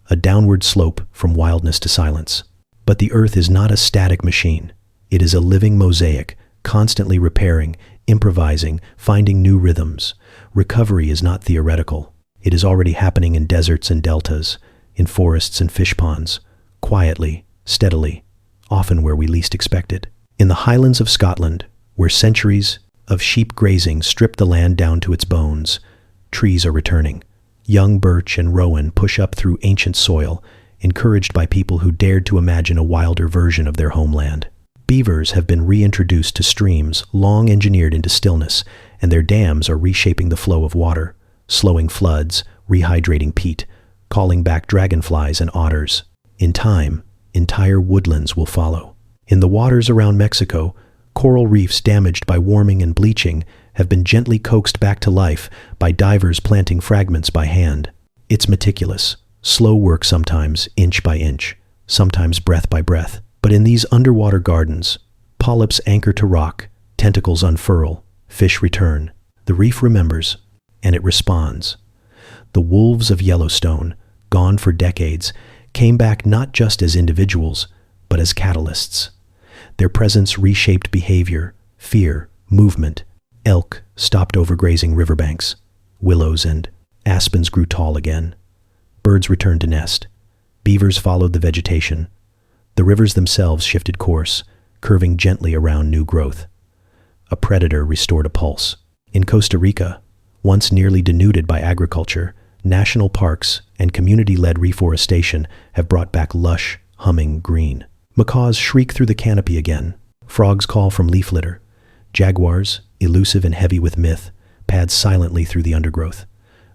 a downward slope from wildness to silence. But the earth is not a static machine. It is a living mosaic, constantly repairing, improvising, finding new rhythms. Recovery is not theoretical. It is already happening in deserts and deltas, in forests and fish ponds, quietly, steadily, often where we least expect it. In the highlands of Scotland, where centuries of sheep grazing stripped the land down to its bones, trees are returning. Young birch and rowan push up through ancient soil, encouraged by people who dared to imagine a wilder version of their homeland. Beavers have been reintroduced to streams long engineered into stillness, and their dams are reshaping the flow of water, slowing floods, rehydrating peat, calling back dragonflies and otters. In time, entire woodlands will follow. In the waters around Mexico, coral reefs damaged by warming and bleaching have been gently coaxed back to life by divers planting fragments by hand. It's meticulous, slow work sometimes, inch by inch, sometimes breath by breath. But in these underwater gardens, polyps anchor to rock, tentacles unfurl, fish return. The reef remembers, and it responds. The wolves of Yellowstone, gone for decades, came back not just as individuals, but as catalysts. Their presence reshaped behavior, fear, movement. Elk stopped overgrazing riverbanks. Willows and aspens grew tall again. Birds returned to nest. Beavers followed the vegetation. The rivers themselves shifted course, curving gently around new growth. A predator restored a pulse. In Costa Rica, once nearly denuded by agriculture, national parks and community-led reforestation have brought back lush, humming green. Macaws shriek through the canopy again. Frogs call from leaf litter. Jaguars, elusive and heavy with myth, pad silently through the undergrowth.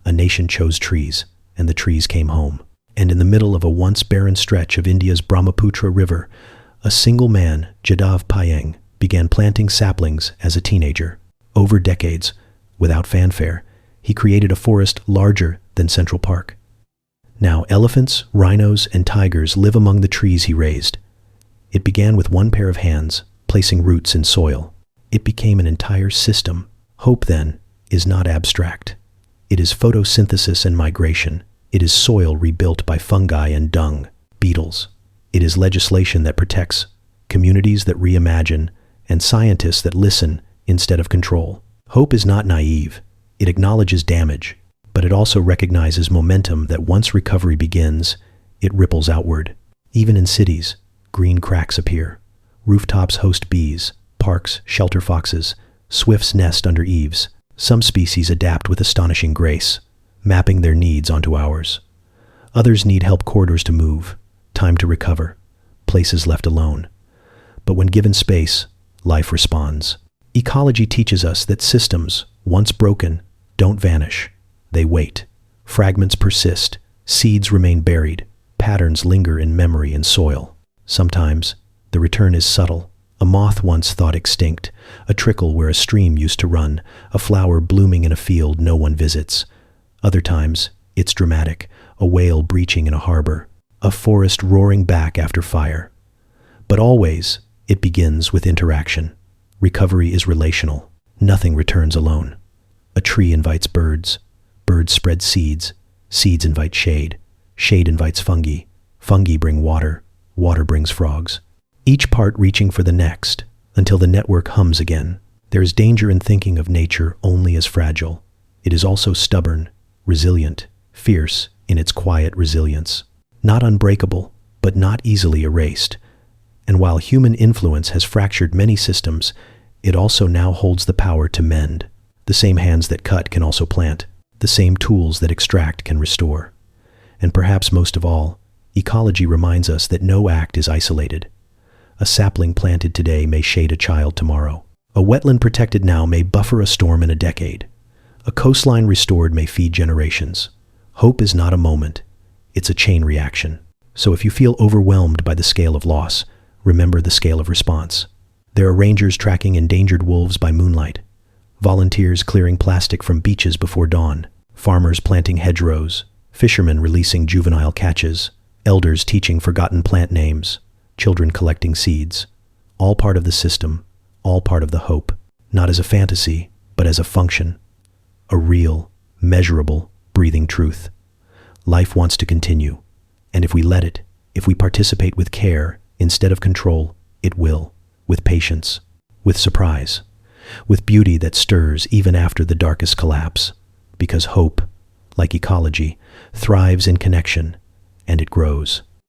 A nation chose trees, and the trees came home. And in the middle of a once barren stretch of India's Brahmaputra River, a single man, Jadav Payeng, began planting saplings as a teenager. Over decades, without fanfare, he created a forest larger than Central Park. Now elephants, rhinos, and tigers live among the trees he raised. It began with one pair of hands, placing roots in soil. It became an entire system. Hope, then, is not abstract. It is photosynthesis and migration. It is soil rebuilt by fungi and dung, beetles. It is legislation that protects, communities that reimagine, and scientists that listen instead of control. Hope is not naive. It acknowledges damage, but it also recognizes momentum that once recovery begins, it ripples outward. Even in cities, green cracks appear. Rooftops host bees, parks shelter foxes, swifts nest under eaves. Some species adapt with astonishing grace, mapping their needs onto ours. Others need help corridors to move, time to recover, places left alone. But when given space, life responds. Ecology teaches us that systems, once broken, don't vanish. They wait. Fragments persist. Seeds remain buried. Patterns linger in memory and soil. Sometimes, the return is subtle. A moth once thought extinct, a trickle where a stream used to run, a flower blooming in a field no one visits. Other times, it's dramatic, a whale breaching in a harbor, a forest roaring back after fire. But always, it begins with interaction. Recovery is relational. Nothing returns alone. A tree invites birds. Birds spread seeds. Seeds invite shade. Shade invites fungi. Fungi bring water. Water brings frogs. Each part reaching for the next, until the network hums again. There is danger in thinking of nature only as fragile. It is also stubborn, resilient, fierce in its quiet resilience. Not unbreakable, but not easily erased. And while human influence has fractured many systems, it also now holds the power to mend. The same hands that cut can also plant. The same tools that extract can restore. And perhaps most of all, ecology reminds us that no act is isolated. A sapling planted today may shade a child tomorrow. A wetland protected now may buffer a storm in a decade. A coastline restored may feed generations. Hope is not a moment. It's a chain reaction. So if you feel overwhelmed by the scale of loss, remember the scale of response. There are rangers tracking endangered wolves by moonlight, volunteers clearing plastic from beaches before dawn, farmers planting hedgerows, Fishermen releasing juvenile catches, elders teaching forgotten plant names, children collecting seeds. All part of the system, all part of the hope, not as a fantasy, but as a function. A real, measurable, breathing truth. Life wants to continue, and if we let it, if we participate with care instead of control, it will, with patience, with surprise, with beauty that stirs even after the darkest collapse, because hope, like ecology, thrives in connection, and it grows.